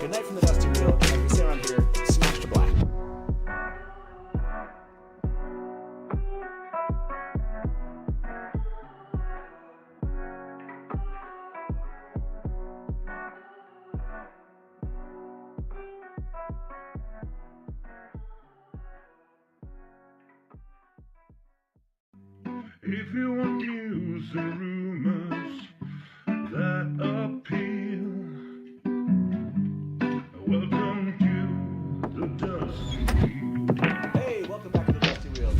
Good night from the Dusty Wheel, and we say around here, smash to black. If you want news and rumors that appeal, welcome to the Dusty Wheel. Hey, welcome back to the Dusty Wheel.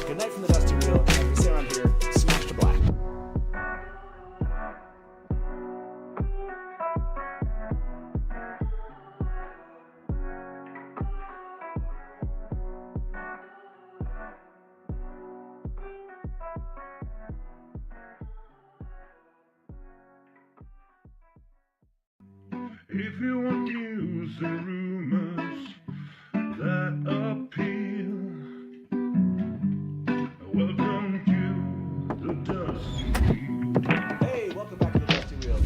Good night from the Dusty Wheel, and we say around here, smash to black. If you want news and rumors that appeal, welcome to the Dusty Wheel. Hey, welcome back to the Dusty Wheel.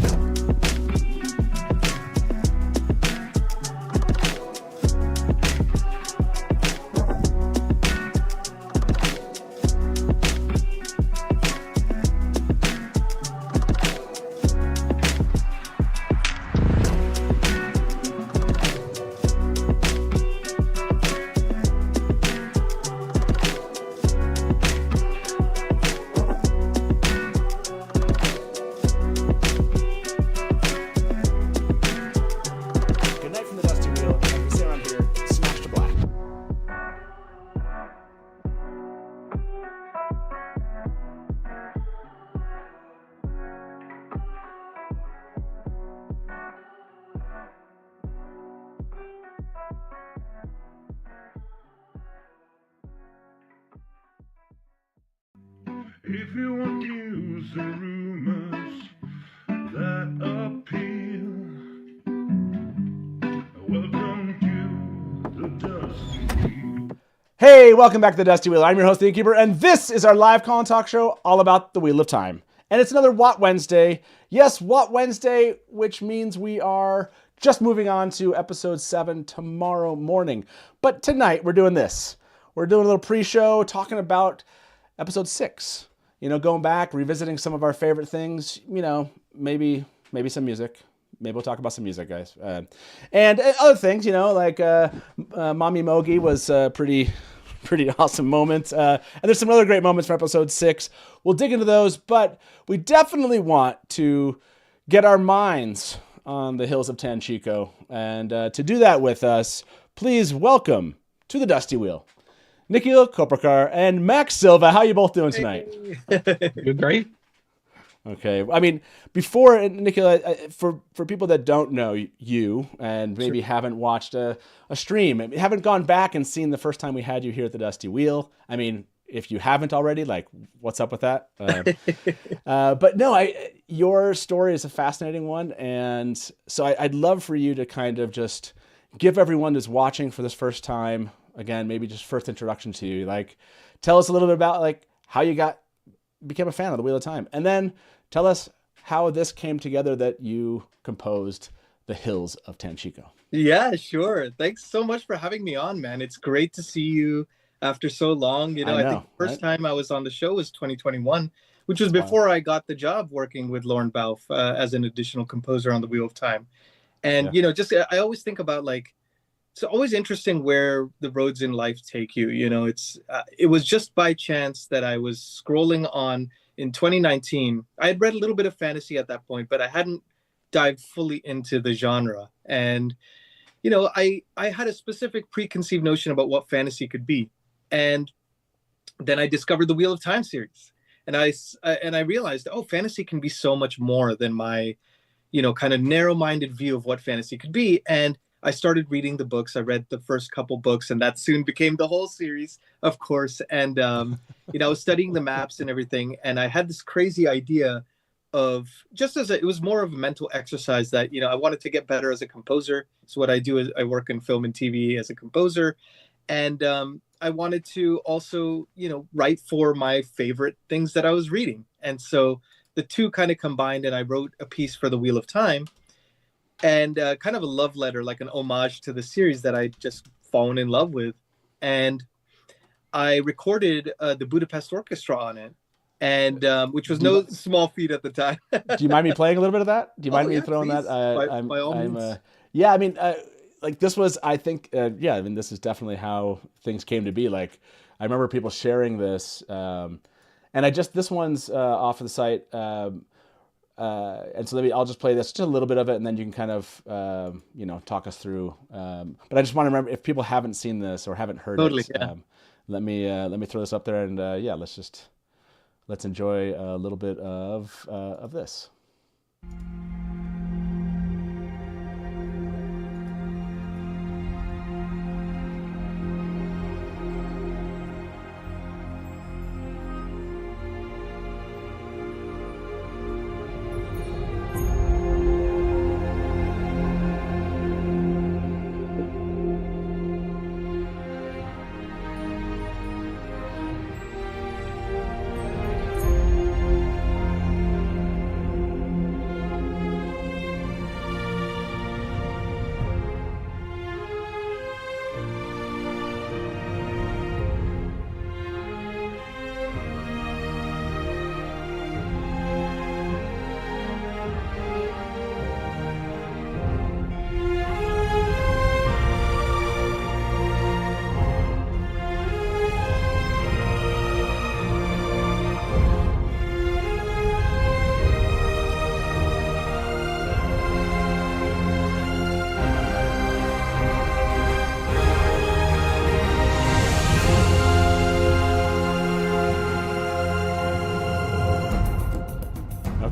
Good night from the Dusty Wheel, and we say around here, smash to black. If you want news and rumors that appeal, welcome to the Dusty Wheel. Hey, welcome back to the Dusty Wheel. I'm your host, the Innkeeper, and this is our live call and talk show all about the Wheel of Time. And it's another What Wednesday. Yes, What Wednesday, which means we are just moving on to episode 7 tomorrow morning. But tonight, we're doing this. We're doing a little pre-show talking about episode 6. You know, going back, revisiting some of our favorite things, you know, maybe some music. Maybe we'll talk about some music, guys. And other things, you know, like Mommy Mogi was pretty awesome moment. And there's some other great moments from episode 6. We'll dig into those, but we definitely want to get our minds on the Hills of Tanchico. And to do that with us, please welcome to the Dusty Wheel, Nikhil Koparkar and Max Silva. How you both doing tonight? You're great. Okay. I mean, before, Nikhil, for people that don't know you and maybe haven't watched a stream, haven't gone back and seen the first time we had you here at the Dusty Wheel. I mean, if you haven't already, like, what's up with that? But no, your story is a fascinating one. And so I'd love for you to kind of just give everyone who's watching for this first time, again, maybe just first introduction to you, like, tell us a little bit about, like, how you became a fan of the Wheel of Time. And then tell us how this came together that you composed the Hills of Tanchico. Yeah, sure. Thanks so much for having me on, man. It's great to see you after so long. You know, I think the first time I was on the show was 2021, which was before I got the job working with Lauren Balfe as an additional composer on the Wheel of Time. And, you know, just I always think about, like, it's always interesting where the roads in life take you. You know, it was just by chance that I was scrolling on in 2019. I had read a little bit of fantasy at that point, but I hadn't dived fully into the genre. And, you know, I had a specific preconceived notion about what fantasy could be. And then I discovered the Wheel of Time series. And I realized, oh, fantasy can be so much more than my kind of narrow-minded view of what fantasy could be. And I started reading the books. I read the first couple books, and that soon became the whole series, of course. And, I was studying the maps and everything. And I had this crazy idea of it was more of a mental exercise that, I wanted to get better as a composer. So what I do is I work in film and TV as a composer. And I wanted to also, write for my favorite things that I was reading. And so the two kind of combined, and I wrote a piece for the Wheel of Time, and kind of a love letter, like an homage to the series that I just fallen in love with. And I recorded the Budapest Orchestra on it, and which was no small feat at the time. Do you mind me playing a little bit of that? Do you mind me throwing please. that? By all means. Yeah, I mean, like this was, I think, yeah, I mean, this is definitely how things came to be. Like, I remember people sharing this, and this one's off of the site. And so I'll just play this, just a little bit of it, and then you can kind of, talk us through. But I just want to remember, if people haven't seen this or haven't heard it, yeah. let me throw this up there, and let's enjoy a little bit of this.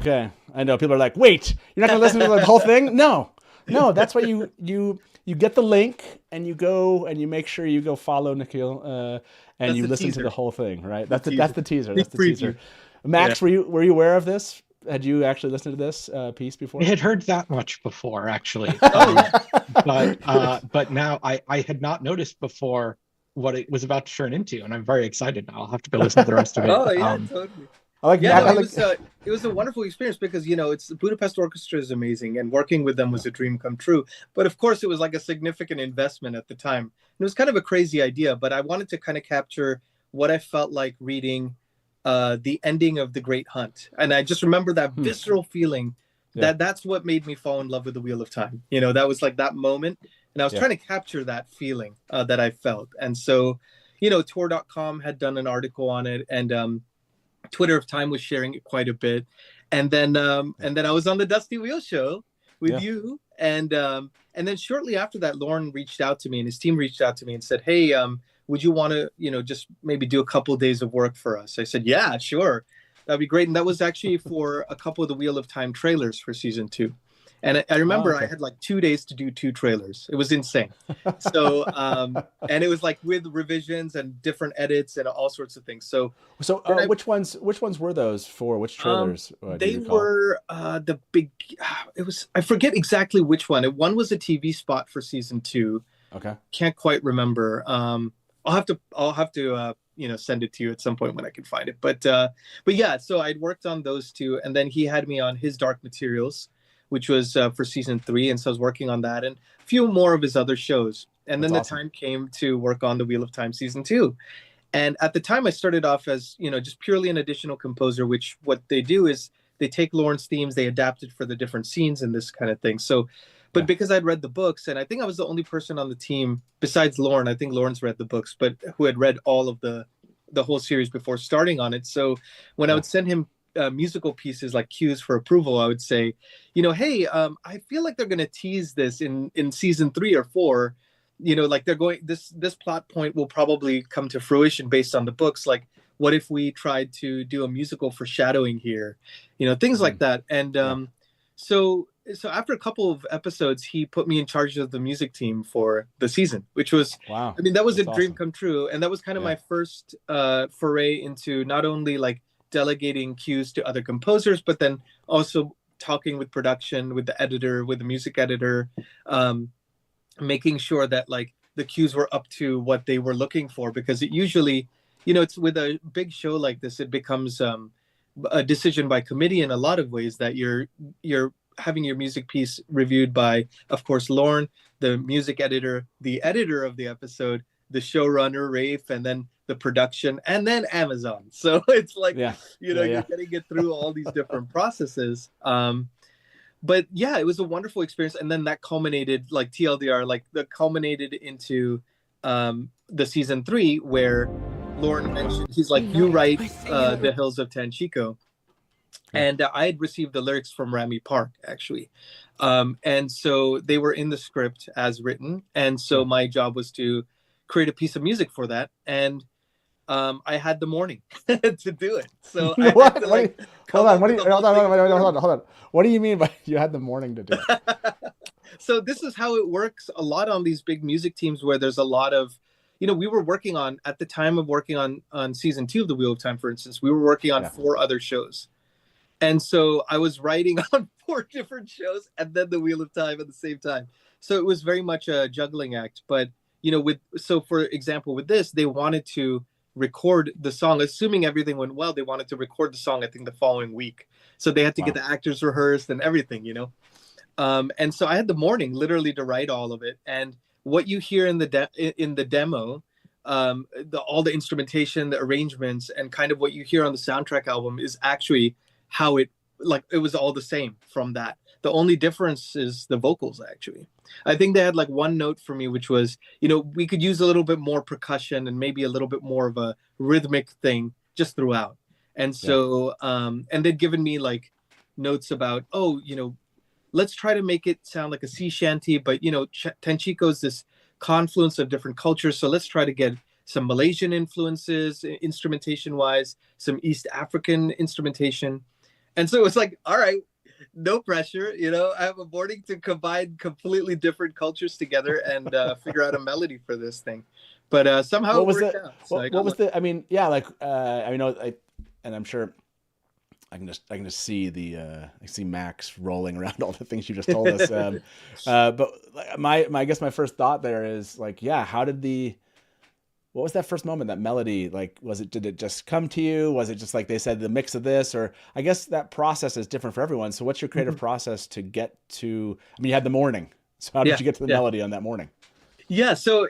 Okay, I know people are like, "Wait, you're not going to listen to the whole thing?" No, that's why you get the link and you go and you make sure you go follow Nikhil and you listen to the whole thing, right? That's the teaser. That's the teaser. Max, were you aware of this? Had you actually listened to this piece before? I had heard that much before, actually, but now I had not noticed before what it was about to turn into, and I'm very excited now. I'll have to go listen to the rest of it. Oh yeah, totally. It was a wonderful experience because, it's the Budapest Orchestra is amazing, and working with them was a dream come true. But of course, it was like a significant investment at the time. And it was kind of a crazy idea, but I wanted to kind of capture what I felt like reading the ending of The Great Hunt. And I just remember that visceral feeling that's what made me fall in love with the Wheel of Time. That was like that moment. And I was trying to capture that feeling that I felt. And so, Tour.com had done an article on it, and Twitter of Time was sharing it quite a bit, and then I was on the Dusty Wheel show with you, and then shortly after that, Lauren reached out to me, and his team reached out to me and said, "Hey, would you want to just maybe do a couple of days of work for us?" I said, "Yeah, sure, that'd be great." And that was actually for a couple of the Wheel of Time trailers for season 2. And I remember I had like 2 days to do 2 trailers. It was insane. So, and it was like with revisions and different edits and all sorts of things. So which ones were those for? Which trailers? They were the big. I forget exactly which one. One was a TV spot for season 2. Okay. Can't quite remember. I'll have to send it to you at some point when I can find it. But yeah. So I'd worked on those 2, and then he had me on his Dark Materials, which was for season 3. And so I was working on that and a few more of his other shows. And then the time came to work on the Wheel of Time season 2. And at the time I started off as, just purely an additional composer, which what they do is they take Lauren's themes, they adapt it for the different scenes and this kind of thing. So, but because I'd read the books, and I think I was the only person on the team besides Lauren, I think Lauren's read the books, but who had read all of the whole series before starting on it. So when I would send him musical pieces like cues for approval, I would say, hey, I feel like they're going to tease this in season 3 or 4, like they're going, this plot point will probably come to fruition based on the books. Like, what if we tried to do a musical foreshadowing here, things like that. And so so after a couple of episodes, he put me in charge of the music team for the season, which was, wow. I mean, that was That's a dream awesome. come true. And that was kind of my first foray into not only like delegating cues to other composers, but then also talking with production, with the editor, with the music editor, making sure that like the cues were up to what they were looking for, because it usually, it's with a big show like this, it becomes a decision by committee in a lot of ways, that you're having your music piece reviewed by, of course, Lorne, the music editor, the editor of the episode, the showrunner, Rafe, and then the production, and then Amazon. So it's like, you're getting it through all these different processes. But yeah, it was a wonderful experience. And then that culminated, like TLDR, like that culminated into the season 3, where Lorne mentioned, he's like, you write the Hills of Tanchico. And I had received the lyrics from Rami Park, actually. And so they were in the script as written. And so my job was to create a piece of music for that. And I had the morning to do it. So I had to, like, hold on. What do you mean by you had the morning to do it? So this is how it works a lot on these big music teams, where there's a lot of, we were working on, at the time of working on season 2 of The Wheel of Time, for instance, we were working on 4 other shows. And so I was writing on 4 different shows and then The Wheel of Time at the same time. So it was very much a juggling act. But, so for example, with this, they wanted to record the song, assuming everything went well, they wanted to record the song, I think, the following week. So they had to get the actors rehearsed and everything, and so I had the morning literally to write all of it. And what you hear in the demo, all the instrumentation, the arrangements, and kind of what you hear on the soundtrack album is actually how it was all the same from that. The only difference is the vocals, actually. I think they had like one note for me, which was, we could use a little bit more percussion and maybe a little bit more of a rhythmic thing just throughout. And so, and they'd given me like notes about, let's try to make it sound like a sea shanty, but, Tanchico is this confluence of different cultures. So let's try to get some Malaysian influences, instrumentation-wise, some East African instrumentation. And so it was like, all right, no pressure. I have a morning to combine completely different cultures together and figure out a melody for this thing. But somehow it worked out. So what was the? I mean, yeah, like and I'm sure I can just see I see Max rolling around all the things you just told us. But I guess my first thought there is like, how did what was that first moment, that melody? Like, did it just come to you? Was it just like they said, the mix of this? Or I guess that process is different for everyone. So what's your creative process to get to, you had the morning. So how did you get to the melody on that morning? Yeah. So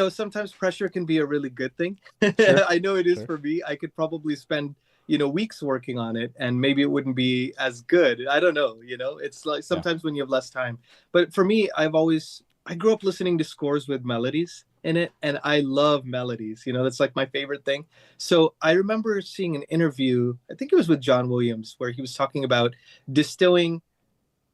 sometimes pressure can be a really good thing. Sure. I know it is for me. I could probably spend, weeks working on it and maybe it wouldn't be as good. I don't know. It's like sometimes when you have less time, but for me, I grew up listening to scores with melodies in it, and I love melodies. That's like my favorite thing. So I remember seeing an interview, I think it was with John Williams, where he was talking about distilling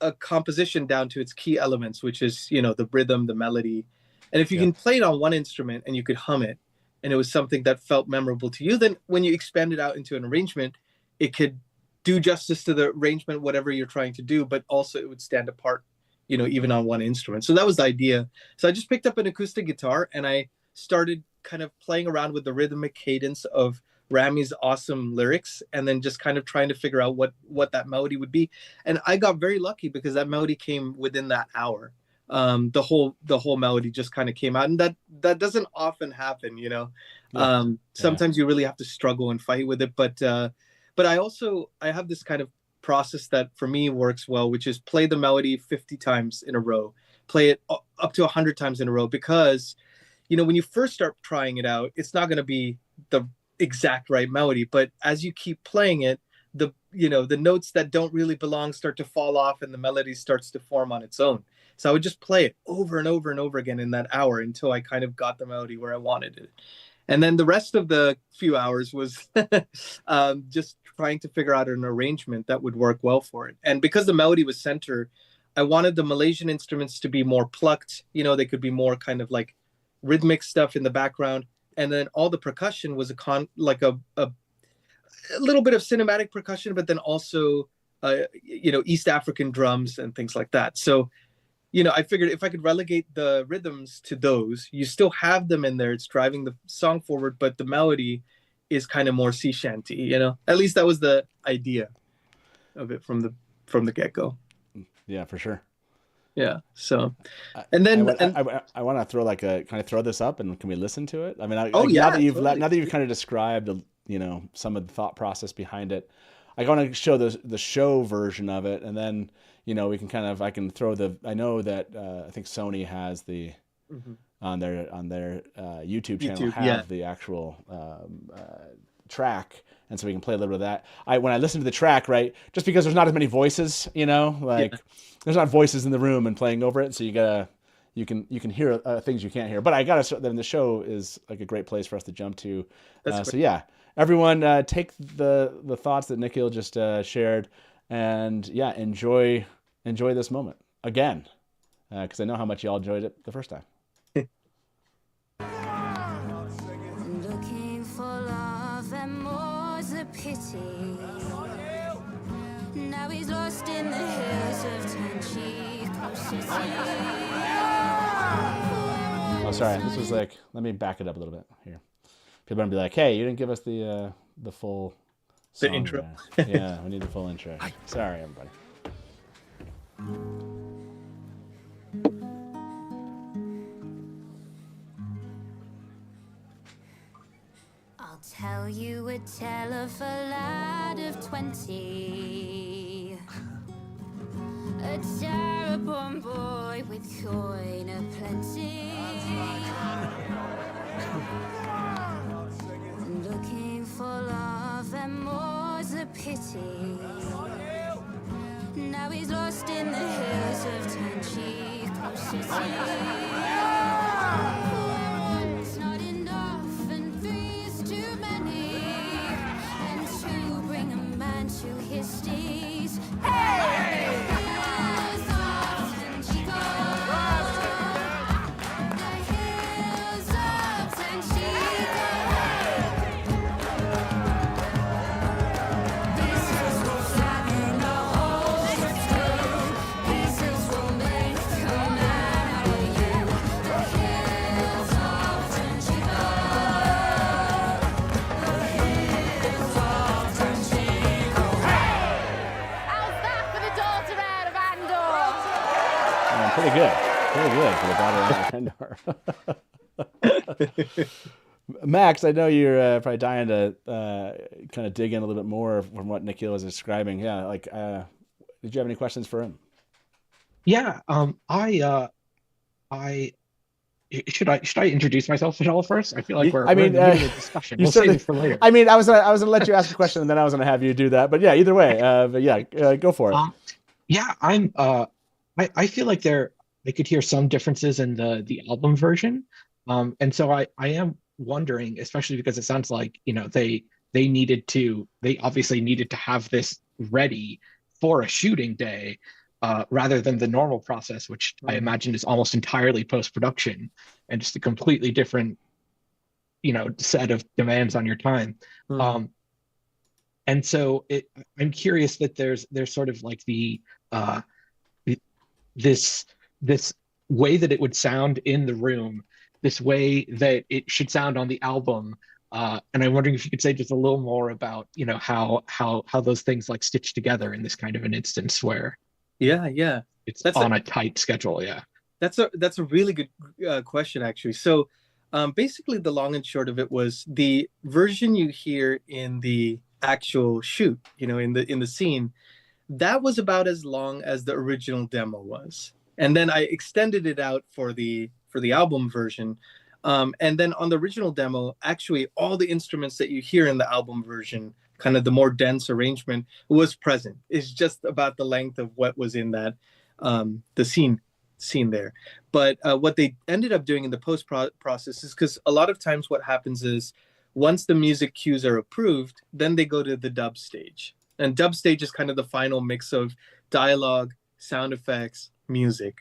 a composition down to its key elements, which is, the rhythm, the melody. And if you can play it on one instrument and you could hum it, and it was something that felt memorable to you, then when you expand it out into an arrangement, it could do justice to the arrangement, whatever you're trying to do, but also it would stand apart, even on one instrument. So that was the idea. So I just picked up an acoustic guitar and I started kind of playing around with the rhythmic cadence of Rami's awesome lyrics, and then just kind of trying to figure out what that melody would be. And I got very lucky because that melody came within that hour. The whole melody just kind of came out, and that doesn't often happen, Sometimes you really have to struggle and fight with it. But I have this kind of process that for me works well, which is play the melody 50 times in a row, play it up to 100 times in a row, because when you first start trying it out, it's not going to be the exact right melody, but as you keep playing it, the notes that don't really belong start to fall off and the melody starts to form on its own. So I would just play it over and over and over again in that hour until I kind of got the melody where I wanted it. And then the rest of the few hours was just trying to figure out an arrangement that would work well for it. And because the melody was center, I wanted the Malaysian instruments to be more plucked. They could be more kind of like rhythmic stuff in the background. And then all the percussion was a little bit of cinematic percussion, but then also East African drums and things like that. So, I figured if I could relegate the rhythms to those, you still have them in there. It's driving the song forward, but the melody is kind of more sea shanty. At least that was the idea of it from the get-go. Yeah, for sure. Yeah. So, and then I want to throw throw this up, and can we listen to it? I mean, now that you've kind of described, some of the thought process behind it, I want to show the show version of it, and then we can I can throw I know that I think Sony has the on their YouTube channel have the actual track. And so we can play a little bit of that. When I listen to the track, right, just because there's not as many voices, there's not voices in the room and playing over it, so you can hear things you can't hear. But then the show is like a great place for us to jump to. So yeah, everyone, take the thoughts that Nikhil just shared, and enjoy this moment again, because I know how much y'all enjoyed it the first time. Looking for love and more's a pity. Now he's lost in the hills of Tanchico city. Oh, sorry. This was let me back it up a little bit here. People are gonna be like, "Hey, you didn't give us the full song intro." Yeah, we need the full intro. Sorry, everybody. I'll tell you a tale of a lad of 20, a terror-born boy with coin aplenty, looking for love and more's a pity. Now he's lost in the hills of Tanchico city. One's not enough and three is too many, and two bring a man to his steez. Hey! Hills of Tanchico. The hills of Tanchico. These hills will flatten the whole ship. These hills will make a man out of you. The hills of Tanchico. The hills of Tanchico. How's that for the daughter out of Andor? Pretty good for the daughter of Endor. Max, I know you're probably dying to kind of dig in a little bit more from what Nikhil was describing. Yeah, did you have any questions for him? Yeah, I should I introduce myself at all first? I feel like we're in the middle of a discussion. We'll save it for later. I mean, I was gonna let you ask a question, and then I was gonna have you do that. But yeah, either way. Go for it. Yeah, I feel like I could hear some differences in the album version, and so I am wondering, especially because it sounds like they obviously needed to have this ready for a shooting day, rather than the normal process, which I imagine is almost entirely post-production and just a completely different set of demands on your time. And so I'm curious that there's sort of like this way that it would sound in the room, this way that it should sound on the album, and I'm wondering if you could say just a little more about how those things stitch together in this kind of an instance where it's on a tight schedule. That's a really good question, actually. So basically the long and short of it was the version you hear in the actual shoot, in the scene, that was about as long as the original demo was, and then I extended it out for the album version, and then on the original demo, actually all the instruments that you hear in the album version, kind of the more dense arrangement, was present. It's just about the length of what was in that the scene there. But what they ended up doing in the post process is, because a lot of times what happens is once the music cues are approved, then they go to the dub stage. And dub stage is kind of the final mix of dialogue, sound effects, music.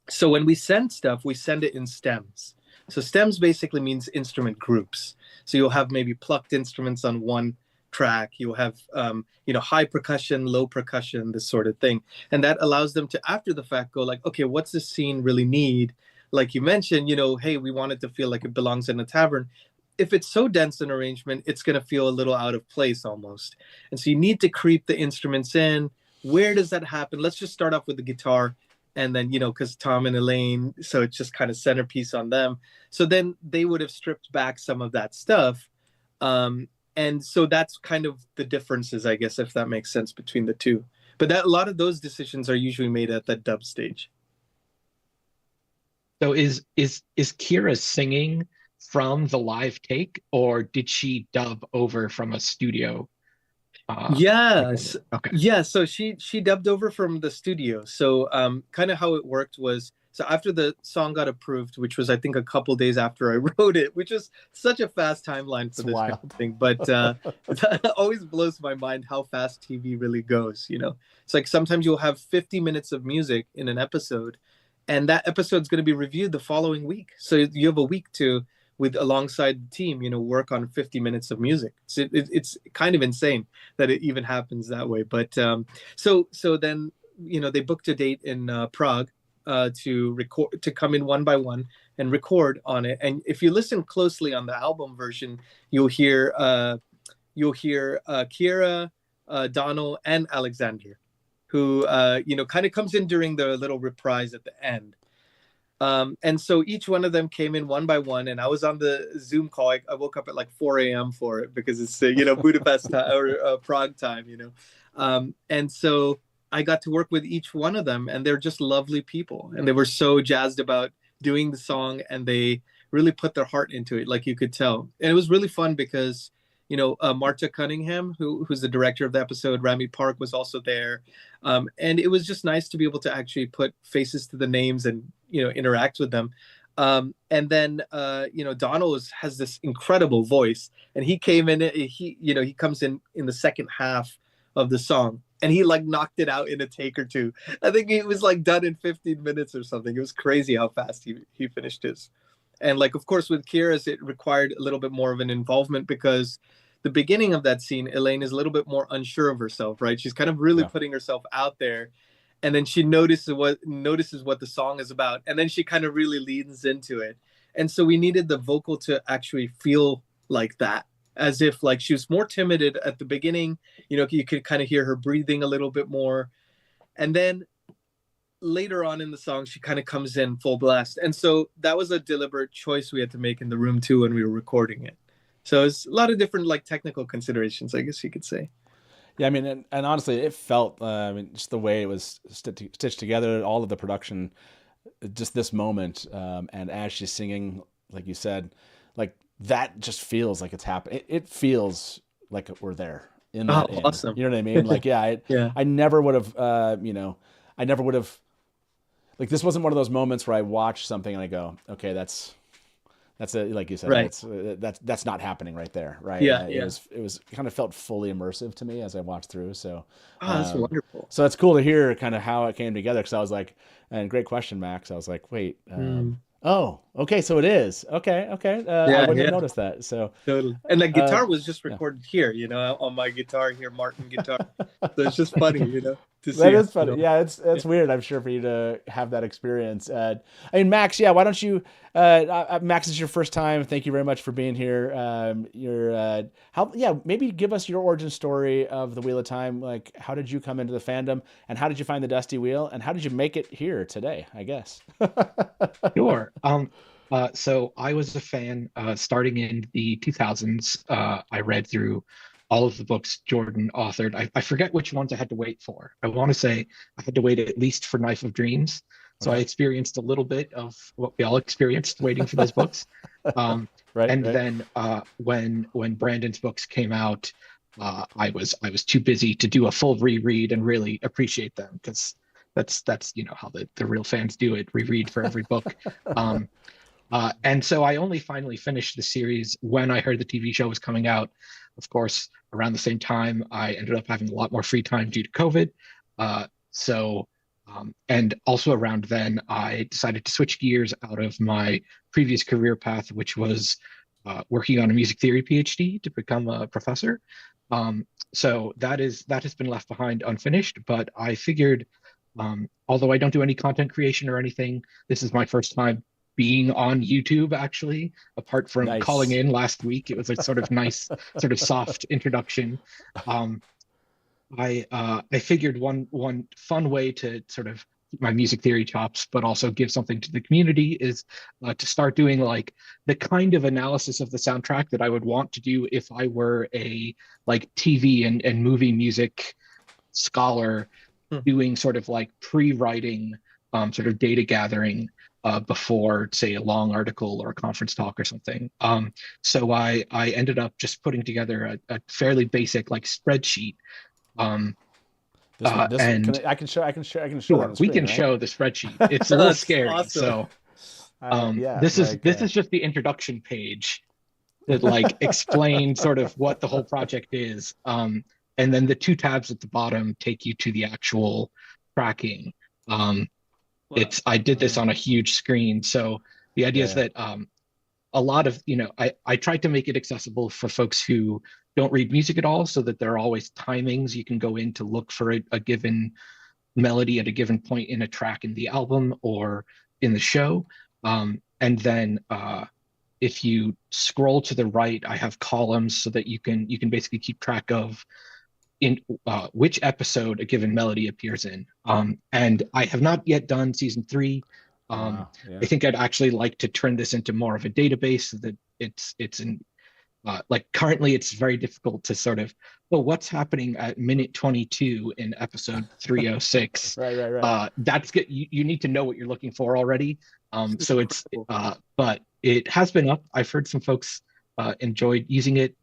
So when we send stuff, we send it in stems. So stems basically means instrument groups. So you'll have maybe plucked instruments on one track, you'll have high percussion, low percussion, this sort of thing. And that allows them to, after the fact, go like, okay, what's this scene really need? Like you mentioned, hey, we want it to feel like it belongs in a tavern. If it's so dense an arrangement, it's going to feel a little out of place almost. And so you need to creep the instruments in. Where does that happen? Let's just start off with the guitar. And then, because Tom and Elaine, so it's just kind of centerpiece on them. So then they would have stripped back some of that stuff. And so that's kind of the differences, I guess, if that makes sense between the two. But a lot of those decisions are usually made at the dub stage. So is Kira singing from the live take, or did she dub over from a studio? Yes. Okay. Yeah. So she dubbed over from the studio. So kind of how it worked was, so after the song got approved, which was I think a couple days after I wrote it, which is such a fast timeline for this kind of thing. But it always blows my mind how fast TV really goes. It's like sometimes you'll have 50 minutes of music in an episode, and that episode's going to be reviewed the following week. So you have a week to, with alongside the team, work on 50 minutes of music. So it's kind of insane that it even happens that way. But so then, they booked a date in Prague to record, to come in one by one and record on it. And if you listen closely on the album version, you'll hear Kira, Donald, and Alexander, who kind of comes in during the little reprise at the end. And so each one of them came in one by one, and I was on the Zoom call. I woke up at like 4 a.m. for it because it's Budapest time, or Prague time, and so I got to work with each one of them, and they're just lovely people, and they were so jazzed about doing the song, and they really put their heart into it, like you could tell. And it was really fun because Marta Cunningham, who's the director of the episode, Rami Park was also there, and it was just nice to be able to actually put faces to the names and interact with them. And then Donald has this incredible voice, and he came in. He comes in the second half of the song, and he like knocked it out in a take or two. I think it was like done in 15 minutes or something. It was crazy how fast he finished his. And like, of course, with Kira's, it required a little bit more of an involvement because the beginning of that scene, Elaine is a little bit more unsure of herself, right? She's kind of really putting herself out there. And then she notices what the song is about. And then she kind of really leans into it. And so we needed the vocal to actually feel like that, as if like she was more timid at the beginning. You could kind of hear her breathing a little bit more. And then later on in the song, she kind of comes in full blast. And so that was a deliberate choice we had to make in the room too when we were recording it. So it's a lot of different like technical considerations, I guess you could say. Yeah, I mean, and honestly, it felt, just the way it was stitched together, all of the production, just this moment, and as she's singing, like you said, like that just feels like it's happening. It feels like we're there in that. Awesome. You know what I mean? Like, yeah, I never would have, I never would have, like, this wasn't one of those moments where I watch something and I go, okay, that's it. Like you said, right. That's not happening right there. Right. Yeah. It was kind of felt fully immersive to me as I watched through. So, that's wonderful. So it's cool to hear kind of how it came together. Cause I was like, and great question, Max. I was like, wait, oh, okay. So it is. Okay. I wouldn't have noticed that. So totally. And the guitar was just recorded here, on my guitar here, Martin guitar. So it's just funny, to see. That is funny. Yeah, it's weird, I'm sure, for you to have that experience. I mean, Max, why don't you, Max, it's your first time. Thank you very much for being here. Maybe give us your origin story of the Wheel of Time. Like, how did you come into the fandom, and how did you find the Dusty Wheel, and how did you make it here today, I guess? Sure. So I was a fan starting in the 2000s. I read through all of the books Jordan authored. I forget which ones I had to wait for. I want to say I had to wait at least for Knife of Dreams. So I experienced a little bit of what we all experienced waiting for those books. Then when Brandon's books came out, I was too busy to do a full reread and really appreciate them, because that's how the real fans do it, reread for every book. And so I only finally finished the series when I heard the TV show was coming out. Of course, around the same time, I ended up having a lot more free time due to COVID. And also around then, I decided to switch gears out of my previous career path, which was working on a music theory PhD to become a professor. So that has been left behind unfinished, but I figured, although I don't do any content creation or anything, this is my first time being on YouTube, actually, apart from calling in last week. It was a sort of nice, sort of soft introduction. I figured one fun way to sort of keep my music theory chops, but also give something to the community, is to start doing like the kind of analysis of the soundtrack that I would want to do if I were a like TV and movie music scholar, doing sort of like pre-writing, sort of data gathering before, say, a long article or a conference talk or something. So I ended up just putting together a fairly basic like spreadsheet. I can show. Sure, we can show the spreadsheet. It's a little scary. Awesome. So this is just the introduction page that like explains sort of what the whole project is. And then the two tabs at the bottom take you to the actual tracking. I did this on a huge screen. So the idea is that a lot of, I tried to make it accessible for folks who don't read music at all, so that there are always timings you can go in to look for a given melody at a given point in a track in the album or in the show. And then if you scroll to the right, I have columns so that you can basically keep track of in which episode a given melody appears in. And I have not yet done season 3. I think I'd actually like to turn this into more of a database so that it's in like currently it's very difficult to sort of, what's happening at minute 22 in episode 306. Right. That's good. You need to know what you're looking for already. So it's but it has been up. I've heard some folks enjoyed using it.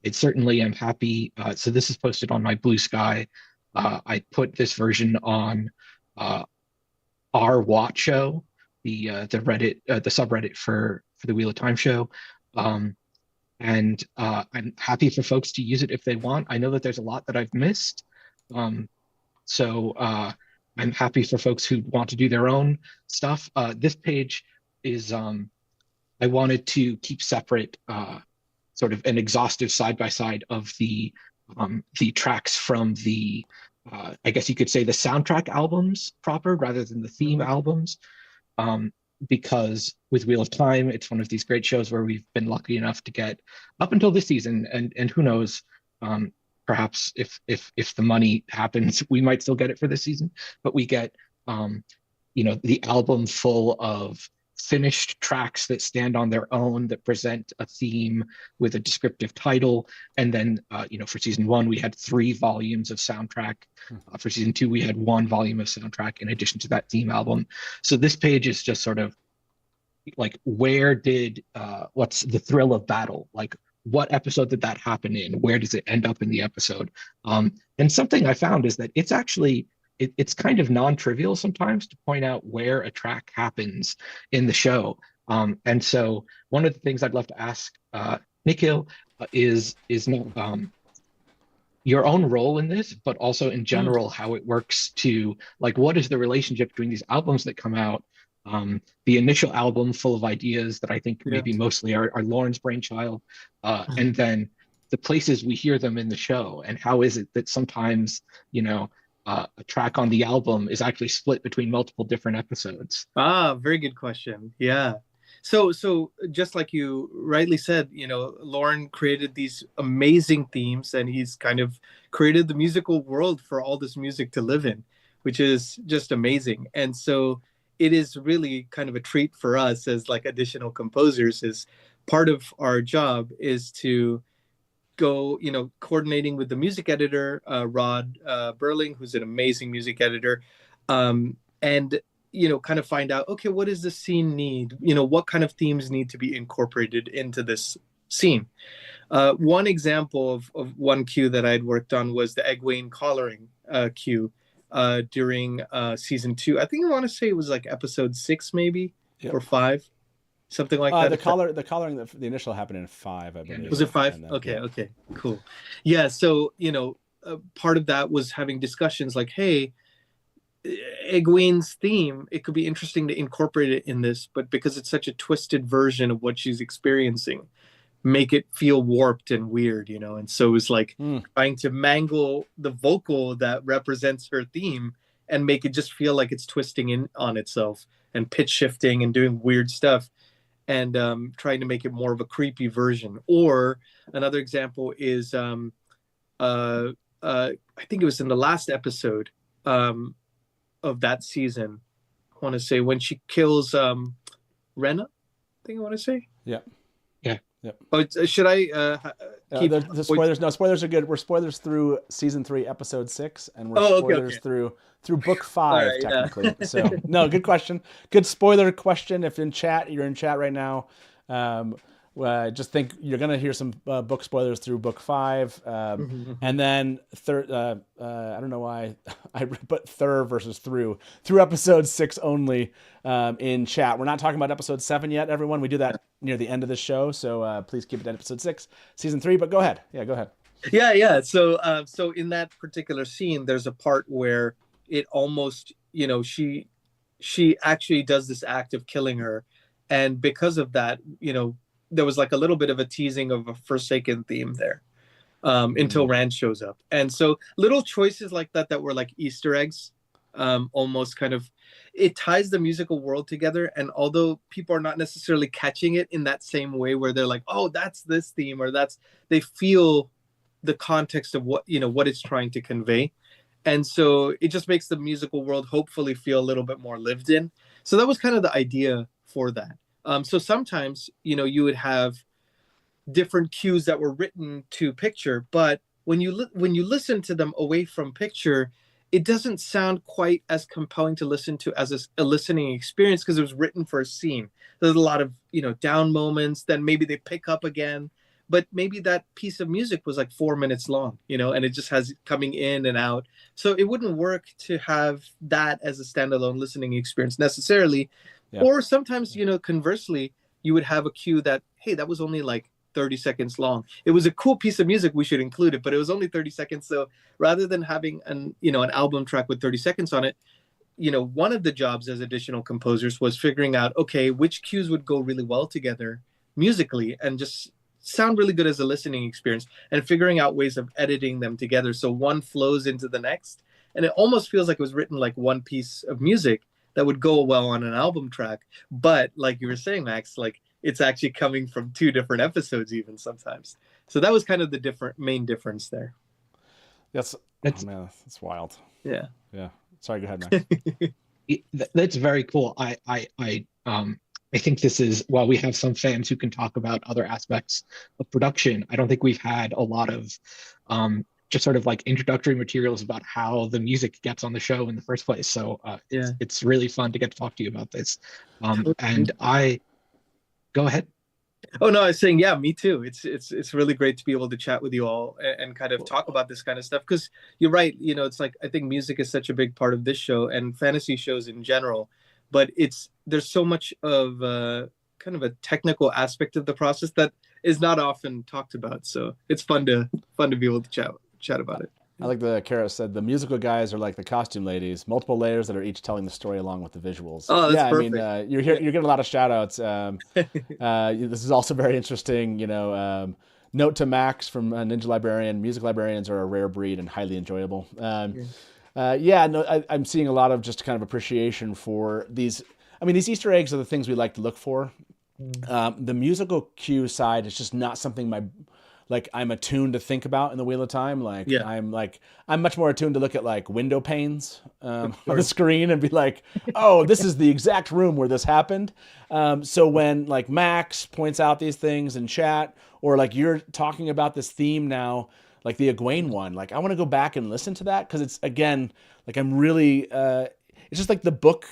It certainly am happy. So this is posted on my Blue Sky. I put this version on our Watt show, the Reddit, the subreddit for the Wheel of Time show. And I'm happy for folks to use it if they want. I know that there's a lot that I've missed. So I'm happy for folks who want to do their own stuff. This page is, I wanted to keep separate sort of an exhaustive side-by-side of the tracks from the, I guess you could say, the soundtrack albums proper rather than the theme albums. Because with Wheel of Time, it's one of these great shows where we've been lucky enough to get up until this season, and who knows, perhaps if the money happens, we might still get it for this season. But we get, the album full of finished tracks that stand on their own, that present a theme with a descriptive title. And then, for season 1, we had 3 volumes of soundtrack. For season 2, we had 1 volume of soundtrack in addition to that theme album. So this page is just sort of like, where did, what's the thrill of battle? Like, what episode did that happen in? Where does it end up in the episode? And something I found is that it's actually, it's kind of non-trivial sometimes to point out where a track happens in the show. And so one of the things I'd love to ask Nikhil is your own role in this, but also in general, how it works to, like, what is the relationship between these albums that come out? The initial album full of ideas that I think maybe mostly are Lauren's brainchild, and then the places we hear them in the show, and how is it that sometimes, a track on the album is actually split between multiple different episodes? Very good question. Yeah. So just like you rightly said, Lauren created these amazing themes, and he's kind of created the musical world for all this music to live in, which is just amazing. And so it is really kind of a treat for us as like additional composers. Is part of our job is to go, coordinating with the music editor, Rod Burling, who's an amazing music editor, and kind of find out, okay, what does the scene need? What kind of themes need to be incorporated into this scene? One example of one cue that I'd worked on was the Egwene collaring cue during season 2. I think I want to say it was like episode 6 maybe, or 5. Something like that. The collaring, the initial happened in 5, I believe. Was it 5? Okay, cool. Yeah, so part of that was having discussions like, hey, Egwene's theme, it could be interesting to incorporate it in this, but because it's such a twisted version of what she's experiencing, make it feel warped and weird, you know? And so it was like trying to mangle the vocal that represents her theme and make it just feel like it's twisting in on itself and pitch shifting and doing weird stuff, and trying to make it more of a creepy version. Or another example is I think it was in the last episode of that season. I want to say when she kills Rena. I think I want to say. Yeah. Yeah. Yep. Oh, should I keep the spoilers? No, spoilers are good. We're spoilers through season 3, episode 6, and we're spoilers through book 5 right, technically. Yeah. So no, good question. Good spoiler question. If you're in chat right now, just think you're gonna hear some book spoilers through book 5, and then third. I don't know why I put third versus through episode 6 only in chat. We're not talking about episode 7 yet, everyone. We do that near the end of the show, so please keep it at episode 6, season 3. But go ahead. Yeah, go ahead. Yeah. So in that particular scene, there's a part where it almost, you know, she actually does this act of killing her, and because of that, you know, there was like a little bit of a teasing of a Forsaken theme there until Rand shows up. And so little choices like that were like Easter eggs, almost kind of, it ties the musical world together. And although people are not necessarily catching it in that same way where they're like, oh, that's this theme, or they feel the context of what, you know, what it's trying to convey. And so it just makes the musical world hopefully feel a little bit more lived in. So that was kind of the idea for that. So sometimes, you know, you would have different cues that were written to picture, but when you listen to them away from picture, it doesn't sound quite as compelling to listen to as a listening experience, because it was written for a scene. There's a lot of, you know, down moments, then maybe they pick up again, but maybe that piece of music was like 4 minutes long, you know, and it just has coming in and out. So it wouldn't work to have that as a standalone listening experience necessarily. Yeah. Or sometimes, you know, conversely, you would have a cue that, hey, that was only like 30 seconds long. It was a cool piece of music, we should include it, but it was only 30 seconds. So rather than having an album track with 30 seconds on it, you know, one of the jobs as additional composers was figuring out, okay, which cues would go really well together musically and just sound really good as a listening experience, and figuring out ways of editing them together so one flows into the next. And it almost feels like it was written like one piece of music that would go well on an album track. But like you were saying, Max, like it's actually coming from 2 different episodes even sometimes. So that was kind of the main difference there. That's wild. Yeah. Yeah. Sorry, go ahead, Max. That's very cool. I think this is, while we have some fans who can talk about other aspects of production, I don't think we've had a lot of just sort of like introductory materials about how the music gets on the show in the first place. So it's really fun to get to talk to you about this. And go ahead. Oh no, I was saying, yeah, me too. It's really great to be able to chat with you all and kind of talk about this kind of stuff, because you're right. You know, it's like, I think music is such a big part of this show and fantasy shows in general, but there's so much of kind of a technical aspect of the process that is not often talked about. So it's fun to be able to chat about it. I like the Kara said, the musical guys are like the costume ladies, multiple layers that are each telling the story along with the visuals. Oh, that's perfect. I mean, you're getting a lot of shout outs. This is also very interesting. You know, note to Max from Ninja Librarian, music librarians are a rare breed and highly enjoyable. I'm seeing a lot of just kind of appreciation for these. I mean, these Easter eggs are the things we like to look for. The musical cue side is just not something I'm attuned to think about in the Wheel of Time. I'm much more attuned to look at like window panes on the screen and be like, oh, this is the exact room where this happened. So when like Max points out these things in chat, or like you're talking about this theme now, like the Egwene one, like I want to go back and listen to that, because it's, again, like I'm really, it's just like the book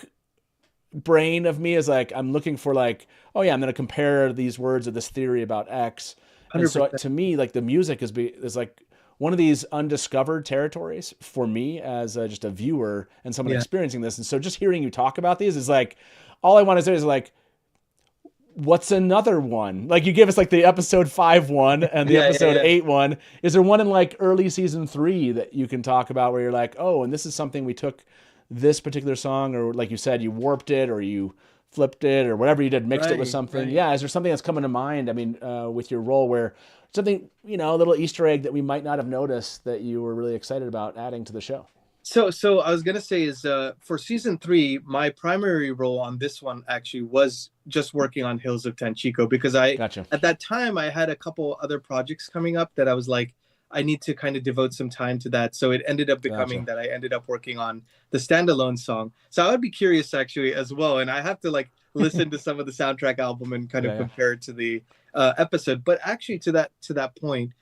brain of me is like, I'm looking for like, oh yeah, I'm going to compare these words of this theory about X. And 100%. So to me, like the music is like one of these undiscovered territories for me as just a viewer and someone experiencing this. And so just hearing you talk about these is like, all I want to say is like, what's another one? Like you give us like the episode 5 one and the episode 8 one. Is there one in like early season 3 that you can talk about where you're like, oh, and this is something we took this particular song, or like you said, you warped it or you flipped it or whatever you did, mixed it with something. Right. Yeah. Is there something that's coming to mind? I mean, with your role where something, you know, a little Easter egg that we might not have noticed that you were really excited about adding to the show? So I was gonna say is for season 3, my primary role on this one actually was just working on Hills of Tanchico, because at that time I had a couple other projects coming up that I was like, I need to kind of devote some time to that. So it ended up becoming that I ended up working on the standalone song. So I would be curious actually as well, and I have to like listen to some of the soundtrack album and kind of compare it to the episode. But actually to that point,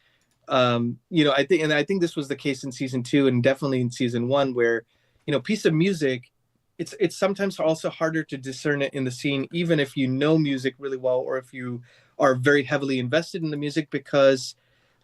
you know, I think this was the case in season 2 and definitely in season 1, where, you know, piece of music, it's sometimes also harder to discern it in the scene, even if you know music really well or if you are very heavily invested in the music, because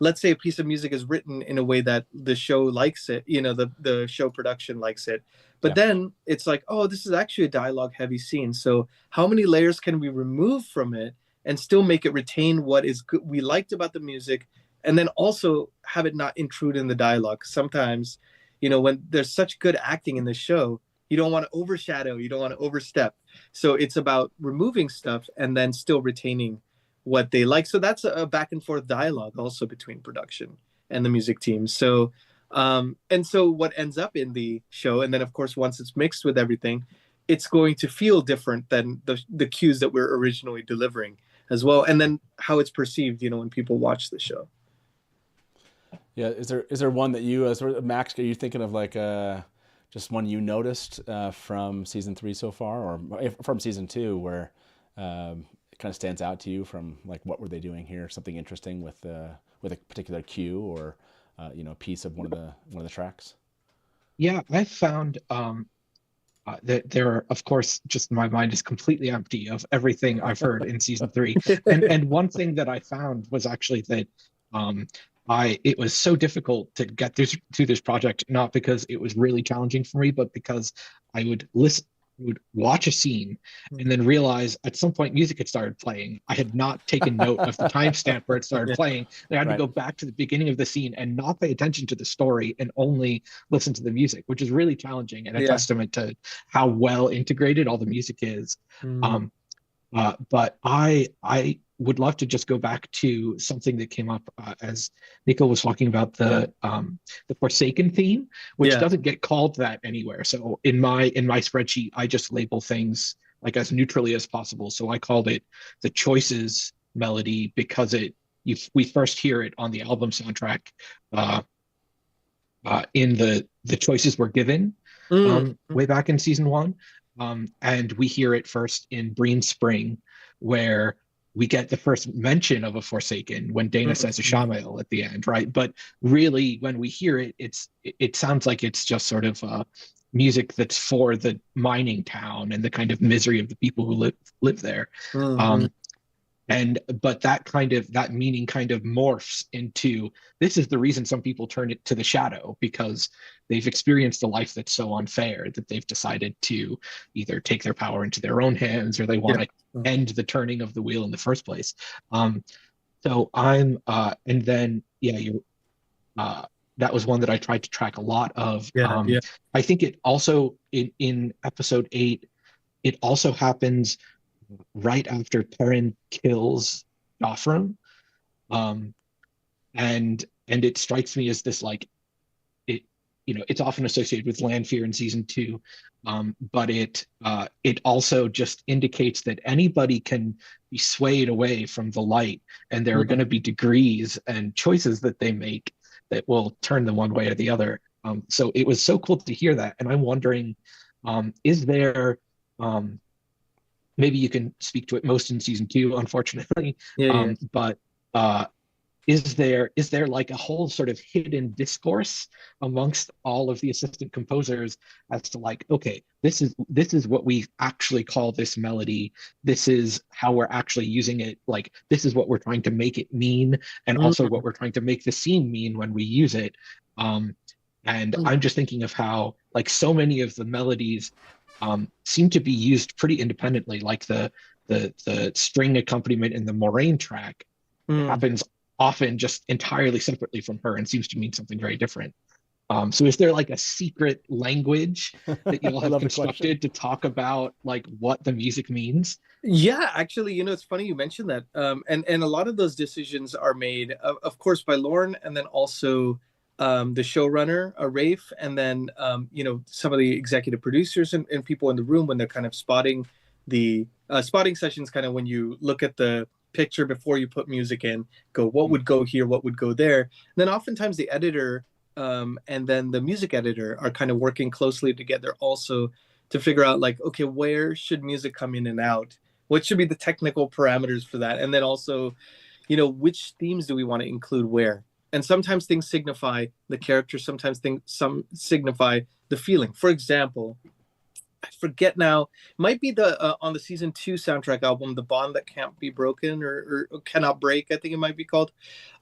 let's say a piece of music is written in a way that the show likes it, you know, the show production likes it, but then it's like, oh, this is actually a dialogue heavy scene, so how many layers can we remove from it and still make it retain what is good we liked about the music, and then also have it not intrude in the dialogue. Sometimes, you know, when there's such good acting in the show, you don't want to overshadow, you don't want to overstep. So it's about removing stuff and then still retaining what they like. So that's a back and forth dialogue also between production and the music team. So, and so what ends up in the show, and then of course, once it's mixed with everything, it's going to feel different than the cues that we're originally delivering as well. And then how it's perceived, you know, when people watch the show. Yeah. Is there one that you, sort of, Max, are you thinking of like just one you noticed from season 3 so far, or from season 2, where it kind of stands out to you from like, what were they doing here? Something interesting with a particular cue or you know, piece of one of the tracks? Yeah, I found that there are, of course, just my mind is completely empty of everything I've heard in season 3. And one thing that I found was actually that it was so difficult to get through this project, not because it was really challenging for me, but because I would watch a scene and then realize at some point music had started playing. I had not taken note of the timestamp where it started playing. I had to go back to the beginning of the scene and not pay attention to the story and only listen to the music, which is really challenging and a testament to how well integrated all the music is. But I would love to just go back to something that came up as Nikhil was talking about the Forsaken theme, which doesn't get called that anywhere. So in my spreadsheet, I just label things like as neutrally as possible. So I called it the Choices melody because we first hear it on the album soundtrack in the Choices Were Given way back in season 1. And we hear it first in Breen Spring, where we get the first mention of a Forsaken when Dana says a Shamail at the end, right? But really, when we hear it, it sounds like it's just sort of music that's for the mining town and the kind of misery of the people who live there. But that meaning kind of morphs into, this is the reason some people turn it to the shadow, because they've experienced a life that's so unfair that they've decided to either take their power into their own hands, or they want to end the turning of the wheel in the first place. So I'm and then that was one that I tried to track a lot of. I think it also in episode 8, it also happens right after Perrin kills Joffrey. And it strikes me as this, like, it's often associated with Lanfear in season 2, but it also just indicates that anybody can be swayed away from the light, and there are going to be degrees and choices that they make that will turn them one way or the other. So it was so cool to hear that, and I'm wondering, is there maybe you can speak to it most in season 2, unfortunately, but is there like a whole sort of hidden discourse amongst all of the assistant composers as to, like, okay, this is what we actually call this melody, this is how we're actually using it, like, this is what we're trying to make it mean, and also what we're trying to make the scene mean when we use it. And I'm just thinking of how, like, so many of the melodies seem to be used pretty independently, like the string accompaniment in the Moraine track happens often just entirely separately from her and seems to mean something very different. So is there like a secret language that you all I have love the question. constructed to talk about like what the music means? Yeah, actually, it's funny you mentioned that. And a lot of those decisions are made, of course, by Lorne, and then also the showrunner, Rafe, and then some of the executive producers and people in the room when they're kind of spotting the spotting sessions, kind of when you look at the picture before you put music in, go what would go here, what would go there. And then oftentimes the editor and then the music editor are kind of working closely together also to figure out like, okay, where should music come in and out? What should be the technical parameters for that? And then also, which themes do we want to include where? And sometimes things signify the character, sometimes some signify the feeling. For example, I forget now, it might be the on the season 2 soundtrack album, The Bond That Can't Be Broken or Cannot Break, I think it might be called.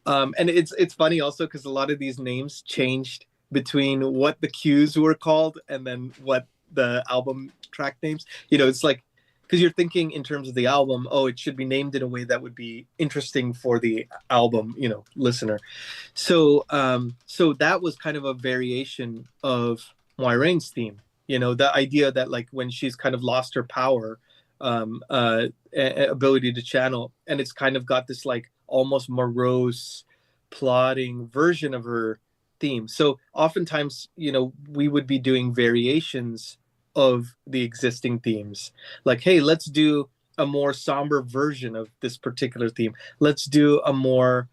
And it's funny also because a lot of these names changed between what the cues were called and then what the album track names. It's like, because you're thinking in terms of the album, oh, it should be named in a way that would be interesting for the album, listener. So that was kind of a variation of Moiraine's theme. The idea that like when she's kind of lost her power, ability to channel, and it's kind of got this like almost morose, plodding version of her theme. So oftentimes, we would be doing variations of the existing themes, like, hey, let's do a more somber version of this particular theme, let's do a more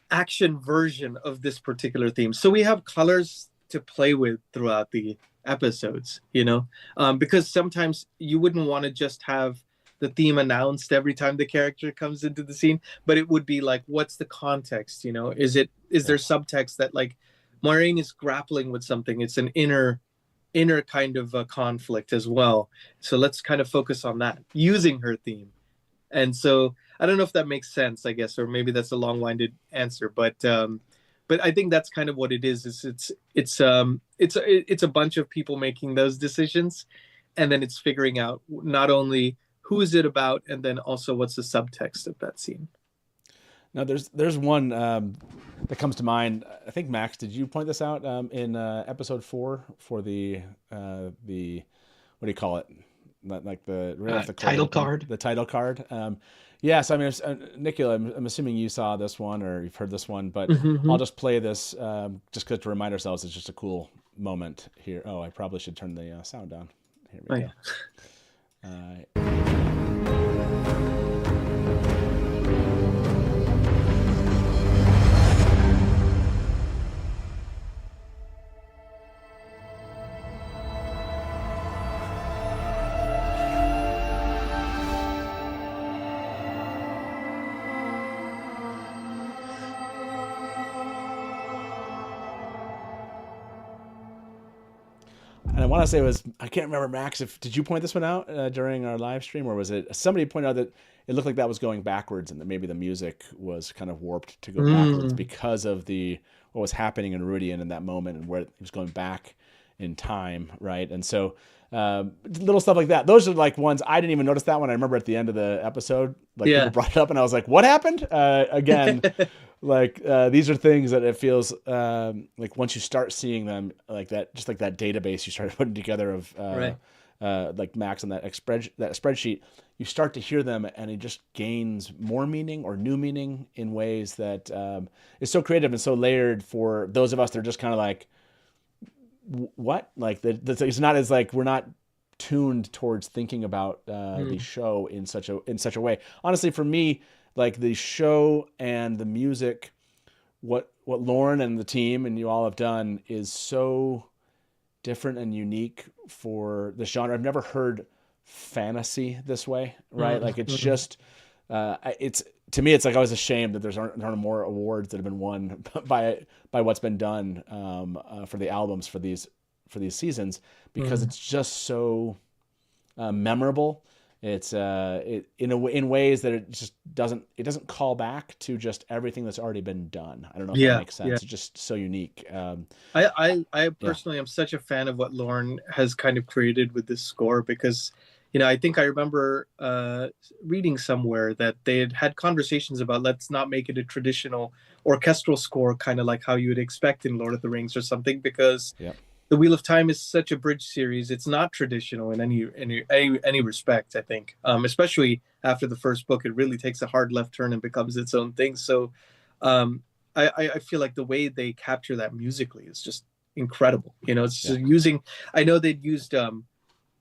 action version of this particular theme, so we have colors to play with throughout the episodes, because sometimes you wouldn't want to just have the theme announced every time the character comes into the scene, but it would be like, what's the context? Is there subtext that like Moiraine is grappling with something, it's an inner kind of a conflict as well. So let's kind of focus on that using her theme. And so I don't know if that makes sense, I guess, or maybe that's a long-winded answer, but I think that's kind of what it is it's a bunch of people making those decisions, and then it's figuring out not only who is it about, and then also what's the subtext of that scene. Now, there's one that comes to mind. I think, Max, did you point this out in episode 4 for the what do you call it? Like the right off the title card. The title card. Yes, I mean, Nikhil, I'm assuming you saw this one or you've heard this one, but I'll just play this just to remind ourselves it's just a cool moment here. Oh, I probably should turn the sound down. Here we go. And I want to say I can't remember, Max, did you point this one out during our live stream, or was it somebody pointed out that it looked like that was going backwards and that maybe the music was kind of warped to go backwards because of what was happening in Rudian in that moment and where he was going back in time, right? And so little stuff like that. Those are like ones I didn't even notice that one. I remember at the end of the episode, people brought it up and I was like, what happened? Again, like these are things that it feels like once you start seeing them like that, just like that database you started putting together of like Max on that spreadsheet, you start to hear them and it just gains more meaning or new meaning in ways that is so creative and so layered for those of us that are just kind of like, what? Like it's not as like we're not tuned towards thinking about the show in such a way. Honestly, for me, like the show and the music, what Lorne and the team and you all have done is so different and unique for the genre. I've never heard fantasy this way, right? Like it's just, it's to me, it's like I was ashamed that there aren't more awards that have been won by what's been done for the albums for these seasons, because it's just so memorable. It's in ways that it just doesn't call back to just everything that's already been done. I don't know if that makes sense. It's just so unique. I personally am such a fan of what Lorne has kind of created with this score, because I think I remember reading somewhere that they had conversations about, let's not make it a traditional orchestral score, kind of like how you would expect in Lord of the Rings or something, because the Wheel of Time is such a bridge series. It's not traditional in any respect, I think. Especially after the first book, it really takes a hard left turn and becomes its own thing. So I feel like the way they capture that musically is just incredible. It's just using, I know they'd used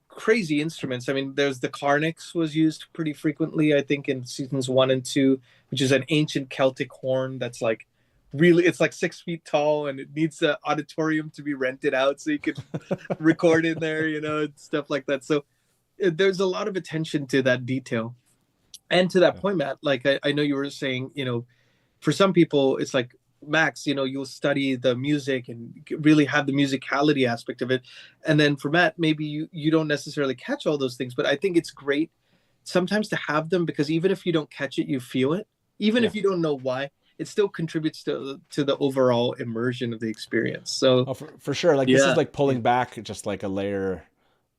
crazy instruments. I mean, there's the Carnix was used pretty frequently, I think, in seasons 1 and 2, which is an ancient Celtic horn that's like really, it's like 6 feet tall, and it needs an auditorium to be rented out so you could record in there, and stuff like that. So there's a lot of attention to that detail. And to that point, Matt, like I know you were saying, for some people it's like, Max, you'll study the music and really have the musicality aspect of it. And then for Matt, maybe you don't necessarily catch all those things, but I think it's great sometimes to have them, because even if you don't catch it, you feel it. Even if you don't know why, it still contributes to the overall immersion of the experience. So for sure. Like this is like pulling back just like a layer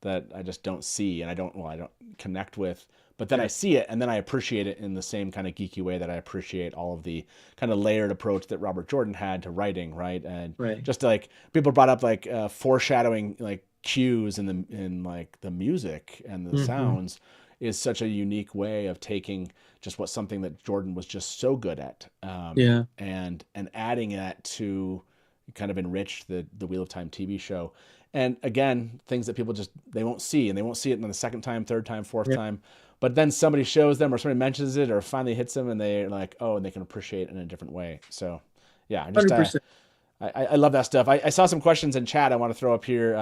that I just don't see, and I don't connect with. But then I see it, and then I appreciate it in the same kind of geeky way that I appreciate all of the kind of layered approach that Robert Jordan had to writing, right? And just like people brought up like foreshadowing, like cues in like the music and the sounds is such a unique way of taking just something that Jordan was just so good at, and adding that to kind of enrich the Wheel of Time TV show. And again, things that people just, they won't see, and they won't see it in the second time, third time, fourth time. But then somebody shows them or somebody mentions it or finally hits them, and they're like, oh, and they can appreciate it in a different way. So, yeah, just I love that stuff. I saw some questions in chat I want to throw up here.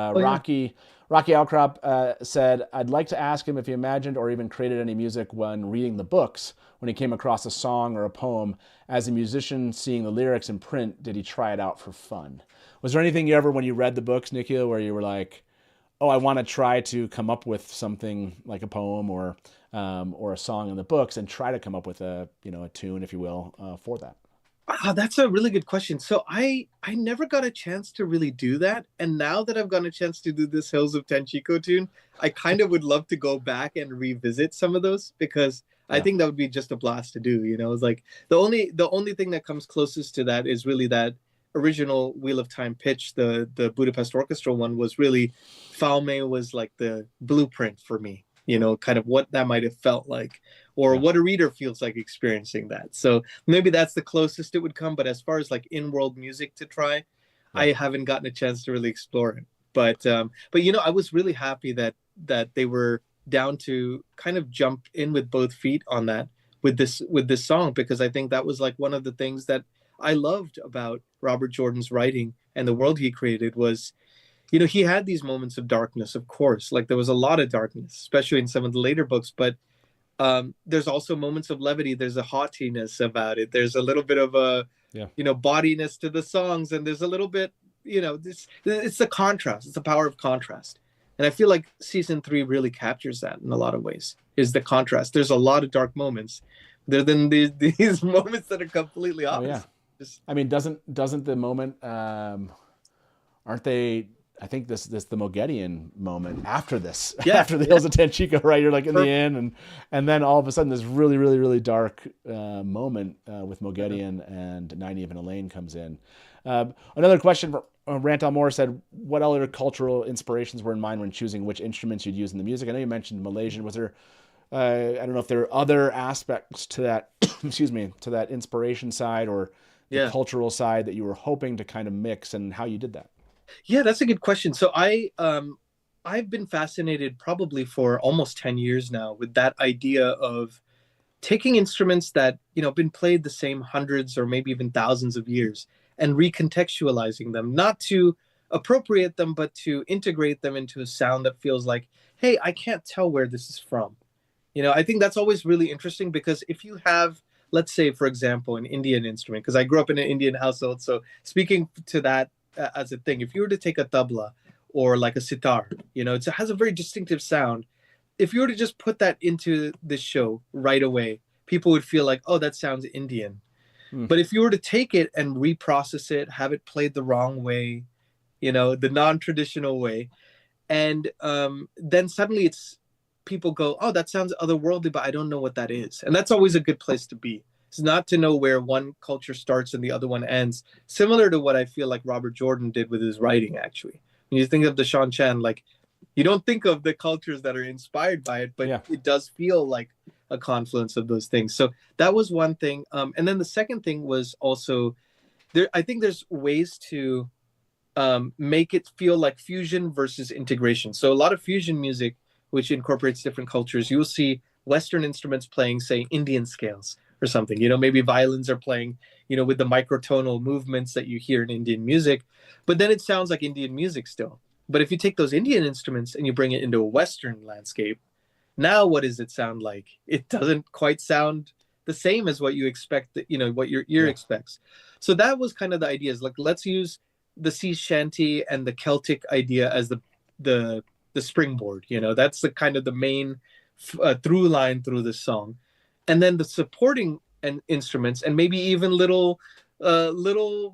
Rocky Outcrop said, I'd like to ask him if he imagined or even created any music when reading the books. When he came across a song or a poem, as a musician seeing the lyrics in print, did he try it out for fun? Was there anything you ever, when you read the books, Nikhil, where you were like, oh, I want to try to come up with something like a poem or a song in the books, and try to come up with a tune, if you will, for that? That's a really good question. So I never got a chance to really do that. And now that I've gotten a chance to do this Hills of Tanchico tune, I kind of would love to go back and revisit some of those, because I think that would be just a blast to do. It's like the only thing that comes closest to that is really that original Wheel of Time pitch. The Budapest Orchestra one was really, Phalme was like the blueprint for me, kind of what that might have felt like, or what a reader feels like experiencing that. So maybe that's the closest it would come. But as far as like in-world music to try, I haven't gotten a chance to really explore it. But I was really happy that they were down to kind of jump in with both feet on that with this song, because I think that was like one of the things that I loved about Robert Jordan's writing and the world he created was, he had these moments of darkness, of course. Like there was a lot of darkness, especially in some of the later books, but there's also moments of levity. There's a haughtiness about it. There's a little bit of a, bodiness to the songs. And there's a little bit, it's the contrast. It's the power of contrast. And I feel like season 3 really captures that in a lot of ways, is the contrast. There's a lot of dark moments. There than these moments that are completely opposite. I mean, doesn't the moment, aren't they, I think this the Moghedian moment after this, after the Hills of Tanchico, right? You're like in the inn, and then all of a sudden this really, really, really dark moment with Moghedian and Nynaeve and Elaine comes in. Another question from Rantal Moore said, what other cultural inspirations were in mind when choosing which instruments you'd use in the music? I know you mentioned Malaysian. Was there, I don't know if there are other aspects to that, excuse me, to that inspiration side or the cultural side that you were hoping to kind of mix, and how you did that? Yeah, that's a good question. So I've been fascinated probably for almost 10 years now with that idea of taking instruments that, been played the same hundreds or maybe even thousands of years and recontextualizing them, not to appropriate them, but to integrate them into a sound that feels like, hey, I can't tell where this is from. I think that's always really interesting, because if you have, let's say, for example, an Indian instrument, because I grew up in an Indian household. So speaking to that as a thing, if you were to take a tabla or like a sitar, it has a very distinctive sound. If you were to just put that into the show right away, people would feel like, oh, that sounds Indian. But if you were to take it and reprocess it, have it played the wrong way, the non-traditional way, and then suddenly people go, oh, that sounds otherworldly, but I don't know what that is. And that's always a good place to be. It's not to know where one culture starts and the other one ends. Similar to what I feel like Robert Jordan did with his writing, actually. When you think of the Sean Chan, like, you don't think of the cultures that are inspired by it, but it does feel like a confluence of those things. So that was one thing. And then the second thing was also, I think there's ways to make it feel like fusion versus integration. So a lot of fusion music, which incorporates different cultures, you'll see Western instruments playing, say, Indian scales or something. Maybe violins are playing, with the microtonal movements that you hear in Indian music, but then it sounds like Indian music still. But if you take those Indian instruments and you bring it into a Western landscape, now what does it sound like? It doesn't quite sound the same as what you expect, what your ear expects. So that was kind of the idea, is like, let's use the sea shanty and the Celtic idea as the springboard. That's the kind of the main through line through the song. And then the supporting instruments, and maybe even little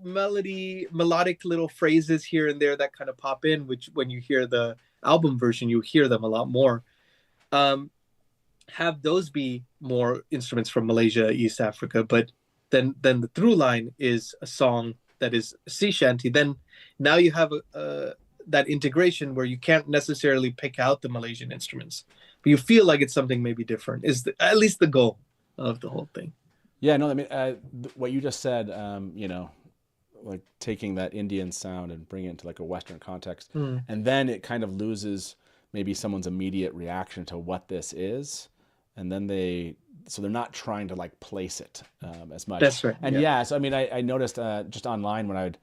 melodic little phrases here and there that kind of pop in, which when you hear the album version, you hear them a lot more. Have those be more instruments from Malaysia, East Africa, but then the through line is a song that is sea shanty. Then now you have that integration where you can't necessarily pick out the Malaysian instruments, but you feel like it's something maybe different, is at least the goal of the whole thing. Yeah, no, I mean, what you just said, like taking that Indian sound and bringing it into like a Western context, and then it kind of loses maybe someone's immediate reaction to what this is, and then they're not trying to like place it as much. That's right. And so I mean, I noticed just online when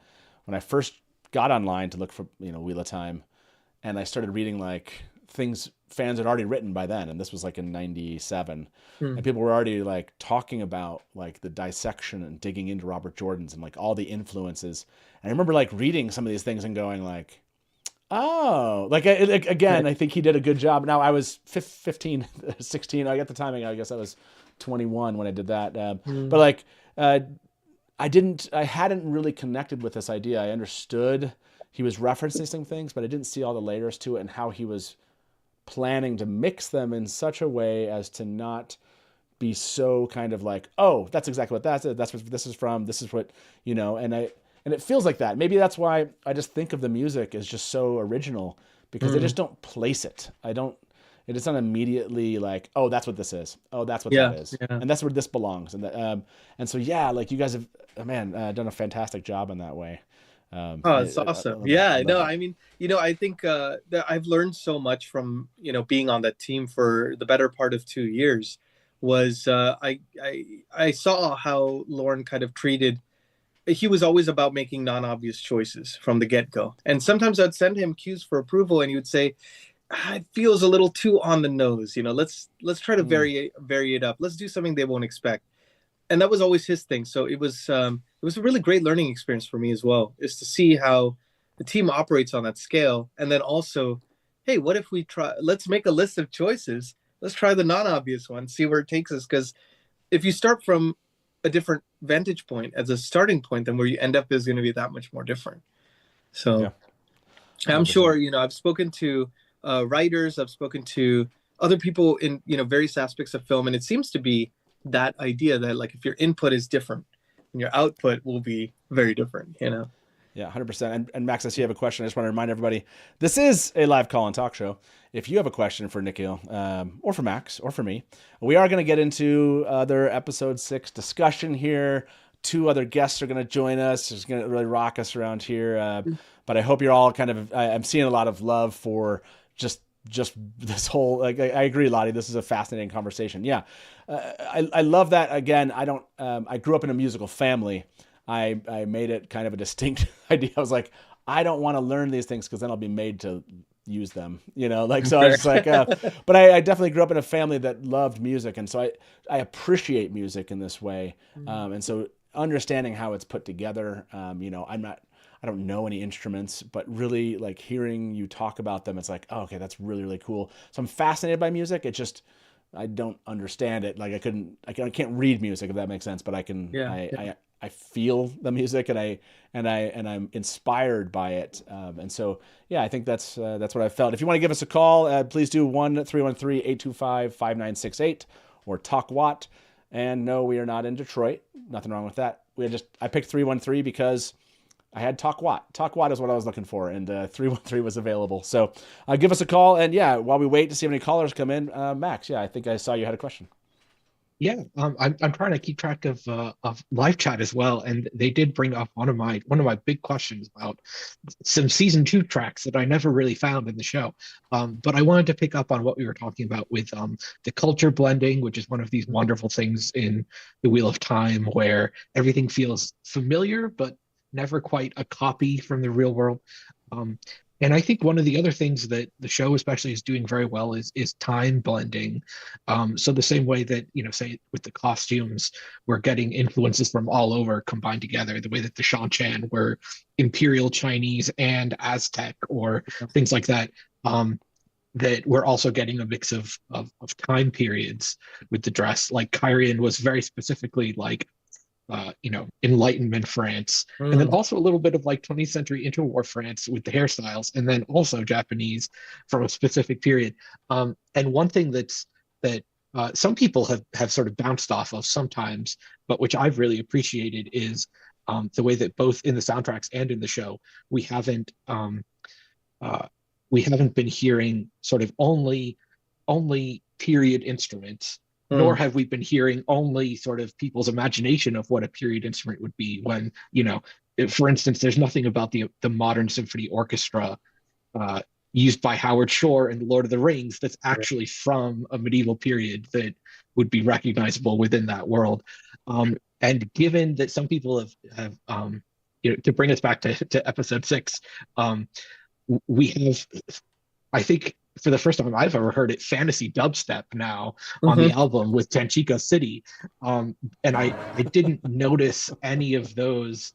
I first got online to look for Wheel of Time, and I started reading like things fans had already written by then, and this was like in 97, and people were already like talking about like the dissection and digging into Robert Jordan's and like all the influences. And I remember like reading some of these things and going like, oh, again, I think he did a good job. Now I was 15, 16. I got the timing. I guess I was 21 when I did that. But like, I hadn't really connected with this idea. I understood he was referencing some things, but I didn't see all the layers to it and how he was planning to mix them in such a way as to not be so kind of like, oh, that's exactly what that's what this is from. This is what, and it feels like that. Maybe that's why I just think of the music as just so original, because they just don't place it. It's not immediately like, oh, that's what this is. Oh, that's what that is. Yeah. And that's where this belongs. And so, like you guys have, done a fantastic job in that way. It's awesome. I mean, I think that I've learned so much from, being on that team for the better part of 2 years. Was I saw how Lorne kind of treated. He was always about making non-obvious choices from the get-go. And sometimes I'd send him cues for approval, and he would say, it feels a little too on the nose. Let's try to vary it up. Let's do something they won't expect. And that was always his thing. So it was a really great learning experience for me as well, is to see how the team operates on that scale. And then also, hey, what if let's make a list of choices. Let's try the non-obvious one, see where it takes us. Because if you start from a different vantage point as a starting point, then where you end up is going to be that much more different. So I'm sure, I've spoken to writers, I've spoken to other people in, various aspects of film. And it seems to be that idea that like, if your input is different and your output will be very different, Yeah, 100%. And Max, I see you have a question. I just want to remind everybody, this is a live call and talk show. If you have a question for Nikhil, or for Max, or for me, we are going to get into other episode 6 discussion here. 2 other guests are going to join us. It's going to really rock us around here. But I hope you're all kind of, I'm seeing a lot of love for just this whole, like, I agree, Lottie, this is a fascinating conversation. Yeah. I love that. Again, I grew up in a musical family. I made it kind of a distinct idea. I was like, I don't want to learn these things because then I'll be made to use them, so I was just like, but I definitely grew up in a family that loved music. And so I appreciate music in this way. And so understanding how it's put together, I don't know any instruments, but really like hearing you talk about them, it's like, oh, okay, that's really, really cool. So I'm fascinated by music. It just, I don't understand it. Like I can't read music, if that makes sense, but I can, I feel the music and I'm inspired by it. And so, yeah, I think that's what I felt. If you want to give us a call, please do 1-313-825-5968 or Talk Watt. And no, we are not in Detroit. Nothing wrong with that. I picked 313 because I had Talk Watt. Talk Watt is what I was looking for, and 313 was available. So give us a call. And yeah, while we wait to see how many callers come in, Max, yeah, I think I saw you had a question. Yeah, I'm trying to keep track of live chat as well, and they did bring up one of my big questions about some season 2 tracks that I never really found in the show. But I wanted to pick up on what we were talking about with the culture blending, which is one of these wonderful things in the Wheel of Time, where everything feels familiar but never quite a copy from the real world. And I think one of the other things that the show especially is doing very well is time blending. So the same way that, say with the costumes, we're getting influences from all over combined together, the way that the Shan-Chan were Imperial Chinese and Aztec or things like that, that we're also getting a mix of time periods with the dress. Like Kyrian was very specifically like, Enlightenment France, and then also a little bit of like 20th century interwar France with the hairstyles, and then also Japanese from a specific period. And one thing that some people have sort of bounced off of sometimes, but which I've really appreciated is the way that both in the soundtracks and in the show we haven't been hearing sort of only period instruments. Nor have we been hearing only sort of people's imagination of what a period instrument would be when, if, for instance, there's nothing about the modern symphony orchestra used by Howard Shore in The Lord of the Rings that's actually from a medieval period that would be recognizable within that world. And given that some people have to bring us back to episode 6, we have, I think, for the first time I've ever heard it, fantasy dubstep now on the album with Tanchico City. And I didn't notice any of those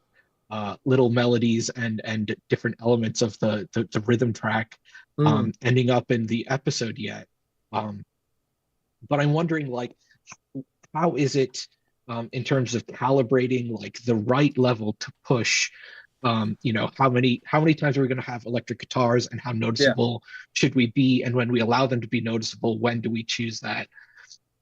little melodies and different elements of the rhythm track ending up in the episode yet. But I'm wondering, like, how is it in terms of calibrating like the right level to push how many times are we going to have electric guitars, and how noticeable should we be, and when we allow them to be noticeable, when do we choose that,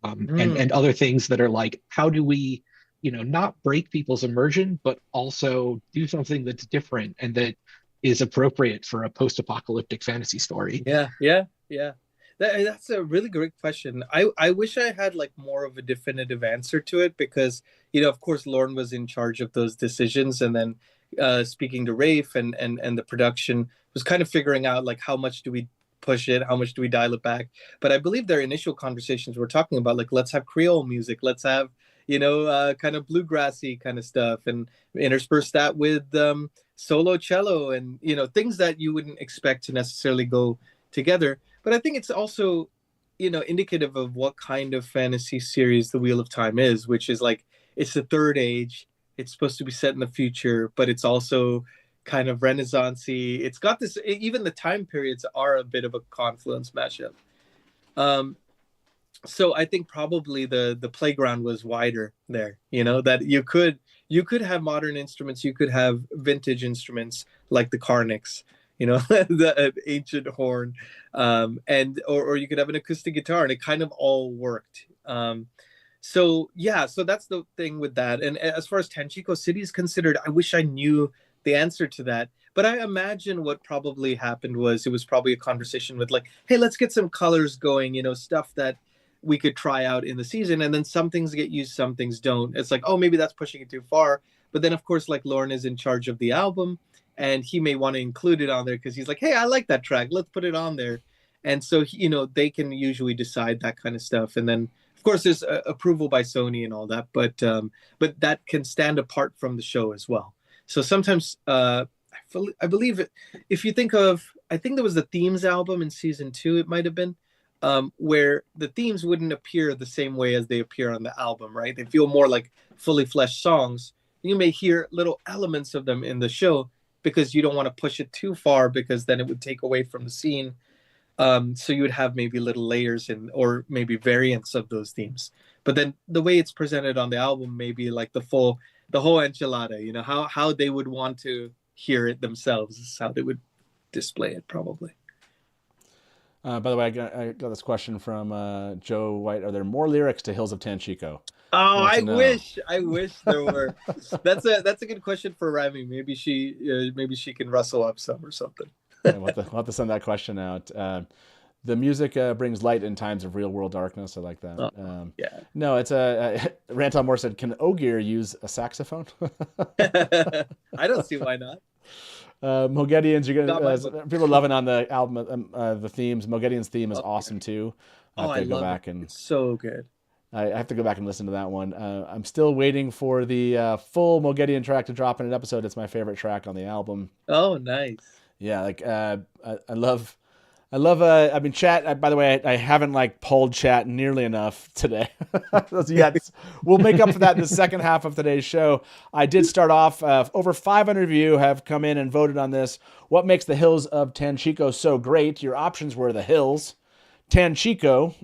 and other things that are like, how do we not break people's immersion but also do something that's different and that is appropriate for a post-apocalyptic fantasy story. That's a really great question. I wish I had like more of a definitive answer to it, because of course Lorne was in charge of those decisions, and then speaking to Rafe and the production was kind of figuring out like, how much do we push it, how much do we dial it back. But I believe their initial conversations were talking about like, let's have Creole music, let's have kind of bluegrassy kind of stuff, and intersperse that with solo cello and things that you wouldn't expect to necessarily go together. But I think it's also indicative of what kind of fantasy series the Wheel of Time is, which is like, it's the third age. It's supposed to be set in the future, but it's also kind of Renaissance-y. It's got this, even the time periods are a bit of a confluence mashup. So I think probably the playground was wider there, that you could have modern instruments, you could have vintage instruments like the Carnix, the ancient horn, or you could have an acoustic guitar, and it kind of all worked. So that's the thing with that. And as far as Tanchico City is considered, I wish I knew the answer to that. But I imagine what probably happened was, it was probably a conversation with like, hey, let's get some colors going, stuff that we could try out in the season. And then some things get used, some things don't. It's like, oh, maybe that's pushing it too far. But then, of course, like Lorne is in charge of the album, and he may want to include it on there because he's like, hey, I like that track, let's put it on there. And so, they can usually decide that kind of stuff. And then, of course, there's approval by Sony and all that, but that can stand apart from the show as well. So sometimes I believe if you think of, I think there was the themes album in season 2, it might have been, where the themes wouldn't appear the same way as they appear on the album, right? They feel more like fully fleshed songs. You may hear little elements of them in the show because you don't want to push it too far, because then it would take away from the scene. So you would have maybe little layers or maybe variants of those themes. But then the way it's presented on the album may be like the full the whole enchilada, you know, how they would want to hear it themselves is how they would display it probably. By the way, I got this question from Joe White. Are there more lyrics to Hills of Tanchico? Oh, I wish there were. That's a good question for Remy. Maybe she can rustle up some or something. Yeah, we'll have to send that question out. The music brings light in times of real world darkness. I like that. Yeah. No, it's Ranton Moore said, "Can Ogier use a saxophone?" I don't see why not. Mogedians, you're gonna people are loving on the album the themes. Mogedian's theme is awesome too. I love it. It's so good. I have to go back and listen to that one. I'm still waiting for the full Mogedian track to drop in an episode. It's my favorite track on the album. Oh, nice. Yeah, like I love. I mean, chat. By the way, I haven't like polled chat nearly enough today. Yet we'll make up for that in the second half of today's show. I did start off. Over 500 of you have come in and voted on this. What makes the Hills of Tanchico so great? Your options were the Hills, Tanchico,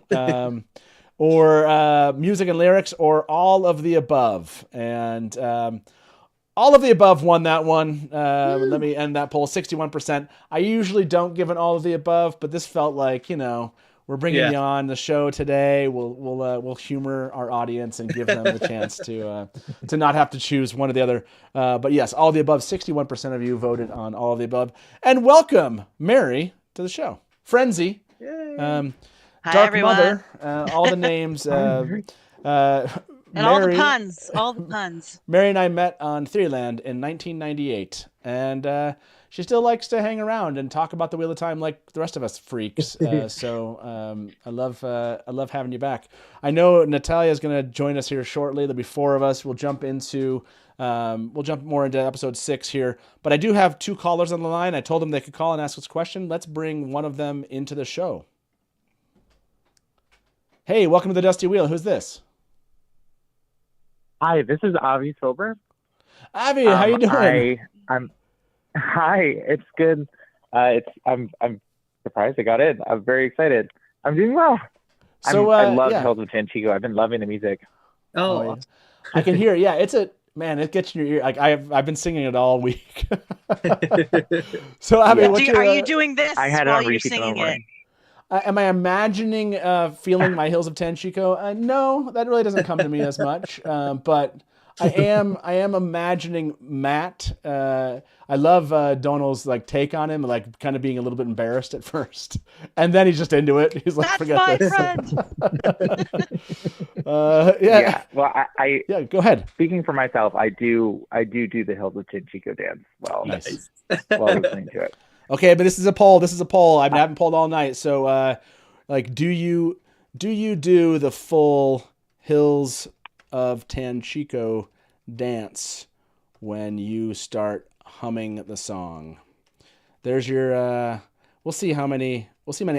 or music and lyrics, or all of the above. And all of the above won that one. Let me end that poll. 61%. I usually don't give an all of the above, but this felt like, you know, we're bringing you on the show today. We'll humor our audience and give them the chance to not have to choose one or the other. But yes, all of the above. 61% of you voted on all of the above. And welcome Mary to the show. Frenzy. Hi, Dark everyone. Mother. All the names. And Mary, all the puns. Mary and I met on Theoryland in 1998, and she still likes to hang around and talk about the Wheel of Time like the rest of us freaks. So I love having you back. I know Natalia is going to join us here shortly. There'll be four of us. We'll jump more into episode 6 here. But I do have 2 callers on the line. I told them they could call and ask us a question. Let's bring one of them into the show. Hey, welcome to the Dusty Wheel. Who's this? Hi, this is Avi Sober. Avi, how you doing? Hi, it's good. I'm surprised I got in. I'm very excited. I'm doing well. So I love Hills of Tanchico. I've been loving the music. Oh, yeah. I can hear. Yeah, it gets in your ear. Like I've been singing it all week. So Avi, are you doing this I had while it on you're repeat singing it? Am I imagining feeling my Hills of Tanchico? No, that really doesn't come to me as much. But I am imagining Matt. I love Donald's like take on him, like kind of being a little bit embarrassed at first, and then he's just into it. He's like, That's "Forget my this." friend. Yeah. Well, I yeah. Go ahead. Speaking for myself, I do the Hills of Tanchico dance while Nice. while listening to it. Okay, but this is a poll. I haven't polled all night. So, like, do you do the full Hills of Tanchico dance when you start humming the song? There's your. We'll see how many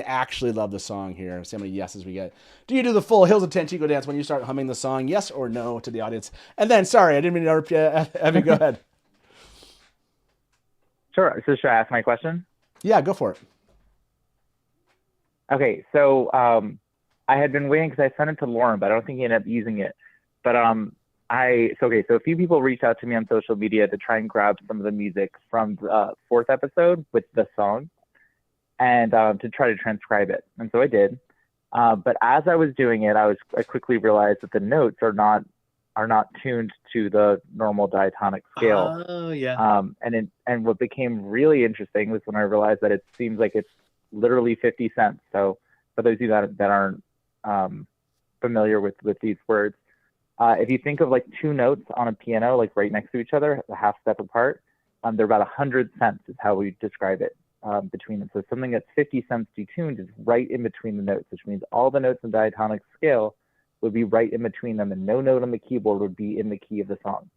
actually love the song here. See how many yeses we get. Do you do the full Hills of Tanchico dance when you start humming the song? Yes or no to the audience. And then, sorry, I didn't mean to interrupt you. Evan, go ahead. Sure. So should I ask my question? Yeah, go for it. Okay. So I had been waiting because I sent it to Lauren, but I don't think he ended up using it. But so a few people reached out to me on social media to try and grab some of the music from the 4th episode with the song and to try to transcribe it. And so I did. But as I was doing it, I quickly realized that the notes are not tuned to the normal diatonic scale. Oh, yeah. And what became really interesting was when I realized that it seems like it's literally 50 cents. So for those of you that aren't familiar with these words, if you think of like 2 notes on a piano, like right next to each other, a half step apart, they're about 100 cents is how we describe it between them. So something that's 50 cents detuned is right in between the notes, which means all the notes in diatonic scale would be right in between them, and no note on the keyboard would be in the key of the song.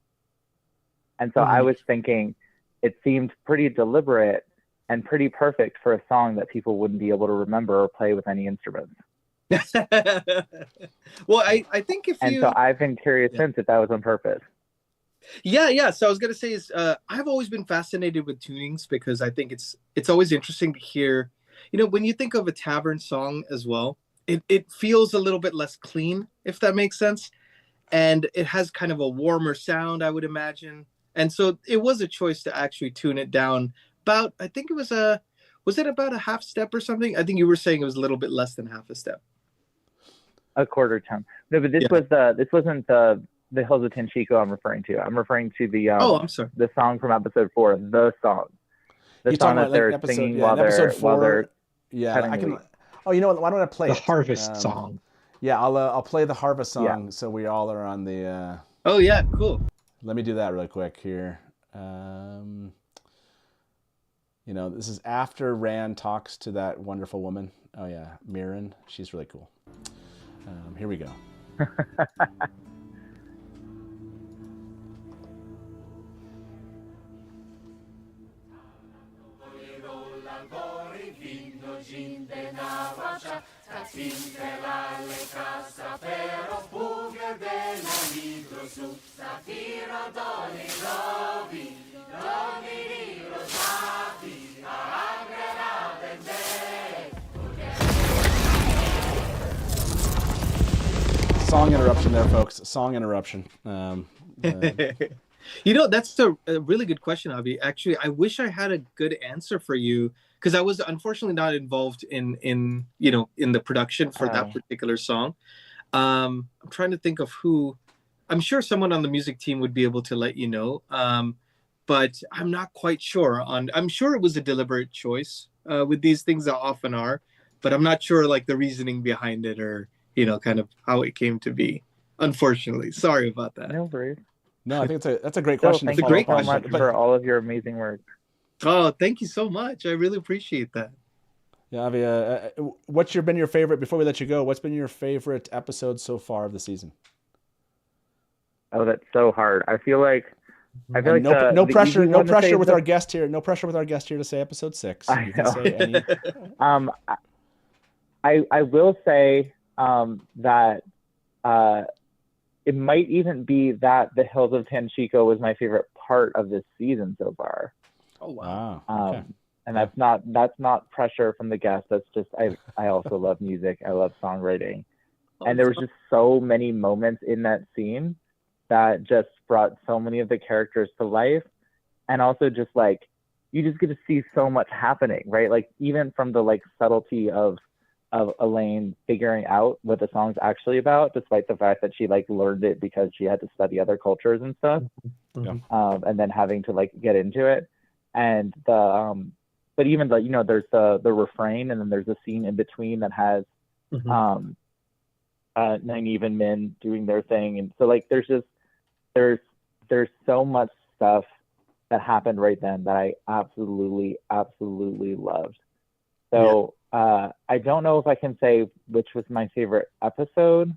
And so I was thinking it seemed pretty deliberate and pretty perfect for a song that people wouldn't be able to remember or play with any instruments. Well, I think so I've been curious since if that was on purpose. Yeah. So I was gonna say is I've always been fascinated with tunings because I think it's always interesting to hear. You know, when you think of a tavern song as well, it feels a little bit less clean, if that makes sense. and it has kind of a warmer sound, I would imagine. And so it was a choice to actually tune it down about, I think it was it about a half step or something? I think you were saying it was a little bit less than half a step. A quarter tone. No, but this wasn't the Hills of Tanchico I'm referring to. I'm referring to the I'm sorry. The song from episode 4, the song. The song that they're singing while they're I can. Oh, you know what? Why don't I play the it? harvest song? Yeah, I'll play the harvest song so we all are on the. Oh yeah, cool. Let me do that really quick here. This is after Rand talks to that wonderful woman. Oh yeah, Mirren. She's really cool. Here we go. Song interruption there, folks. Song interruption. That's a really good question, Avi. Actually, I wish I had a good answer for you because I was unfortunately not involved in the production for that particular song. I'm trying to think of who. I'm sure someone on the music team would be able to let you know, but I'm not quite sure. I'm sure it was a deliberate choice with these things that often are, but I'm not sure like the reasoning behind it or kind of how it came to be. Unfortunately, sorry about that. No worries. No, I think that's a great question. Thank you so much for all of your amazing work. Oh, thank you so much. I really appreciate that. Yeah, Avi, what's been your favorite, before we let you go, what's been your favorite episode so far of the season? Oh, that's so hard. I feel like no pressure with our guest here. No pressure with our guest here to say episode 6. You can say any. I will say that it might even be that the Hills of Tanchico was my favorite part of this season so far. Oh wow! Okay. And that's not pressure from the guest. That's just I also love music. I love songwriting, and there was just so many moments in that scene that just brought so many of the characters to life, and also just like you just get to see so much happening, right? Like even from the like subtlety of Elaine figuring out what the song's actually about, despite the fact that she like learned it because she had to study other cultures and stuff, and then having to like get into it, and but even there's the refrain, and then there's a scene in between that has Nynaeve and Min doing their thing, and so like there's so much stuff that happened right then that I absolutely loved. So. I don't know if I can say which was my favorite episode.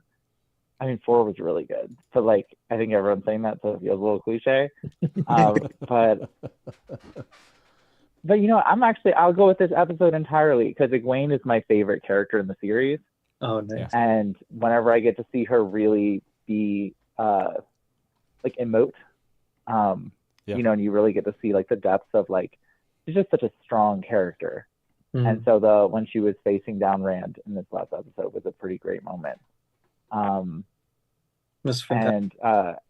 I mean, 4 was really good, but like I think everyone's saying that, so it feels a little cliche. But I'll go with this episode entirely because Egwene is my favorite character in the series. Oh, nice. And whenever I get to see her really be like emote, and you really get to see like the depths of like she's just such a strong character. And so when she was facing down Rand in this last episode was a pretty great moment. And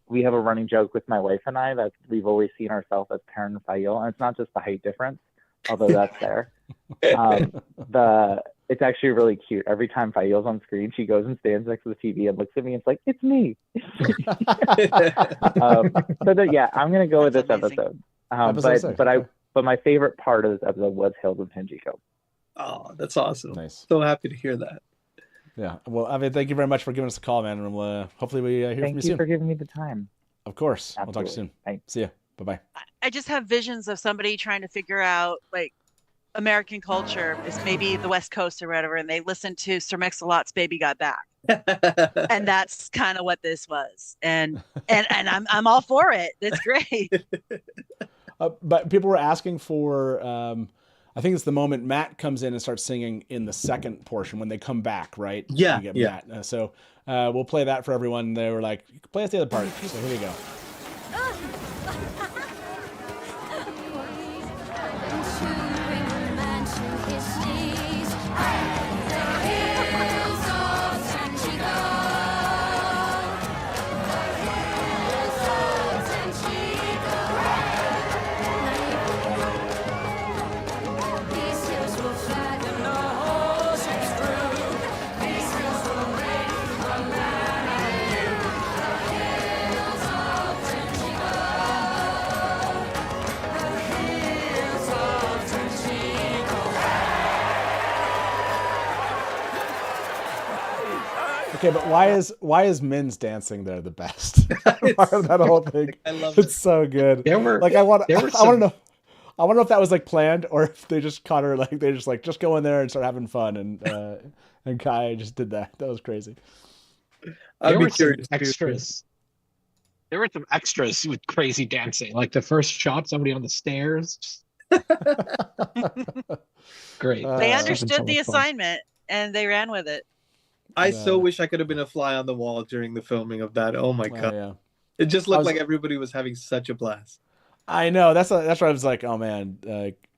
we have a running joke with my wife and I that we've always seen ourselves as Perrin and Fael, and it's not just the height difference, although that's there. It's actually really cute. Every time Fael's on screen, she goes and stands next to the TV and looks at me and it's like, it's me. I'm gonna go with this episode. But my favorite part of this episode was Hills of Tanchico. Oh, that's awesome. Nice. So happy to hear that. Yeah. Well, Avi, thank you very much for giving us a call, man. And we'll, hopefully we hear from you soon. Thank you for giving me the time. Of course. Absolutely. We'll talk to you soon. Thanks. See ya. Bye-bye. I just have visions of somebody trying to figure out like American culture is maybe the West Coast or whatever, and they listen to Sir Mix-a-Lot's Baby Got Back. And that's kind of what this was. And I'm all for it. It's great. But people were asking for I think it's the moment Matt comes in and starts singing in the second portion when they come back, right? Yeah. You get Matt. So we'll play that for everyone. They were like, play us the other part. So here we go. Okay, but why is Min's dancing there the best? Part of that whole thing. I love It's so good. There were Like I want there were to some know. I wonder if that was like planned or if they just caught her like they just go in there and start having fun and Kai just did that. That was crazy. there were some extras. There were some extras with crazy dancing, like the first shot, somebody on the stairs. Great. They Uh, understood the so much fun. assignment and they ran with it. I so wish I could have been a fly on the wall during the filming of that. Oh my God. yeah. It just looked like everybody was having such a blast. I know. That's why I was like, oh man,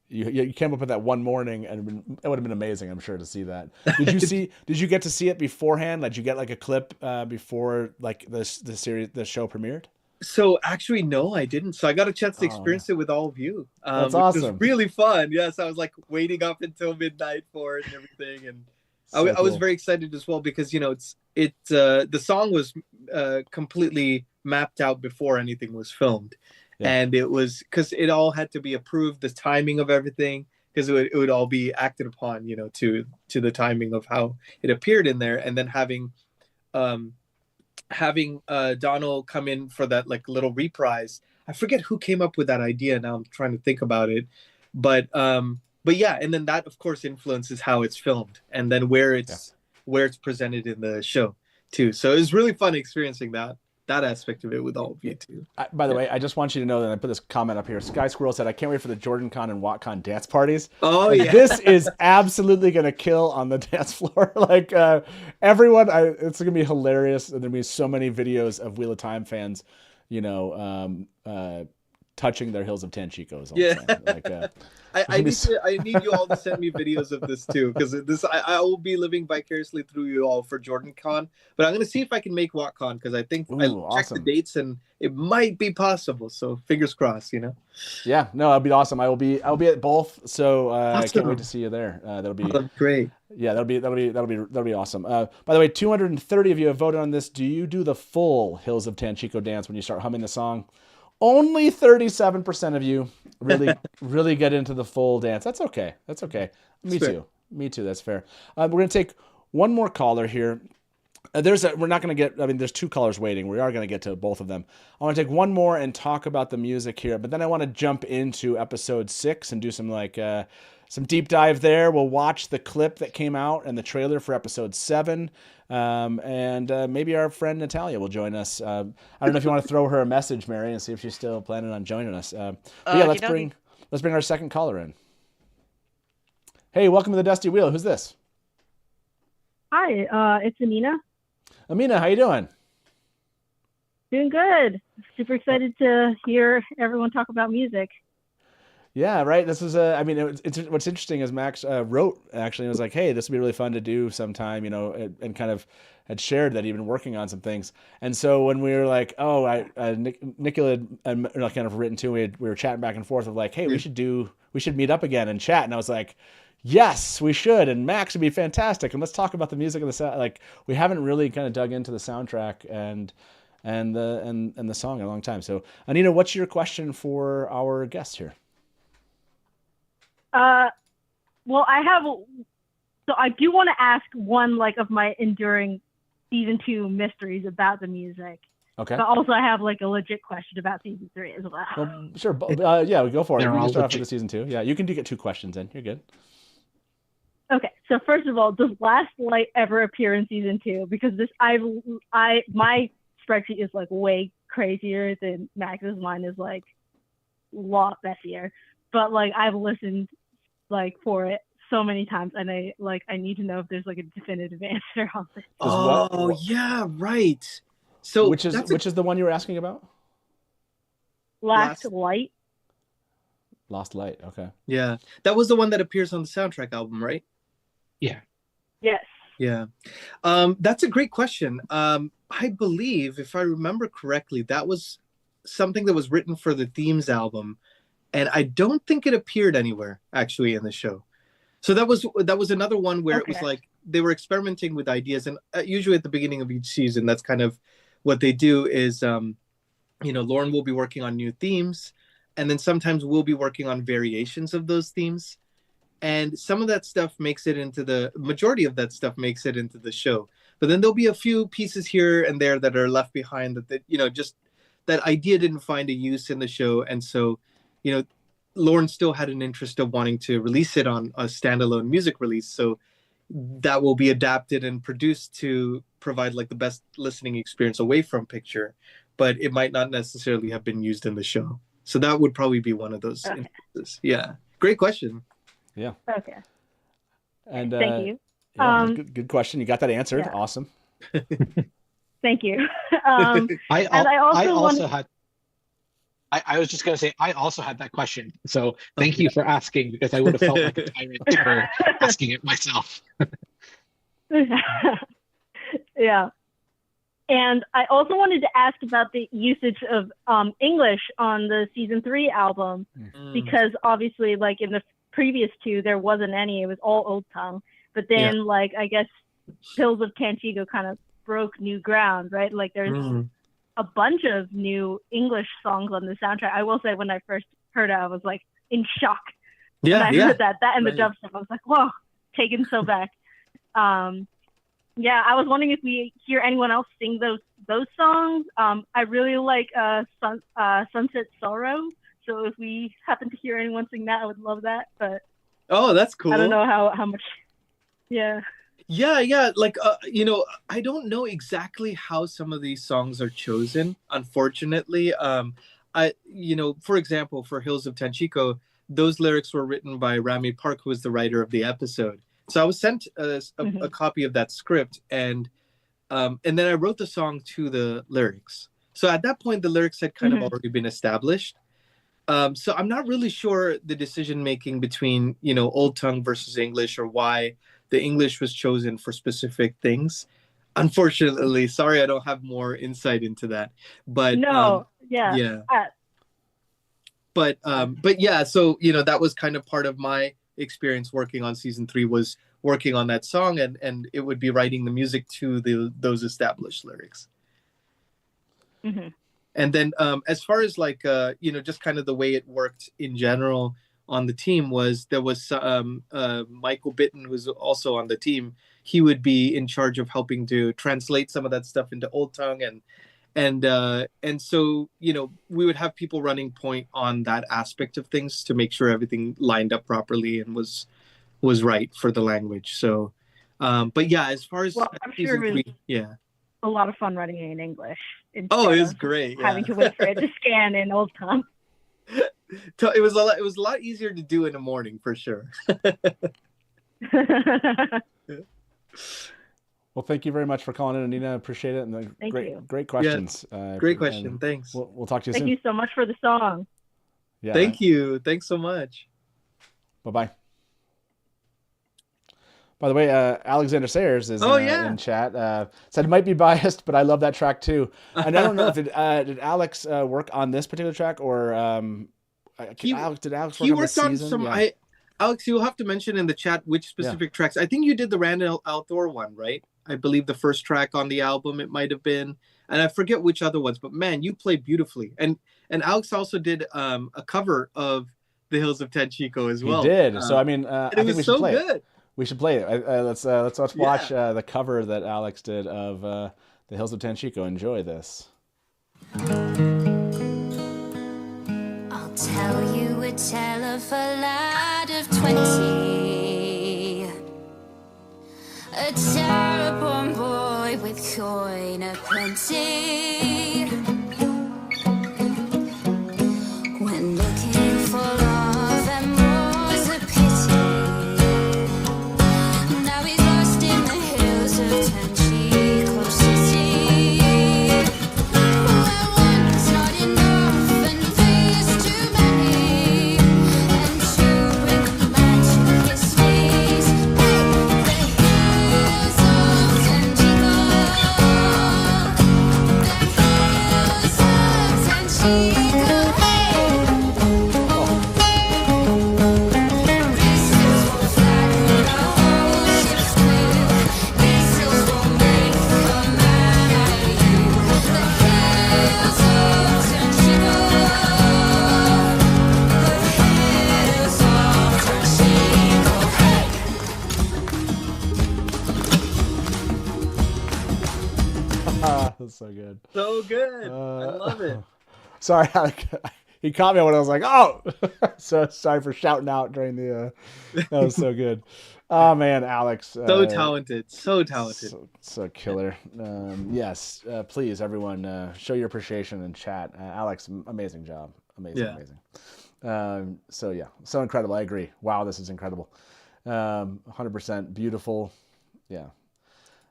you came up with that one morning, and it would have been amazing, I'm sure, to see that. Did you get to see it beforehand? Did you get like a clip before like the show premiered? So actually, no, I didn't. So I got a chance to experience it with all of you. That's which awesome. was really fun. Yes, I was like waiting up until midnight for it and everything, and So I was cool. very excited as well because the song was completely mapped out before anything was filmed. Yeah. And it was because it all had to be approved, the timing of everything, because it would all be acted upon, to the timing of how it appeared in there. And then having Donald come in for that like little reprise. I forget who came up with that idea. Now I'm trying to think about it. But yeah, and then that of course influences how it's filmed and then where it's presented in the show too. So it was really fun experiencing that aspect of it with all of you too. By the way, I just want you to know that I put this comment up here. Sky Squirrel said, I can't wait for the JordanCon and WattCon dance parties. Oh, like, yeah. This is absolutely going to kill on the dance floor. Like everyone, it's going to be hilarious. And there'll be so many videos of Wheel of Time fans, touching their Hills of Tanchico. Yeah. I need you all to send me videos of this too, because I will be living vicariously through you all for JordanCon. But I'm going to see if I can make WattCon because I think I checked the dates and it might be possible. So fingers crossed, Yeah, no, that'd be awesome. I'll be at both. So awesome. I can't wait to see you there. That'll be great. Yeah, that'll be awesome. By the way, 230 of you have voted on this. Do you do the full Hills of Tanchico dance when you start humming the song? Only 37% of you really get into the full dance. That's okay. Me too. That's fair. We're going to take one more caller here. We're not going to get, there's two callers waiting. We are going to get to both of them. I want to take one more and talk about the music here, but then I want to jump into episode 6 and do some deep dive there. We'll watch the clip that came out and the trailer for episode 7. And maybe our friend Natalia will join us. I don't know if you want to throw her a message, Mary, and see if she's still planning on joining us. But yeah, let's bring our second caller in. Hey, welcome to the Dusty Wheel. Who's this? Hi, it's Amina. Amina, how you doing? Doing good. Super excited to hear everyone talk about music. Yeah, right. This is what's interesting is Max wrote actually and was like, hey, this would be really fun to do sometime, and kind of had shared that he'd been working on some things. And so when we were like, Nikhil had kind of written to me, we were chatting back and forth of like, hey, we should meet up again and chat. And I was like, yes, we should. And Max would be fantastic. And let's talk about the music of the sound. Like we haven't really kind of dug into the soundtrack and the song in a long time. So Anita, what's your question for our guest here? Well, I do want to ask one of my enduring season 2 mysteries about the music. Okay. But also I have a legit question about season 3 as well. Well, sure. Yeah, we go for it. We can start off with the season 2. Yeah, you can get 2 questions in. You're good. Okay, so first of all, does Last Light ever appear in season 2? Because my spreadsheet is way crazier than Max's. Mine is a lot messier. But I've listened for it so many times, and I need to know if there's a definitive answer on this. Oh, yeah, right. So which is the one you were asking about? Last Light. Lost Light. Okay. Yeah, that was the one that appears on the soundtrack album, right? Yeah. Yes. Yeah. That's a great question. I believe, if I remember correctly, that was something that was written for the themes album. And I don't think it appeared anywhere actually in the show. So that was another one where it was they were experimenting with ideas, and usually at the beginning of each season, that's kind of what they do is, Lauren will be working on new themes, and then sometimes we'll be working on variations of those themes. And some of that stuff majority of that stuff makes it into the show. But then there'll be a few pieces here and there that are left behind that just that idea didn't find a use in the show. And so, Lauren still had an interest of wanting to release it on a standalone music release. So that will be adapted and produced to provide like the best listening experience away from picture, but it might not necessarily have been used in the show. So that would probably be one of those instances. Yeah. Great question. Yeah. Okay. And thank you. Yeah, good question. You got that answered. Yeah. Awesome. Thank you. I was just going to say, I also had that question. So thank you for asking, because I would have felt like a tyrant for asking it myself. Yeah. And I also wanted to ask about the usage of English on the season 3 album, because obviously, like in the previous 2, there wasn't any. It was all Old Tongue. But then, like, I guess Hills of Tanchico kind of broke new ground, right? Like, there's a bunch of new English songs on the soundtrack. I will say, when I first heard it, I was like in shock. Yeah, when I heard that and the dubstep, I was like, whoa, taken so back. Yeah, I was wondering if we hear anyone else sing those songs. I really like Sunset Sorrow. So if we happen to hear anyone sing that, I would love that. But that's cool. I don't know how much. Yeah. Yeah. Like, I don't know exactly how some of these songs are chosen, unfortunately. For example, for Hills of Tanchico, those lyrics were written by Rami Park, who was the writer of the episode. So I was sent a copy of that script, and then I wrote the song to the lyrics. So at that point, the lyrics had kind of already been established. So I'm not really sure the decision-making between, Old Tongue versus English, or why the English was chosen for specific things. Unfortunately, sorry, I don't have more insight into that. But But yeah, so that was kind of part of my experience working on season 3, was working on that song, and it would be writing the music to those established lyrics. And then as far as like just kind of the way it worked in general on the team, was there was Michael Bitten, who's also on the team. He would be in charge of helping to translate some of that stuff into Old Tongue, and so we would have people running point on that aspect of things to make sure everything lined up properly and was right for the language. So but yeah, as far as season 3, a lot of fun writing it in English. It was great. Having to wait for it to scan in Old Tongue. It was a lot easier to do in the morning, for sure. Well, thank you very much for calling in, Anina. Appreciate it. And great questions. Great question. Thanks. We'll talk to you soon. Thank you so much for the song. Yeah. Thank you. Thanks so much. Bye-bye. By the way, Alexander Sayers is in chat. Said it might be biased, but I love that track too. And I don't know if did Alex work on this particular track, or did Alex work on this season? Some. Yeah. Alex, you'll have to mention in the chat which specific tracks. I think you did the Randall Althor one, right? I believe the first track on the album it might have been, and I forget which other ones. But man, you played beautifully. And Alex also did a cover of The Hills of Tanchico as well. He did. So I mean, I think we should play it. We should play it. Let's watch the cover that Alex did of The Hills of Tanchico. Enjoy this. I'll tell you a tale of a lad of 20, a terror-born boy with coin aplenty. When looking for love and more's a pity, now he's lost in the hills of Tanchico City, where one's not enough and three is too many, and two bring a man to his knees. The hills of Tanchico, the hills That's so good. So good. I love it. Sorry, he caught me when I was like, "Oh!" So sorry for shouting out during the. That was so good. Oh man, Alex. So talented. So talented. So killer. Yes, please, everyone, show your appreciation in chat. Alex, amazing job. Amazing. So yeah, so incredible. I agree. Wow, this is incredible. 100% beautiful. Yeah.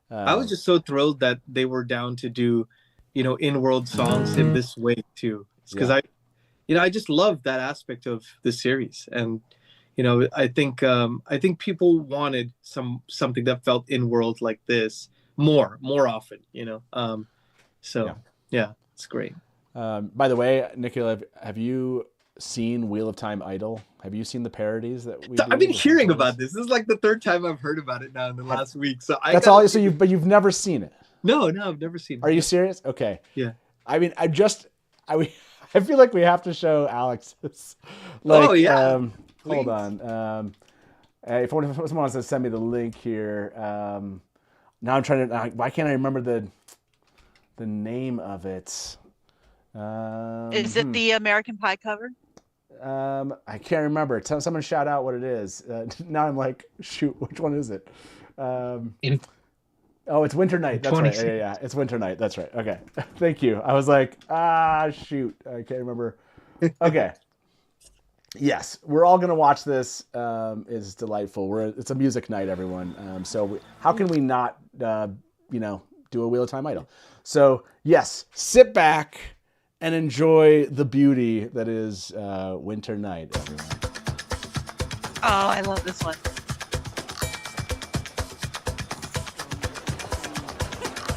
I was just so thrilled that they were down to do, in-world songs in this way too. Because I just love that aspect of the series, and I think people wanted something that felt in-world like this more often. So yeah, it's great. By the way, Nikhil, have you seen Wheel of Time Idol? Have you seen the parodies that we? I've been hearing about this. This is like the third time I've heard about it now in the last week. So that's all. So you've never seen it? No, I've never seen it. Are you serious? Okay. Yeah. I mean, I feel like we have to show Alex this. Like, oh yeah. Hold on. If someone wants to send me the link here, now I'm trying to. Why can't I remember the name of it? Is it the American Pie cover? I can't remember. Someone shout out what it is. Now I'm like, shoot, which one is it? It's Winter Night. That's right. Yeah. It's Winter Night. That's right. Okay. Thank you. I was like, shoot, I can't remember. Okay. Yes, we're all gonna watch this. It's delightful. It's a music night, everyone. So how can we not, do a Wheel of Time Idol? So yes, sit back and enjoy the beauty that is Winter Night, everyone. Oh, I love this one.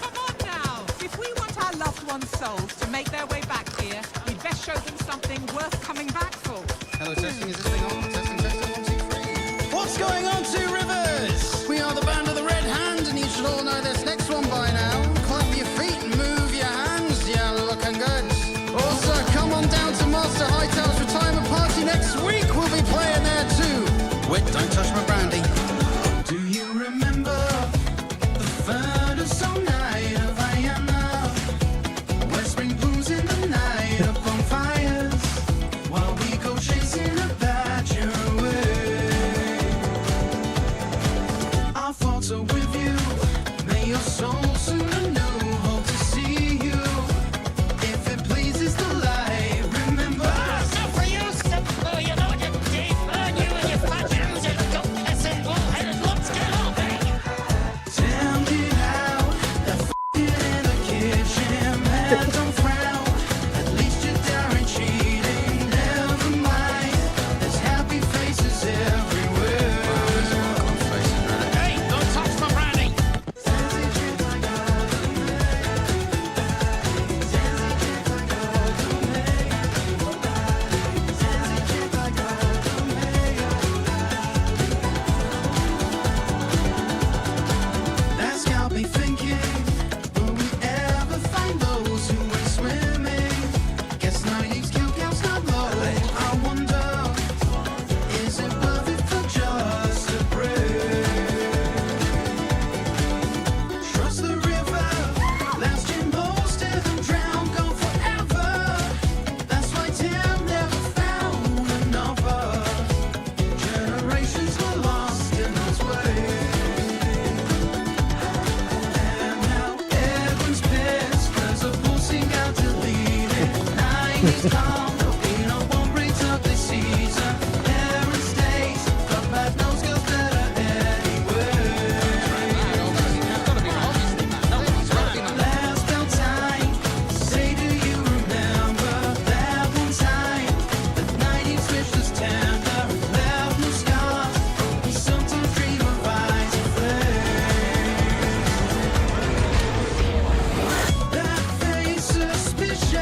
Come on now. If we want our loved ones' souls to make their way back here, we'd best show them something worth coming back for. Hello, testing. Is this thing on? Testing. 1, 2, 3. What's going on, Two Rivers? We are the band of the Red Hand, and you should all know this next one by now. Clap your feet and move your hands. Yeah, looking good. Also, come on down to Master Hightail's retirement party next week. We'll be playing there too. Wait, don't touch my brandy. Do you remember the furnace all night of Vienna? Where spring blooms in the night up on fires, while we go chasing a badger away. Our thoughts are with you. May your soul soon anew hope to see you. If it pleases the light, remember. For you, simple, you know you deep, burn you and your fat hands and don't mess it, bullheaded looks get open. Tell me now, the in the kitchen, man, don't frown. At least you're daring cheating, never mind. There's happy faces everywhere. Hey, don't touch my brandy. That's got me thinking, will we ever find those who went swimming? Guess 90s kill count's not low. I wonder, is it worth it for just a break? Trust the river, last year most of them drowned, gone forever. That's why Tim never found another. Generations were lost in those waves. And now everyone's pissed 'cause a pulsing got deleted. 90s calm, won't return this season. Parent stays, but bad knows girls better anyway. Last bell time, say do you remember that one time? The 90s fish was tender, left no scars. We sometimes dream of rising flames. That face suspicious,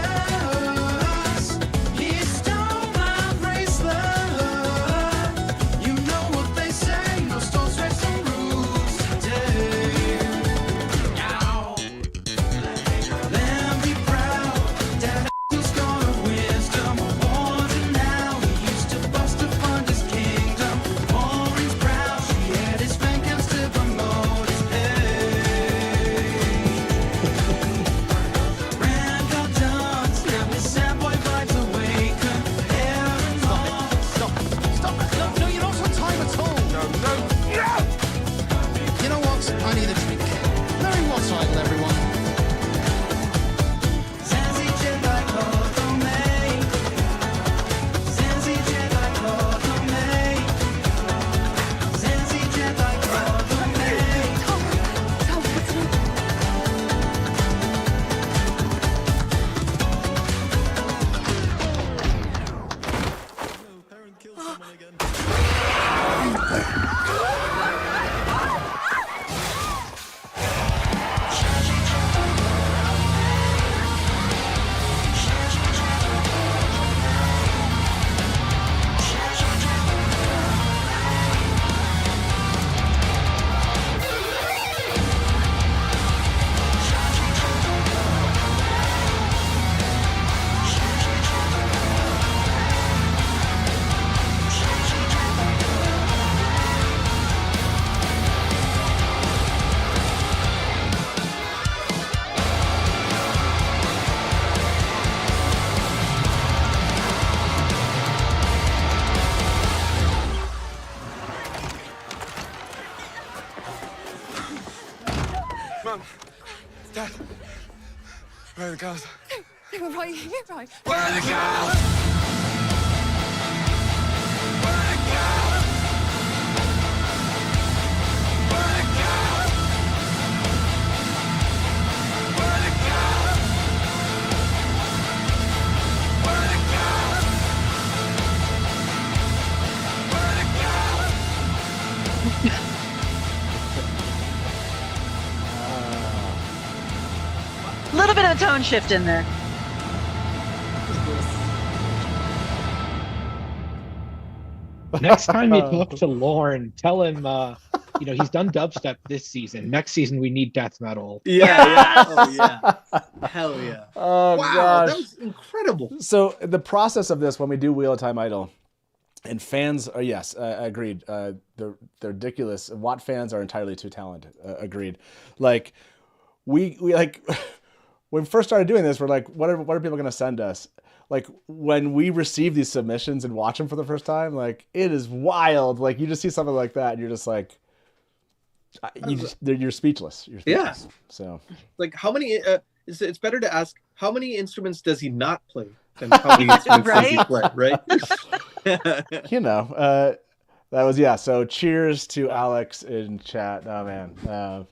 Where are the girls? They were right here, right? Where are the girls? Where are the girls? Where are the girls? Where are the girls? Where are the girls? Where are the girls? A little bit of a tone shift in there. Next time you talk to Lorne, tell him, he's done dubstep this season. Next season, we need death metal. Yeah. Oh, yeah. Hell yeah. Oh, Wow, gosh. that was incredible. So the process of this, when we do Wheel of Time Idol, and fans are, yes, agreed. They're ridiculous. Watt fans are entirely too talented. Agreed. Like, we like, when we first started doing this, we're like, what are people going to send us? Like, when we receive these submissions and watch them for the first time, like, it is wild. Like, you just see something like that and you're just like, you're speechless. You're speechless. Yeah. So, Like, how many, it's better to ask, how many instruments does he not play than how many instruments does he play, right? that was, yeah. So cheers to Alex in chat. Oh, man.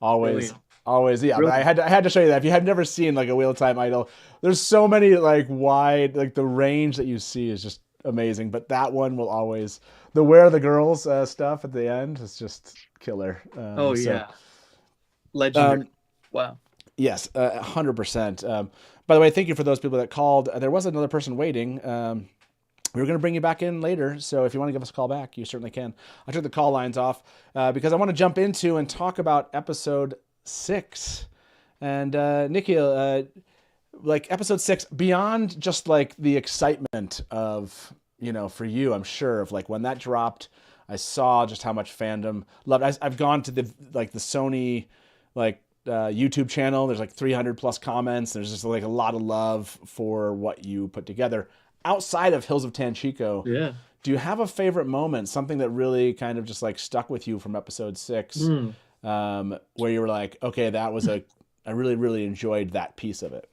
Always. Brilliant. Always, yeah. But I had to show you that. If you had never seen like a Wheel of Time Idol, there's so many like wide, like the range that you see is just amazing. But that one will always, the Where Are the Girls stuff at the end is just killer. Yeah, legendary. Wow. Yes, 100%. By the way, thank you for those people that called. There was another person waiting. We were going to bring you back in later, so if you want to give us a call back, you certainly can. I took the call lines off because I want to jump into and talk about episode 6. And Nikhil, like episode 6, beyond just like the excitement of, for you, I'm sure, of like when that dropped, I saw just how much fandom loved. I've gone to the Sony YouTube channel. There's like 300 plus comments. There's just like a lot of love for what you put together. Outside of Hills of Tanchico, yeah. Do you have a favorite moment, something that really kind of just like stuck with you from episode 6? Where you were like, okay, that was I really, really enjoyed that piece of it.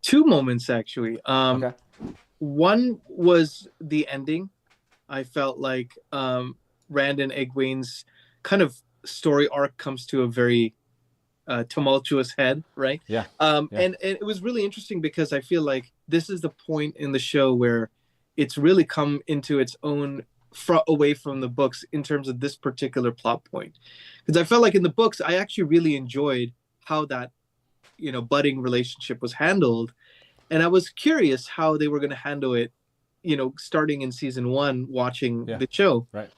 2 moments, actually. Okay. One was the ending. I felt like Rand and Egwene's kind of story arc comes to a very tumultuous head, right? Yeah. And it was really interesting because I feel like this is the point in the show where it's really come into its own away from the books in terms of this particular plot point. Because I felt like in the books, I actually really enjoyed how that, budding relationship was handled. And I was curious how they were going to handle it, starting in season 1, watching the show. Right.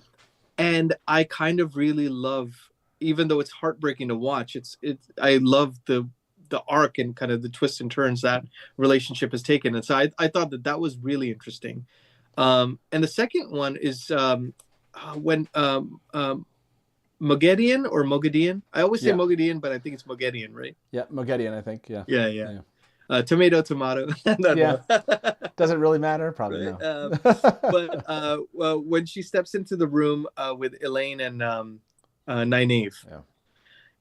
And I kind of really love, even though it's heartbreaking to watch, I love the arc and kind of the twists and turns that relationship has taken. And so I thought that was really interesting. And the second one is when Moghedien or Moghedien. I always say Moghedien, but I think it's Moghedien, right? Yeah, Moghedien, I think. Yeah. Yeah. Tomato. Yeah. Doesn't really matter, probably. Right? No. But when she steps into the room with Elaine and Nynaeve,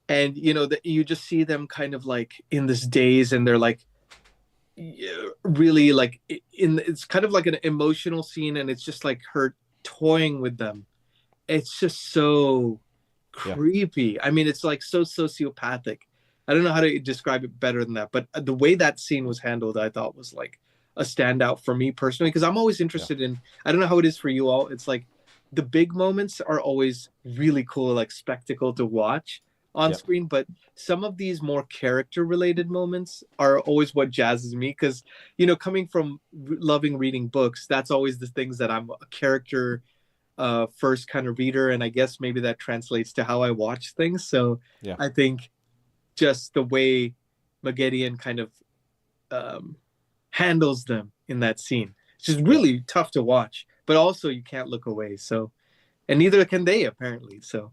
and that you just see them kind of like in this daze, and they're like really like it's kind of like an emotional scene, and it's just like her toying with them. It's just so creepy. I mean, it's like so sociopathic. I don't know how to describe it better than that, but the way that scene was handled, I thought was like a standout for me personally, because I'm always interested in, I don't know how it is for you all. It's like the big moments are always really cool, like spectacle to watch on screen, but some of these more character related moments are always what jazzes me, because coming from loving reading books, that's always the things that I'm a character first kind of reader, and I guess maybe that translates to how I watch things. So I think just the way Moghedien kind of handles them in that scene, it's just really tough to watch, but also you can't look away. So, and neither can they apparently. So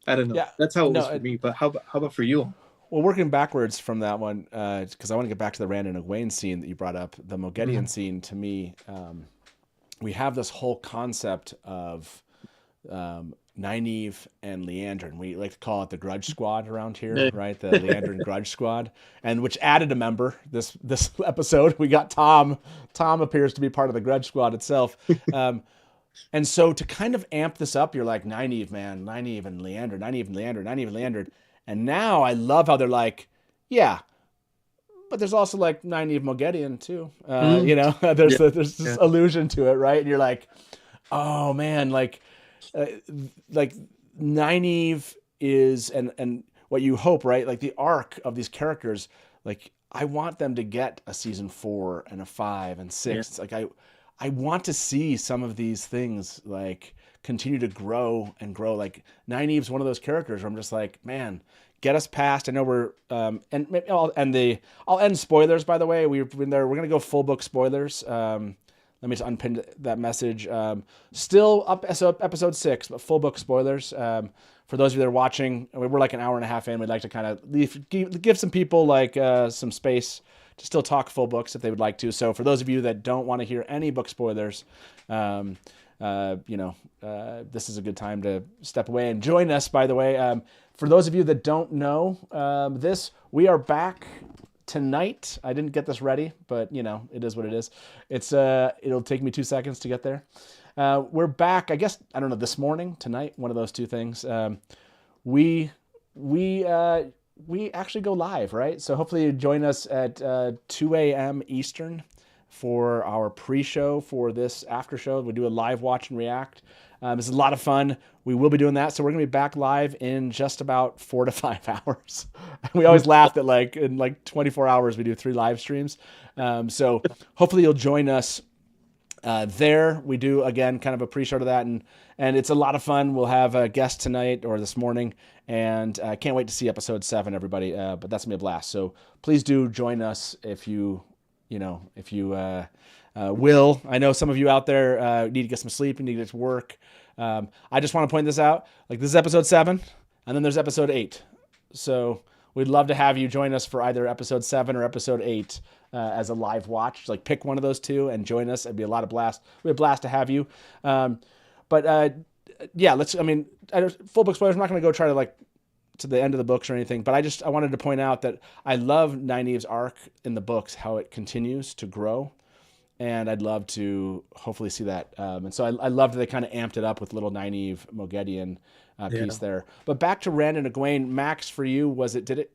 I don't know. Yeah, that's how it was for me. But how about for you? Well, working backwards from that one, because I want to get back to the Rand and Egwene scene that you brought up, the Moghedien scene, to me, we have this whole concept of Nynaeve and Leander, and we like to call it the Grudge Squad around here, right? The Leander and Grudge Squad, and which added a member this episode. We got Tom. Tom appears to be part of the Grudge Squad itself. And so to kind of amp this up, you're like, Nynaeve, man, Nynaeve and Leander, Nynaeve and Leander, Nynaeve and Leander. And now I love how they're like, yeah, but there's also like Nynaeve Moghedien too. You know, there's this allusion to it, right? And you're like, oh man, like Nynaeve is, and what you hope, right? Like the arc of these characters, like I want them to get a season 4 and a 5 and 6. Like I want to see some of these things like continue to grow and grow. Like Nynaeve's one of those characters where I'm just like, man, get us past. I know we're and maybe I'll end spoilers, by the way. We've been there. We're gonna go full book spoilers. Let me just unpin that message. Still up episode 6, but full book spoilers. For those of you that are watching, we're like an hour and a half in. We'd like to kind of give some people like some space to still talk full books if they would like to. So for those of you that don't want to hear any book spoilers, this is a good time to step away and join us, by the way. For those of you that don't know we are back tonight. I didn't get this ready, but it is what it is. It'll take me 2 seconds to get there. We're back, I guess, I don't know, this morning, tonight, one of those two things. We actually go live, right? So hopefully you join us at 2 a.m. Eastern for our pre-show for this after show. We do a live watch and react. This is a lot of fun. We will be doing that. So we're going to be back live in just about 4 to 5 hours. We always laugh that in 24 hours, we do 3 live streams. So hopefully you'll join us there. We do, again, kind of a pre-show to that. And it's a lot of fun. We'll have a guest tonight or this morning. And I can't wait to see episode 7, everybody. But that's going to be a blast. So please do join us if you will. I know some of you out there need to get some sleep and need to get to work. I just want to point this out. Like, this is episode 7, and then there's episode 8. So we'd love to have you join us for either episode 7 or episode 8 as a live watch. Like, pick one of those two and join us. It'd be a lot of blast. It'd be a blast to have you. Full book spoilers. I'm not going to go try to to the end of the books or anything, but I wanted to point out that I love Nynaeve's arc in the books, how it continues to grow. And I'd love to hopefully see that. And so I loved that they kind of amped it up with little Nynaeve Moghedien piece there. But back to Rand and Egwene, Max, for you, did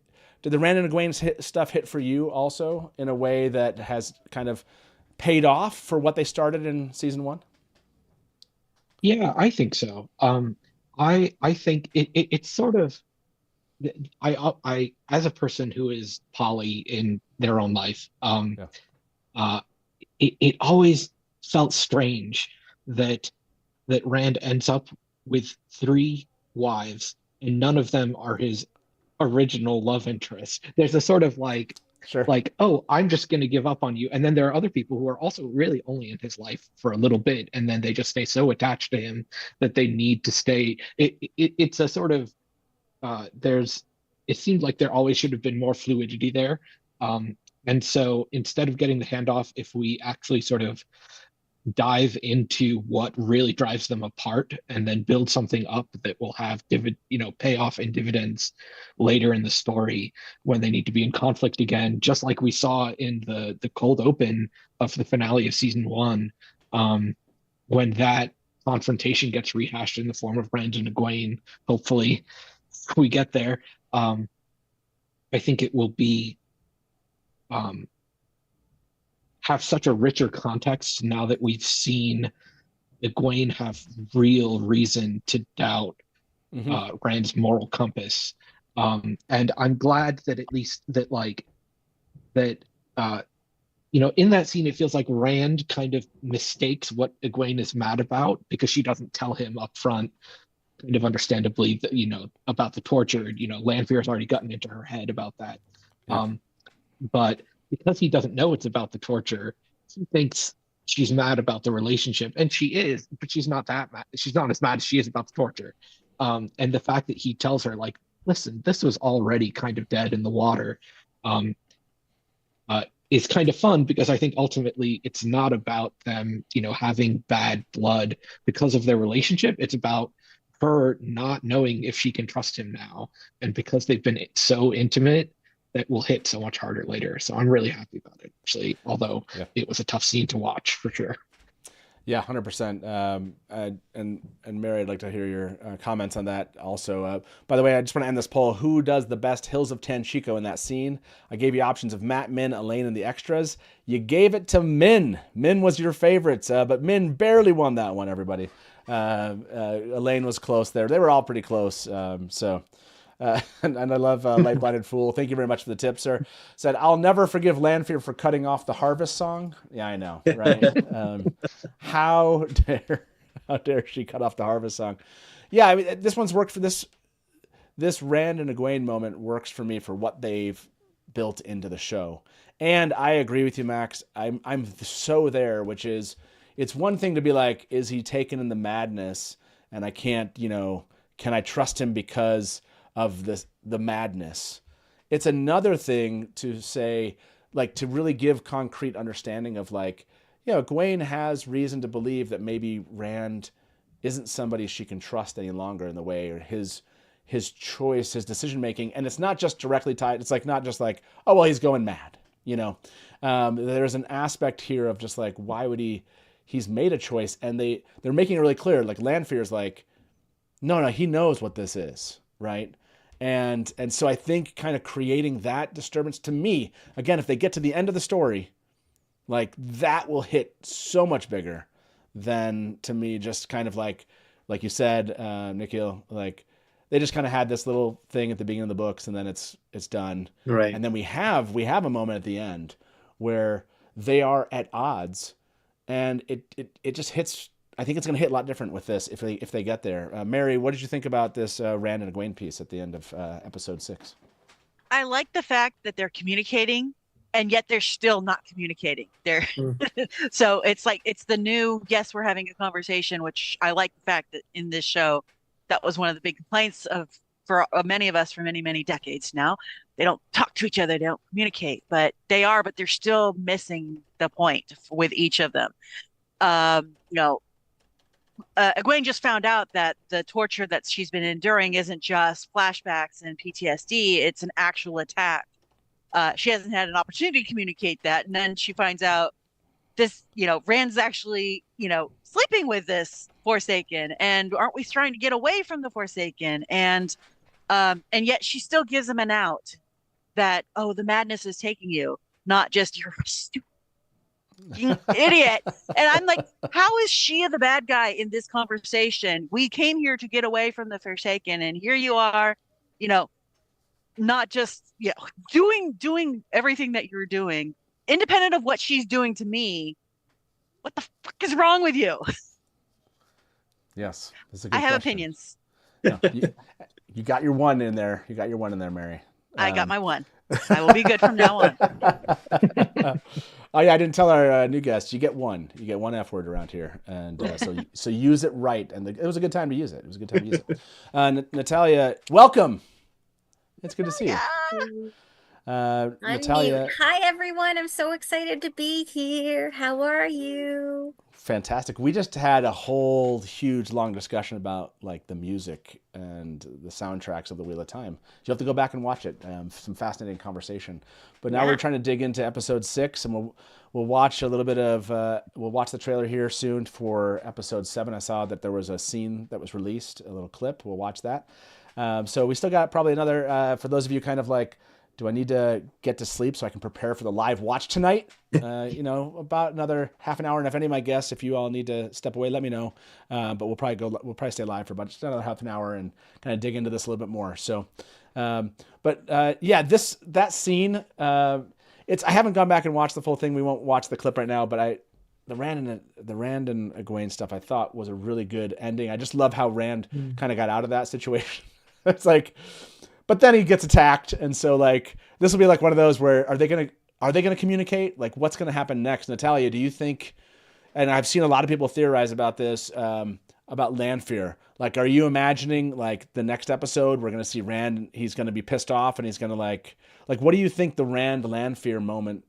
the Rand and Egwene stuff hit for you also in a way that has kind of paid off for what they started in season 1? Yeah, I think so. I think it's sort of, I as a person who is poly in their own life, it always felt strange that Rand ends up with 3 wives and none of them are his original love interest. There's a sort of oh, I'm just going to give up on you. And then there are other people who are also really only in his life for a little bit, and then they just stay so attached to him that they need to stay. It's a sort of it seems like there always should have been more fluidity there. And so instead of getting the handoff, if we actually sort of dive into what really drives them apart and then build something up that will have payoff and dividends later in the story when they need to be in conflict again, just like we saw in the cold open of the finale of season 1, when that confrontation gets rehashed in the form of Rand and Egwene. Hopefully we get there. I think it will be have such a richer context now that we've seen Egwene have real reason to doubt Rand's moral compass. And I'm glad that at least that in that scene, it feels like Rand kind of mistakes what Egwene is mad about because she doesn't tell him up front, kind of understandably, that, about the torture. Lanfear has already gotten into her head about that. Yeah. But because he doesn't know it's about the torture, he thinks she's mad about the relationship, and she is, but she's not that mad. She's not as mad as she is about the torture. And the fact that he tells her, listen, this was already kind of dead in the water, is kind of fun, because I think ultimately it's not about them, having bad blood because of their relationship. It's about her not knowing if she can trust him now, and because they've been so intimate, that will hit so much harder later. So I'm really happy about it, actually, although it was a tough scene to watch for sure. Yeah, 100%. And Mary, I'd like to hear your comments on that also. By the way, I just want to end this poll. Who does the best Hills of Tanchico in that scene? I gave you options of Matt, Min, Elaine, and the extras. You gave it to Min. Min was your favorite, but Min barely won that one, everybody. Elaine was close there. They were all pretty close. And I love Light Blinded Fool. Thank you very much for the tip, sir. Said, I'll never forgive Lanfear for cutting off the Harvest song. Yeah, I know, right? How dare she cut off the Harvest song? Yeah, I mean, this one's worked for this Rand and Egwene moment works for me for what they've built into the show. And I agree with you, Max. I'm so there, which is, it's one thing to be like, is he taken in the madness? And I can't, can I trust him because of the madness? It's another thing to say, like, to really give concrete understanding of, like, Egwene has reason to believe that maybe Rand isn't somebody she can trust any longer in the way, or his choice, his decision making. And it's not just directly tied. It's like, not just like, oh, well, he's going mad, there's an aspect here of just like, why would he's made a choice, and they're making it really clear. Like, Lanfear's like, no, he knows what this is, right? And so I think kind of creating that disturbance, to me, again, if they get to the end of the story, like, that will hit so much bigger than, to me, just kind of like you said, Nikhil, like, they just kind of had this little thing at the beginning of the books, and then it's done. Right. And then we have a moment at the end where they are at odds, and it just hits. I think it's going to hit a lot different with this if they get there. Mary, what did you think about this Rand and Egwene piece at the end of episode 6? I like the fact that they're communicating, and yet they're still not communicating. So it's like, it's the new, yes, we're having a conversation, which I like the fact that in this show, that was one of the big complaints for many of us for many, many decades now. They don't talk to each other. They don't communicate, but they're still missing the point with each of them. Egwene just found out that the torture that she's been enduring isn't just flashbacks and PTSD. It's an actual attack. She hasn't had an opportunity to communicate that. And then she finds out this, Rand's actually, sleeping with this Forsaken. And aren't we trying to get away from the Forsaken? And yet she still gives him an out that, oh, the madness is taking you, not just you're stupid idiot. And I'm like, how is she the bad guy in this conversation? We came here to get away from the Forsaken, and here you are, not just doing everything that you're doing, independent of what she's doing to me. What the fuck is wrong with you? Yes, that's a I good have question. opinions. No, you got your one in there. You got your one in there, Mary. I got my one. I will be good from now on. Oh yeah, I didn't tell our new guests. You get one. You get one F word around here, and so use it right. And it was a good time to use it. It was a good time to use it. Natalia, welcome. It's good to see you. Natalia, hi everyone. I'm so excited to be here. How are you? Fantastic. We just had a whole huge long discussion about like the music and the soundtracks of the Wheel of Time. You have to go back and watch it. Some fascinating conversation. But now we're trying to dig into episode 6, and we'll watch a little bit of we'll watch the trailer here soon for episode 7. I saw that there was a scene that was released, a little clip. We'll watch that. So we still got probably another for those of you kind of like, do I need to get to sleep so I can prepare for the live watch tonight? About another half an hour. And if any of my guests, if you all need to step away, let me know. But we'll probably stay live for about just another half an hour and kind of dig into this a little bit more. So, that scene, I haven't gone back and watched the full thing. We won't watch the clip right now, but the Rand and Egwene stuff I thought was a really good ending. I just love how Rand kind of got out of that situation. It's like, but then he gets attacked, and so like this will be like one of those where are they gonna communicate? Like, what's gonna happen next? Natalia, do you think? And I've seen a lot of people theorize about this, about Lanfear. Like, are you imagining like the next episode we're gonna see Rand? He's gonna be pissed off, and he's gonna like what do you think the Rand Lanfear moment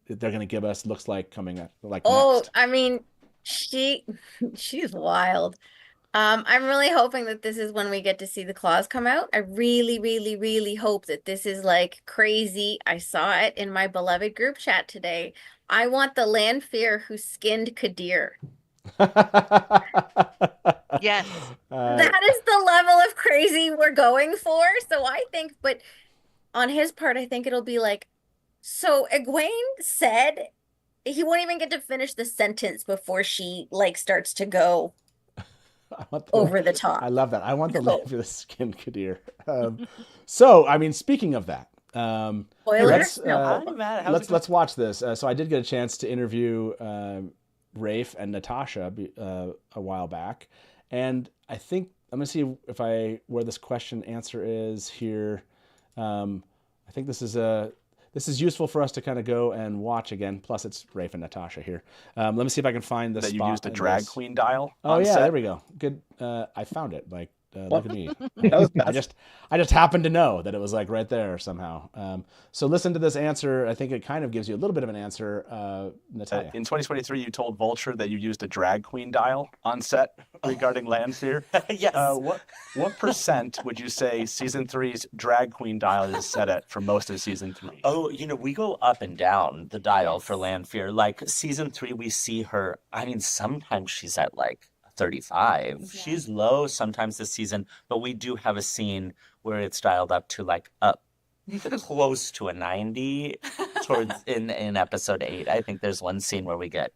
that they're gonna give us looks like coming up? Like, Oh, next? I mean, she's wild. I'm really hoping that this is when we get to see the claws come out. I really, really, really hope that this is like crazy. I saw it in my beloved group chat today. I want the Lanfear who skinned Kadir. Yes. That is the level of crazy we're going for. So I think, but on his part, I think it'll be like, so Egwene said he won't even get to finish the sentence before she like starts to go over the top. I love that. I want the land for the skin Kadir. So, I mean, speaking of that, Spoilers? let's watch this. So I did get a chance to interview Rafe and Natasha a while back, and I think I'm gonna see if where this question answer is here. I think this is useful for us to kind of go and watch again. Plus, it's Rafe and Natasha here. Let me see if I can find the that spot. You used a drag queen dial. Oh yeah, set. there we go. Good. I found it. Like, look at me. I just happened to know that it was like right there somehow. So listen to this answer. I think it kind of gives you a little bit of an answer, Natalia. In 2023, you told Vulture that you used a drag queen dial on set regarding Lanfear. Yes. What percent would you say season 3's drag queen dial is set at for most of season 3? Oh, we go up and down the dial for Lanfear. Like season 3, we see her. I mean, sometimes she's at like 35. Yeah. She's low sometimes this season, but we do have a scene where it's dialed up to like up close to a 90 towards in episode 8. I think there's one scene where we get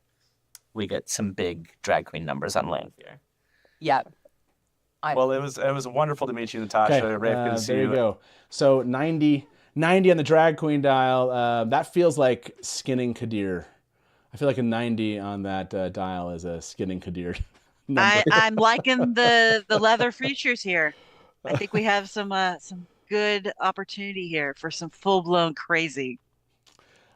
some big drag queen numbers on Lanfear. Yeah. Well, it was wonderful to meet you, Natasha. Okay, Rafe, good to see there you. you go. So 90 on the drag queen dial. That feels like skinning Kadir. I feel like a 90 on that dial is a skinning Kadir. I'm liking the leather features here. I think we have some good opportunity here for some full blown crazy.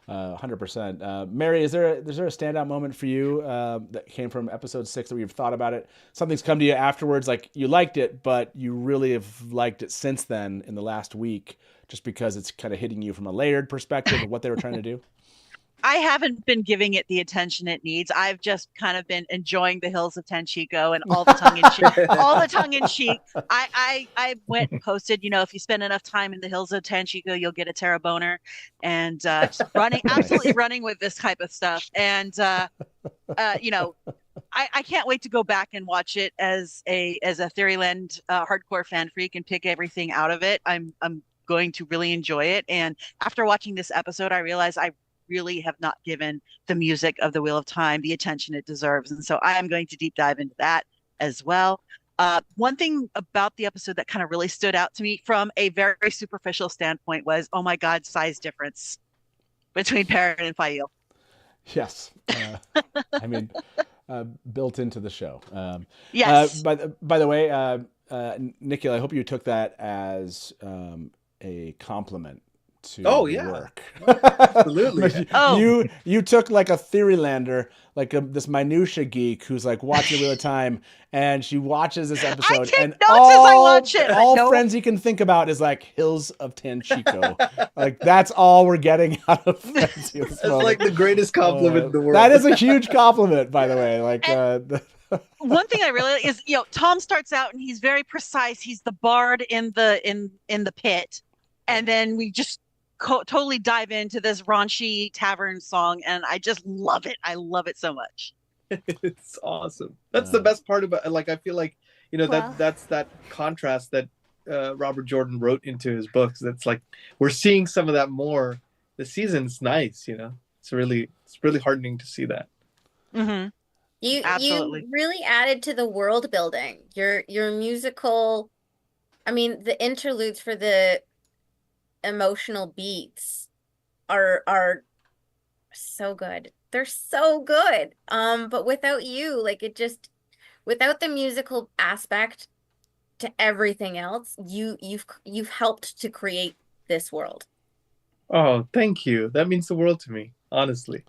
100%. Mary, is there a standout moment for you that came from episode 6 that you've thought about it? Something's come to you afterwards, like you liked it, but you really have liked it since then in the last week, just because it's kind of hitting you from a layered perspective of what they were trying to do? I haven't been giving it the attention it needs. I've just kind of been enjoying the Hills of Tanchico and all the tongue in cheek. All the tongue in cheek. I went and posted, if you spend enough time in the Hills of Tanchico, you'll get a Terra boner, and absolutely running with this type of stuff. And I can't wait to go back and watch it as a Theoryland hardcore fan freak and pick everything out of it. I'm going to really enjoy it. And after watching this episode, I realized I really have not given the music of the Wheel of Time the attention it deserves. And so I am going to deep dive into that as well. One thing about the episode that kind of really stood out to me from a very superficial standpoint was, oh my God, size difference between Perrin and Fail. Yes. I mean, built into the show. Yes. By the way, Nikhil, I hope you took that as a compliment to work. Absolutely. You took like a Theorylander, like this minutia geek who's like watching Wheel of Time, and she watches this episode, and all Frenzy can think about is like Hills of Tanchico. Like that's all we're getting out of Frenzy. That's like the greatest compliment in the world. That is a huge compliment, by the way. Like one thing I really like is, Tom starts out and he's very precise. He's the bard in the pit, and then we just totally dive into this raunchy tavern song, and I just love it. I love it so much. It's awesome. That's the best part about it. Like I feel like that's that contrast that Robert Jordan wrote into his books. That's like we're seeing some of that more. The season's nice, It's really heartening to see that. Mm-hmm. You really added to the world building. Your musical, I mean, the interludes for the emotional beats are so good. They're so good. But without you, without the musical aspect to everything else, you've helped to create this world. Oh, thank you. That means the world to me, honestly.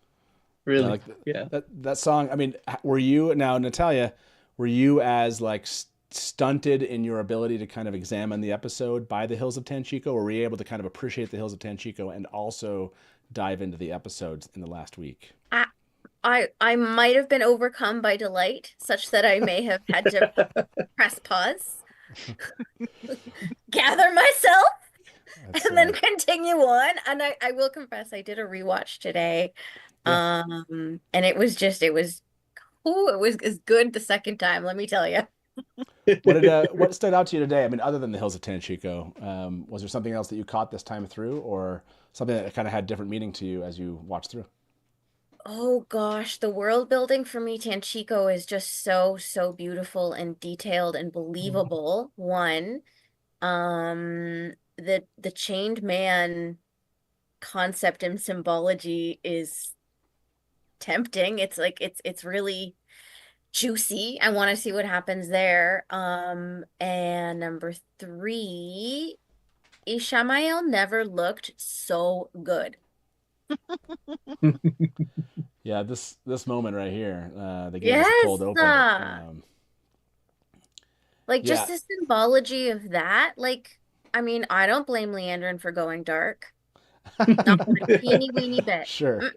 Really. That song, I mean, were you, now Natalia, were you as like stunted in your ability to kind of examine the episode by the Hills of Tanchico, or were you able to kind of appreciate the Hills of Tanchico and also dive into the episodes in the last week? I might have been overcome by delight, such that I may have had to press pause, gather myself, and then continue on. And I will confess, I did a rewatch today. And it was good the second time, let me tell you. What stood out to you today? I mean, other than the Hills of Tanchico, was there something else that you caught this time through, or something that kind of had different meaning to you as you watched through? Oh gosh, the world building for me, Tanchico is just so beautiful and detailed and believable. One, the chained man concept and symbology is tempting. It's like it's really juicy. I want to see what happens there. And number 3, Ishamael never looked so good. Yeah, this moment right here, the game is cold open. Just the symbology of that. Like, I mean, I don't blame Leandrin for going dark. Not one teeny weeny bit. Sure.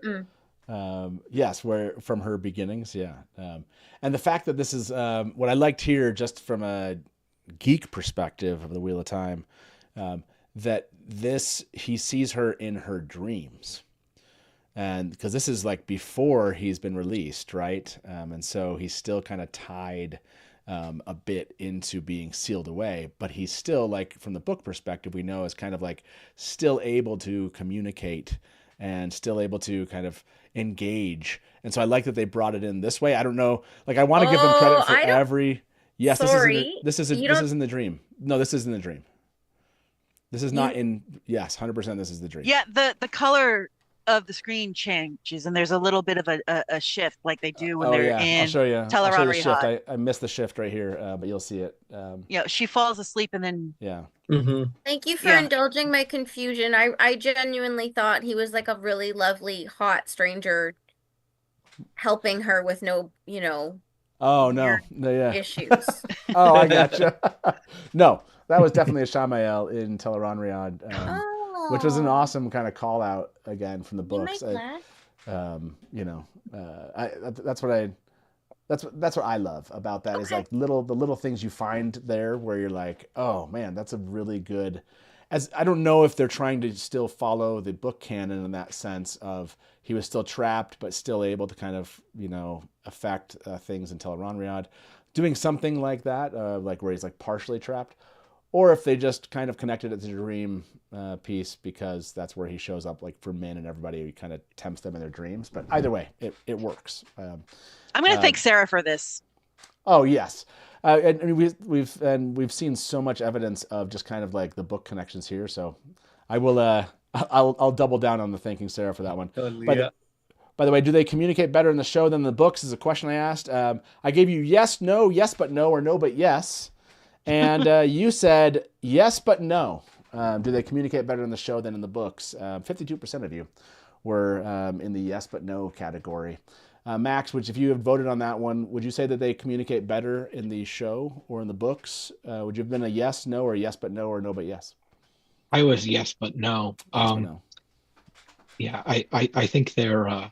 Yes, where from her beginnings, and the fact that this is what I liked here, just from a geek perspective of the Wheel of Time, that he sees her in her dreams. And because this is like before he's been released, right? And so he's still kind of tied a bit into being sealed away, but he's still, like, from the book perspective, we know is kind of like still able to communicate and still able to kind of engage. And so I like that they brought it in this way. I don't know, like, I want to give them credit for every. Yes, this is in the dream. No, this is in the dream. This is not in. Yes, 100%. This is the dream. Yeah, the color of the screen changes, and there's a little bit of a shift, like they do when they're in. I'll show you. Teleron the shift. I missed the shift right here, but you'll see it. She falls asleep and then. Yeah. Thank you for indulging my confusion. I genuinely thought he was like a really lovely, hot stranger helping her with no, Oh no! issues. Oh, I gotcha. No, that was definitely a Ishamael in Teleron Riyadh. Which was an awesome kind of call out again from the books. That's what I love about that is like the little things you find there where you're like, oh man, that's a really good. As I don't know if they're trying to still follow the book canon in that sense of he was still trapped but still able to kind of affect things in Teleron Riyadh, doing something like that, like where he's like partially trapped. Or if they just kind of connected it to the dream piece because that's where he shows up, like for Min and everybody, he kind of tempts them in their dreams. But either way, it works. I'm going to thank Sarah for this. Oh yes, and we've seen so much evidence of just kind of like the book connections here. So I will I'll double down on the thanking Sarah for that one. By the way, do they communicate better in the show than the books? Is a question I asked. I gave you yes, no, yes but no, or no but yes. And you said yes, but no. Do they communicate better in the show than in the books? 52% of you were in the yes, but no category. Max, if you had voted on that one, would you say that they communicate better in the show or in the books? Would you have been a yes, no, or yes, but no, or no, but yes? I was yes, but no. Yes, but no. Yeah, I think they're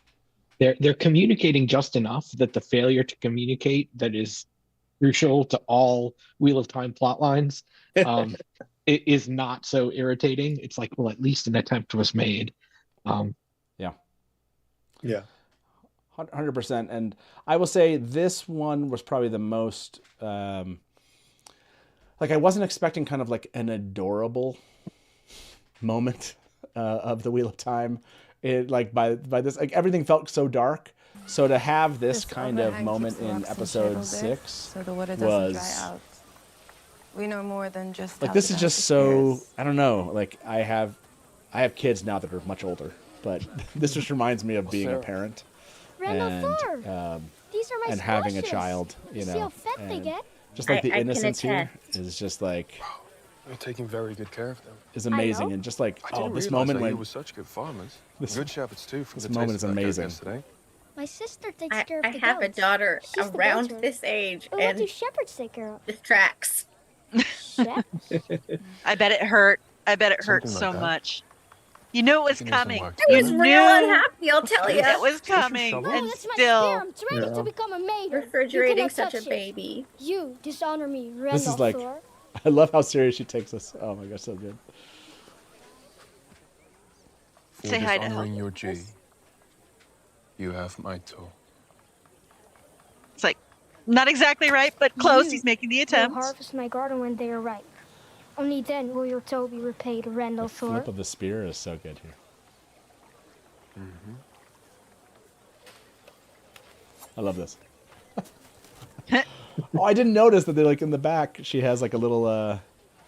communicating just enough that the failure to communicate that is crucial to all Wheel of Time plot lines it is not so irritating. It's like, well, at least an attempt was made. Yeah 100%. And I will say this one was probably the most like I wasn't expecting kind of like an adorable moment of the Wheel of Time. It like by this, like everything felt so dark. So to have this kind of moment in episode 6 so the water doesn't dry out. We know more than just like this is just so I don't know. Like I have kids now that are much older, but this just reminds me of being a parent and having a child. See how fat they get? Just like the innocence here is just like. You're taking very good care of them. Is amazing and just like this moment when you were such good farmers. Good shepherds too. From this the moment is amazing. Yesterday. My sister takes care of the goats. I have a daughter around this age, and what do shepherds take care of? The tracks. I bet it hurt. I bet it hurt so much. You knew it was coming. I was real unhappy, I'll tell you. It was coming, Oh, and that's my still. spear. I'm ready to become a maiden. Refrigerating You cannot such a touch it. baby. You dishonor me, This is like, Randolph. I love how serious she takes us. Oh my gosh, so good. For Say hi to dishonoring Hel. your G, you have my toe. It's like not exactly right, but close. You He's making the will attempt. harvest my garden when they are ripe. Only then will your toe be repaid, The Randolph. flip of the spear is so good here. I love this. Oh, I didn't notice that they're like in the back. She has like a little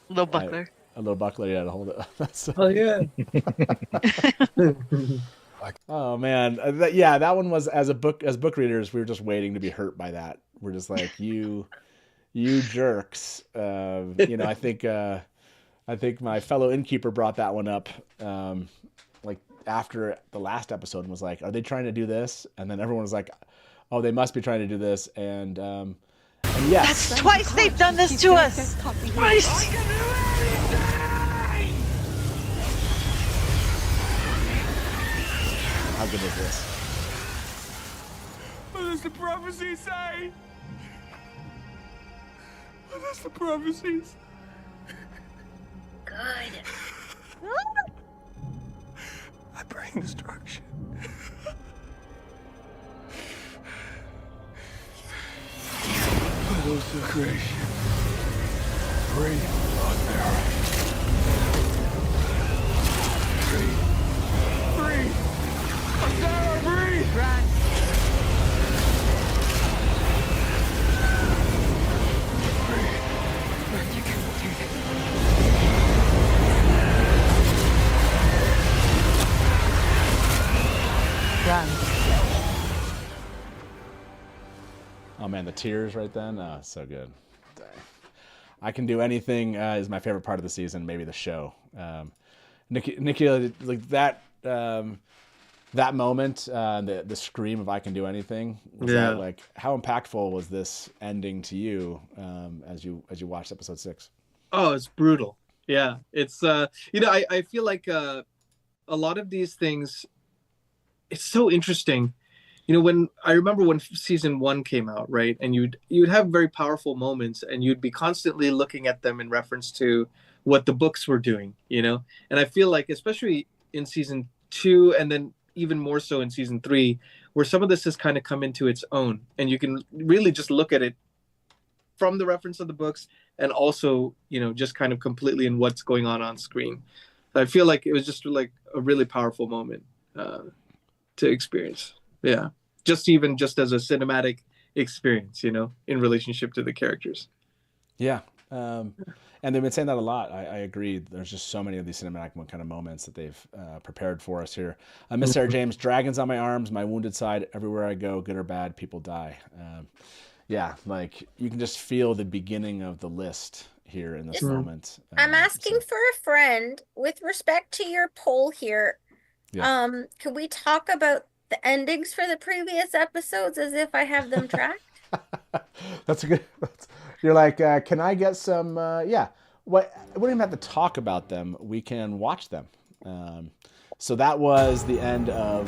Little buckler. a little buckler, yeah, to hold it. That's so... Oh yeah. Oh man, that one was as book readers, we were just waiting to be hurt by that. We're just like you jerks. You know, I think my fellow Innkeeper brought that one up, like after the last episode, and was like, "Are they trying to do this?" And then everyone was like, "Oh, they must be trying to do this." And yes, That's twice they've done this to us. Twice. How good is this? What does the prophecy say? What does the prophecy say? Good. I bring destruction. Those of creation. Breathe on their Breathe. Sarah, breathe. Run. Run. Oh man, the tears right then. Oh, so good. Dang. I Can Do Anything is my favorite part of the season. Maybe the show. Nikhil, like that. That moment, the scream of "I can do anything." Was Yeah. that, like, how impactful was this ending to you as you watched episode 6? Oh, it's brutal. Yeah, it's you know, I feel like a lot of these things. It's so interesting. You know, when I remember when season 1 came out, right, and you'd have very powerful moments, and you'd be constantly looking at them in reference to what the books were doing. You know, and I feel like especially in season 2, and then even more so in season 3, where some of this has kind of come into its own, and you can really just look at it from the reference of the books, and also, you know, just kind of completely in what's going on screen. I feel like it was just like a really powerful moment to experience. Yeah, just as a cinematic experience, you know, in relationship to the characters. Yeah. And they've been saying that a lot. I agree. There's just so many of these cinematic kind of moments that they've prepared for us here. Miss Sarah James, dragons on my arms, my wounded side, everywhere I go, good or bad, people die. Yeah, like you can just feel the beginning of the list here in this moment. I'm asking for a friend with respect to your poll here. Yeah. Can we talk about the endings for the previous episodes as if I have them tracked? That's a good. You're like, can I get some? Yeah. What? We don't even have to talk about them. We can watch them. So that was the end of.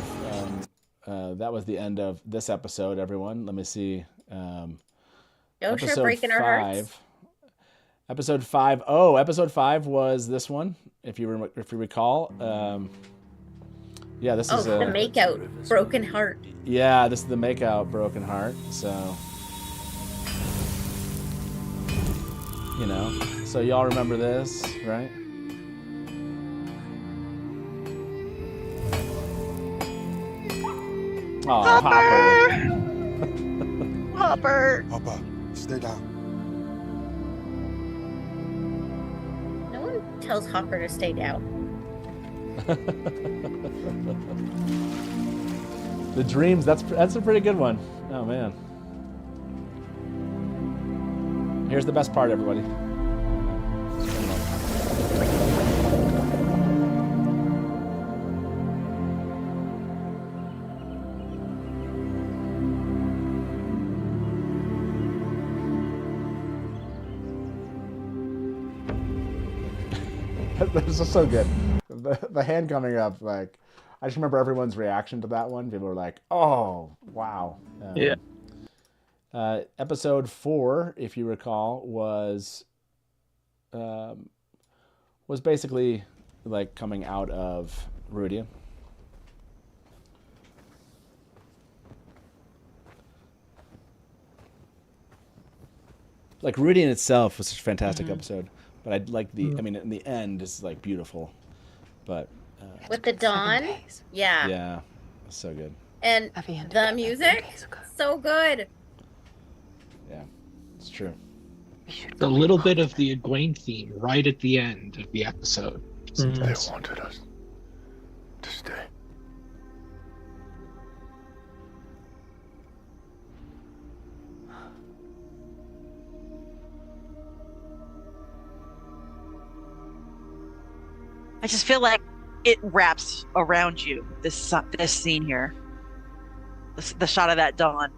That was the end of this episode. Everyone, let me see. You're breaking our hearts. Episode 5. Oh, episode 5 was this one. If you recall. Yeah, this is the makeout, Broken Heart. Yeah, this is the makeout, Broken Heart. So, you know, so y'all remember this, right? Oh, Hopper. Hopper. Papa, stay down. No one tells Hopper to stay down. The dreams, that's a pretty good one. Oh man. Here's the best part, everybody. This is so good. the hand coming up, like, I just remember everyone's reaction to that one. People were like, "Oh, wow." Yeah. Episode 4, if you recall, was basically like coming out of Rudian. Like Rudian itself was such a fantastic episode, but I'd like the. I mean, in the end, is like beautiful, but with the dawn, yeah, yeah, so good. And the music, so good. Yeah, it's true. A little bit of the Egwene theme right at the end of the episode. They wanted us to stay. I just feel like it wraps around you. This scene here, the shot of that dawn.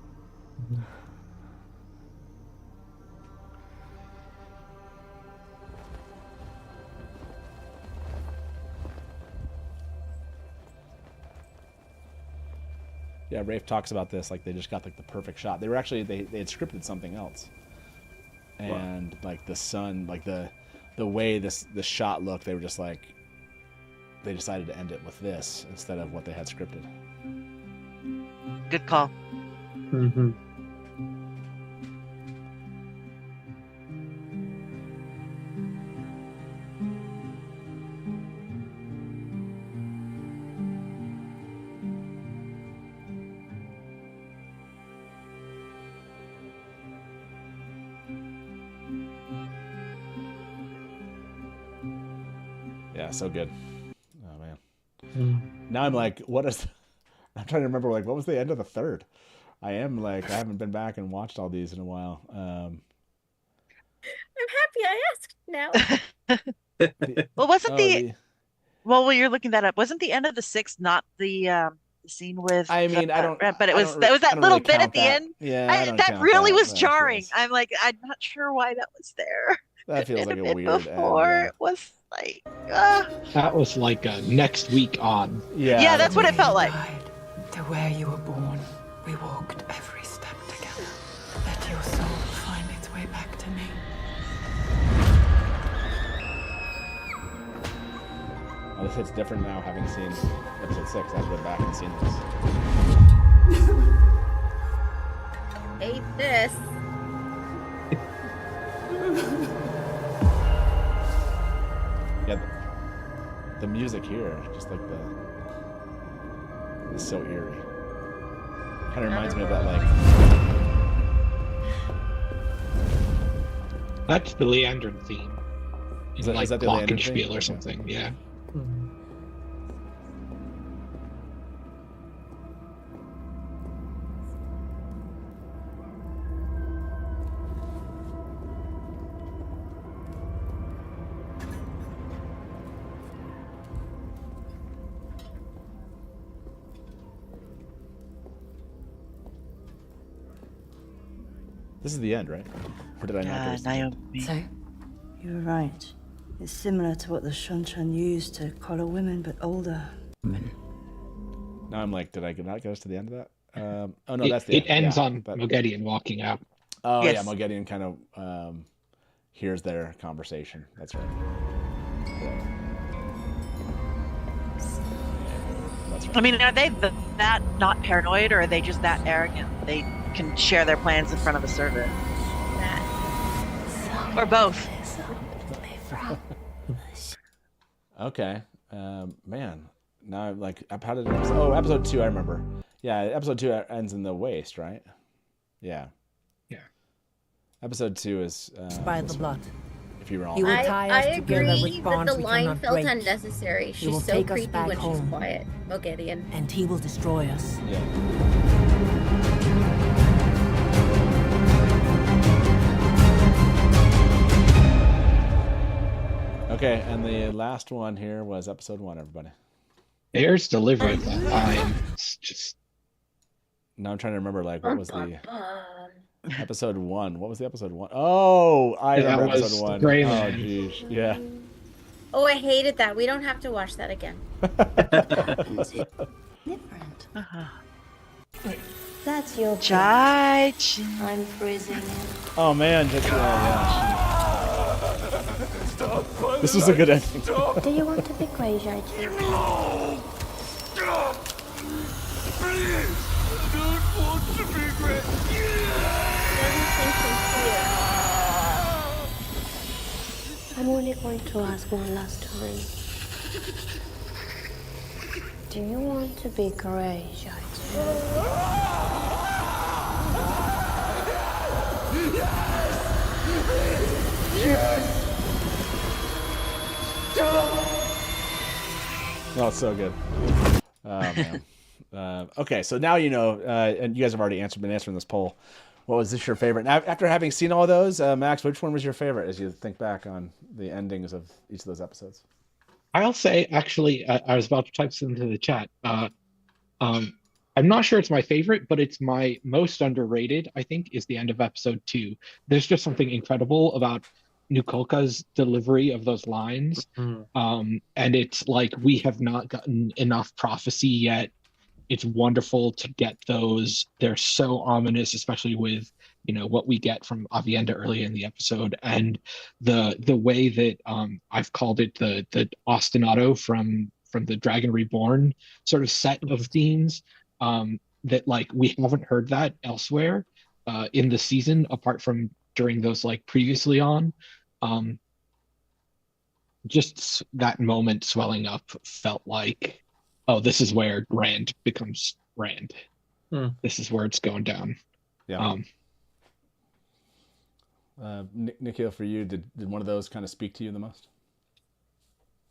Yeah, Rafe talks about this, like they just got like the perfect shot. They were actually they had scripted something else, and like the sun, like the way this shot looked, they were just like they decided to end it with this instead of what they had scripted. Good call. Mm-hmm. Yeah, so good. Oh man. Now I'm like, what is? I'm trying to remember, like, what was the end of the third? I haven't been back and watched all these in a while. I'm happy I asked now. Well, wasn't well, you're looking that up. Wasn't the end of the 6th not the scene with? I mean, I don't. But it was that little bit at the end. Yeah, that really was jarring. I'm like, I'm not sure why that was there. That feels like a weird. Before it was like. That was like a next week on. Yeah. Yeah, that's what it felt like. To where you were born, we walked every step together. Let your soul find its way back to me. Well, this hits different now, having seen episode 6. I've been back and seen this. Ate this. Yeah, the music here, just like is so eerie. Kind of reminds me of that, like. That's the Leandrin theme. Is that the Glockenspiel Leandrin theme? or something? Yeah. This is the end, right? Or did I not get Naomi. So, you were right. It's similar to what the Shonchan used to collar women, but older women. Now I'm like, did I not get us to the end of that? Oh no, that's the It end. ends Yeah, on Moghedien walking out. Oh Yes. yeah, Moghedien kind of hears their conversation. That's right. Yeah. That's right. I mean, are they that not paranoid, or are they just that arrogant? They can share their plans in front of a servant. Or both. Okay. Man. Now I'm like, how did episode 2, I remember. Yeah, episode 2 ends in the waste, right? Yeah. Yeah. Episode 2 is by the blood. If you recall. He will tie I us together agree with that bonds the we line cannot felt break. unnecessary. He will She's so take us creepy back when she's home. quiet. Moghedien. And he will destroy us. Yeah. Okay, and the last one here was episode 1, everybody. Bears delivered that line. It's just. Now I'm trying to remember, like, what was the episode 1? What was the episode 1? Oh, I remember was episode 1. Gray Oh, Man. geez. Yeah. Oh, I hated that. We don't have to watch that again. Different. Uh-huh. That's your Chai. I'm freezing. Oh man, just this was a good ending. Do you want to be crazy, Archie? No! Stop! Please! I don't want to be great. I'm only going to ask one last time. Do you want to be crazy, Oh, it's so good. Oh man. Okay, so now you know, and you guys have already been answering this poll. What was this your favorite? Now, after having seen all those, Max, which one was your favorite as you think back on the endings of each of those episodes? I'll say, actually, I was about to type this into the chat. I'm not sure it's my favorite, but it's my most underrated, I think, is the end of episode 2. There's just something incredible about Nukolka's delivery of those lines. And it's like, we have not gotten enough prophecy yet. It's wonderful to get those. They're so ominous, especially with, you know, what we get from Avienda early in the episode, and the way that I've called it the ostinato from the Dragon Reborn sort of set of themes, that like we haven't heard that elsewhere in the season apart from during those like previously on. Just that moment swelling up felt like, oh, this is where Rand becomes Rand. This is where it's going down. Yeah. Nikhil, for you, did one of those kind of speak to you the most?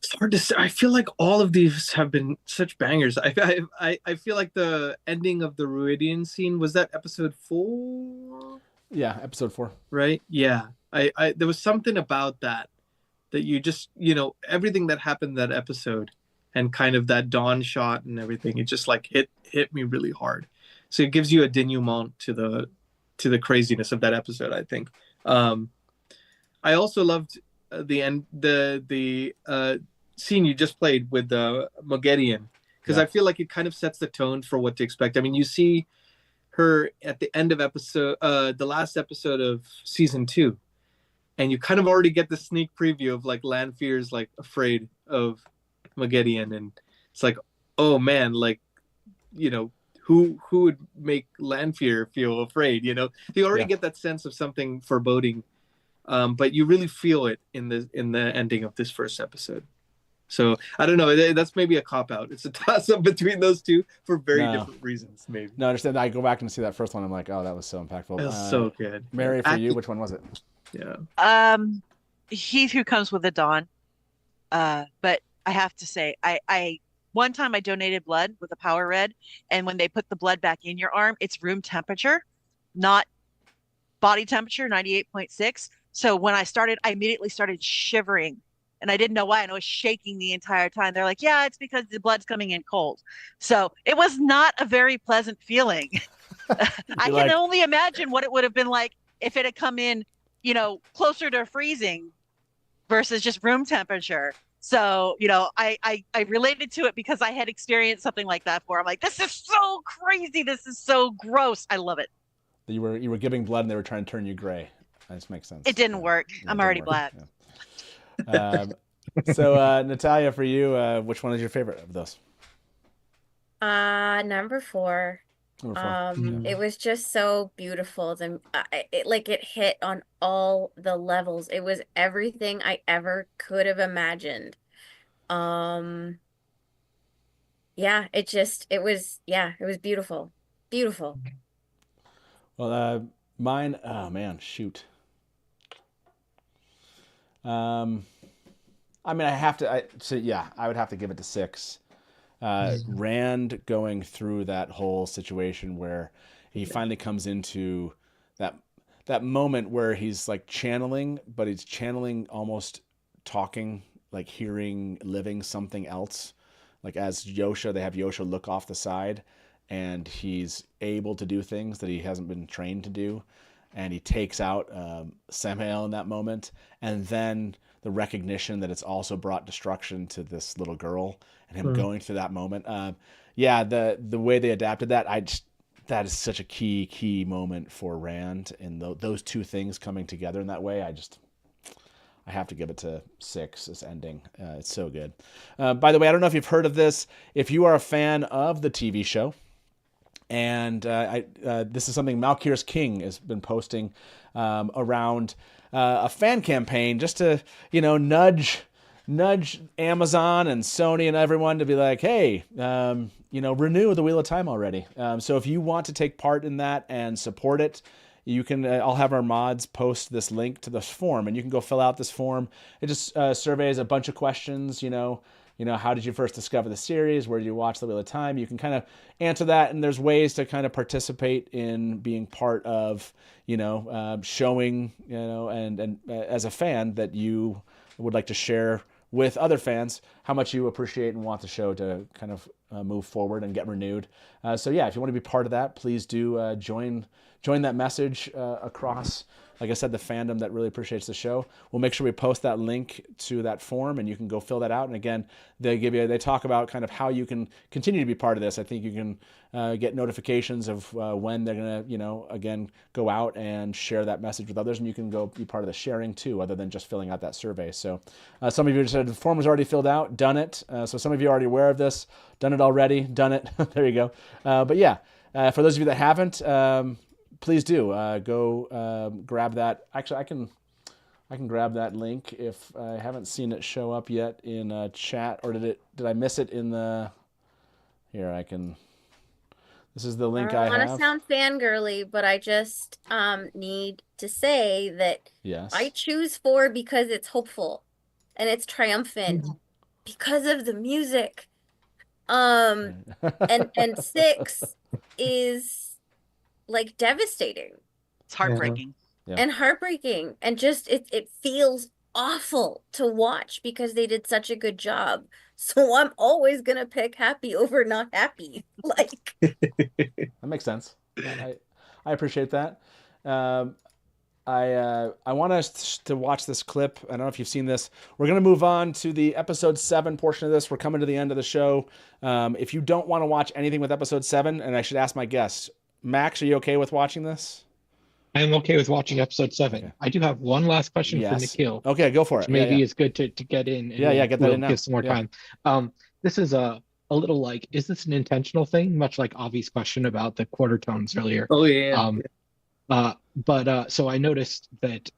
It's hard to say. I feel like all of these have been such bangers. I feel like the ending of the Ruidian scene, was that episode 4? Yeah, episode 4. Right? Yeah. I there was something about that you just, you know, everything that happened that episode and kind of that dawn shot and everything, it just like hit me really hard. So it gives you a denouement to the craziness of that episode, I think. I also loved the end, the scene you just played with the Moghedian, because I feel like it kind of sets the tone for what to expect. I mean, you see her at the end of the last episode of season 2, and you kind of already get the sneak preview of like Lanfear's like afraid of Moghedian, and it's like, oh man, like, you know, who would make Lanfear feel afraid? You know, you already get that sense of something foreboding, but you really feel it in the ending of this first episode. So I don't know. That's maybe a cop out. It's a toss up between those two for very different reasons. Maybe. No, I understand. I go back and see that first one. I'm like, oh, that was so impactful. That was so good. Mary, for you, which one was it? Yeah. He Who Comes with the Dawn. But I have to say, I one time I donated blood with a power red, and when they put the blood back in your arm, it's room temperature, not body temperature, 98.6. So when I immediately started shivering, and I didn't know why, and I was shaking the entire time. They're like, yeah, it's because the blood's coming in cold. So it was not a very pleasant feeling. I can only imagine what it would have been like if it had come in, you know, closer to freezing versus just room temperature. So, you know, I related to it because I had experienced something like that before. I'm like, this is so crazy. This is so gross. I love it. You were giving blood and they were trying to turn you gray. That just makes sense. It didn't work. I'm already black. Yeah. So, Natalia, for you, which one is your favorite of those? Number 4. It was just so beautiful. It hit on all the levels. It was everything I ever could have imagined. It was beautiful. Beautiful. Well, mine, oh man, shoot. I mean, I would have to give it to 6. Rand going through that whole situation where he finally comes into that moment where he's like channeling, but he's channeling almost talking, like hearing, living something else. Like as Yosha, they have Yosha look off the side and he's able to do things that he hasn't been trained to do. And he takes out Samael in that moment. And then the recognition that it's also brought destruction to this little girl and him going through that moment. Yeah, the way they adapted that, that is such a key moment for Rand, and those two things coming together in that way. I have to give it to 6, this ending. It's so good. By the way, I don't know if you've heard of this. If you are a fan of the TV show, and this is something Malkir's King has been posting around a fan campaign just to, nudge Amazon and Sony and everyone to be like, hey, renew the Wheel of Time already. So if you want to take part in that and support it, you can. I'll have our mods post this link to this form, and you can go fill out this form. It just surveys a bunch of questions. How did you first discover the series? Where did you watch the Wheel of Time? You can kind of answer that, and there's ways to kind of participate in being part of, showing, and as a fan that you would like to share with other fans how much you appreciate and want the show to kind of move forward and get renewed. So yeah, if you want to be part of that, please do join that message across, like I said, the fandom that really appreciates the show. We'll make sure we post that link to that form, and you can go fill that out. And again, they talk about kind of how you can continue to be part of this. I think you can get notifications of when they're going to, again, go out and share that message with others, and you can go be part of the sharing too, other than just filling out that survey. So some of you said the form was already filled out, done it. So some of you are already aware of this, done it already, done it. There you go. But yeah, for those of you that haven't, please do go grab that. Actually, I can grab that link if I haven't seen it show up yet in chat, or did I miss it in the? Here, I can. This is the link I have. I don't want to sound fangirly, but I just need to say that yes, I choose 4 because it's hopeful and it's triumphant because of the music. And 6 is like devastating. It's heartbreaking. Yeah. And heartbreaking, and just it feels awful to watch because they did such a good job. So I'm always gonna pick happy over not happy. Like that makes sense. I appreciate that. I want us to watch this clip. I don't know if you've seen this. We're going to move on to the episode 7 portion of this. We're coming to the end of the show. If you don't want to watch anything with episode 7, and I should ask my guests, Max, are you okay with watching this? I am okay with watching episode 7. Okay. I do have one last question for Nikhil. Okay, go for it. Maybe it's good to get in. And get that in now. Give some more time. This is a little like, is this an intentional thing? Much like Avi's question about the quarter tones earlier. Oh yeah. So I noticed that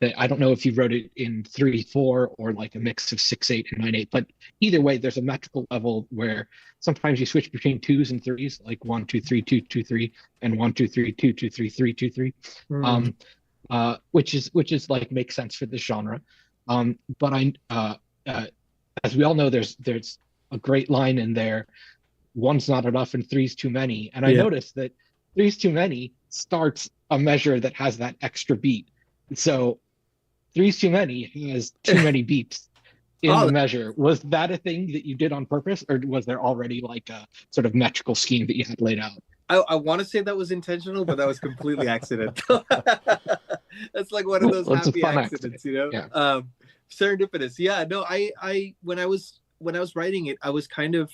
that I don't know if you wrote it in 3/4 or like a mix of 6/8 and 9/8, but either way, there's a metrical level where sometimes you switch between 2s and 3s, like 1 2 3 2 2 3, and 1 2 3 2 2 3 3 2 3, which is like makes sense for this genre. But as we all know, there's a great line in there. 1's not enough and 3's too many, and I noticed that 3's too many starts a measure that has that extra beat. So 3's too many has too many beats in the measure. Was that a thing that you did on purpose, or was there already like a sort of metrical scheme that you had laid out? I want to say that was intentional, but that was completely accidental. That's like one of those happy accidents, Yeah. Serendipitous. Yeah, no, I when I was writing it, I was kind of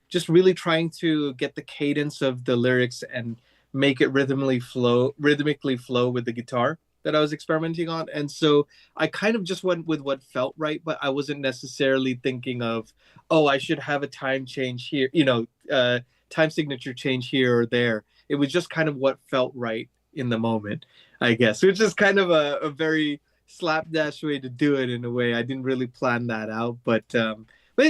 just really trying to get the cadence of the lyrics and make it rhythmically flow with the guitar that I was experimenting on. And so I kind of just went with what felt right, but I wasn't necessarily thinking of, I should have a time change here, time signature change here or there. It was just kind of what felt right in the moment, I guess, which is kind of a very slapdash way to do it in a way. I didn't really plan that out, but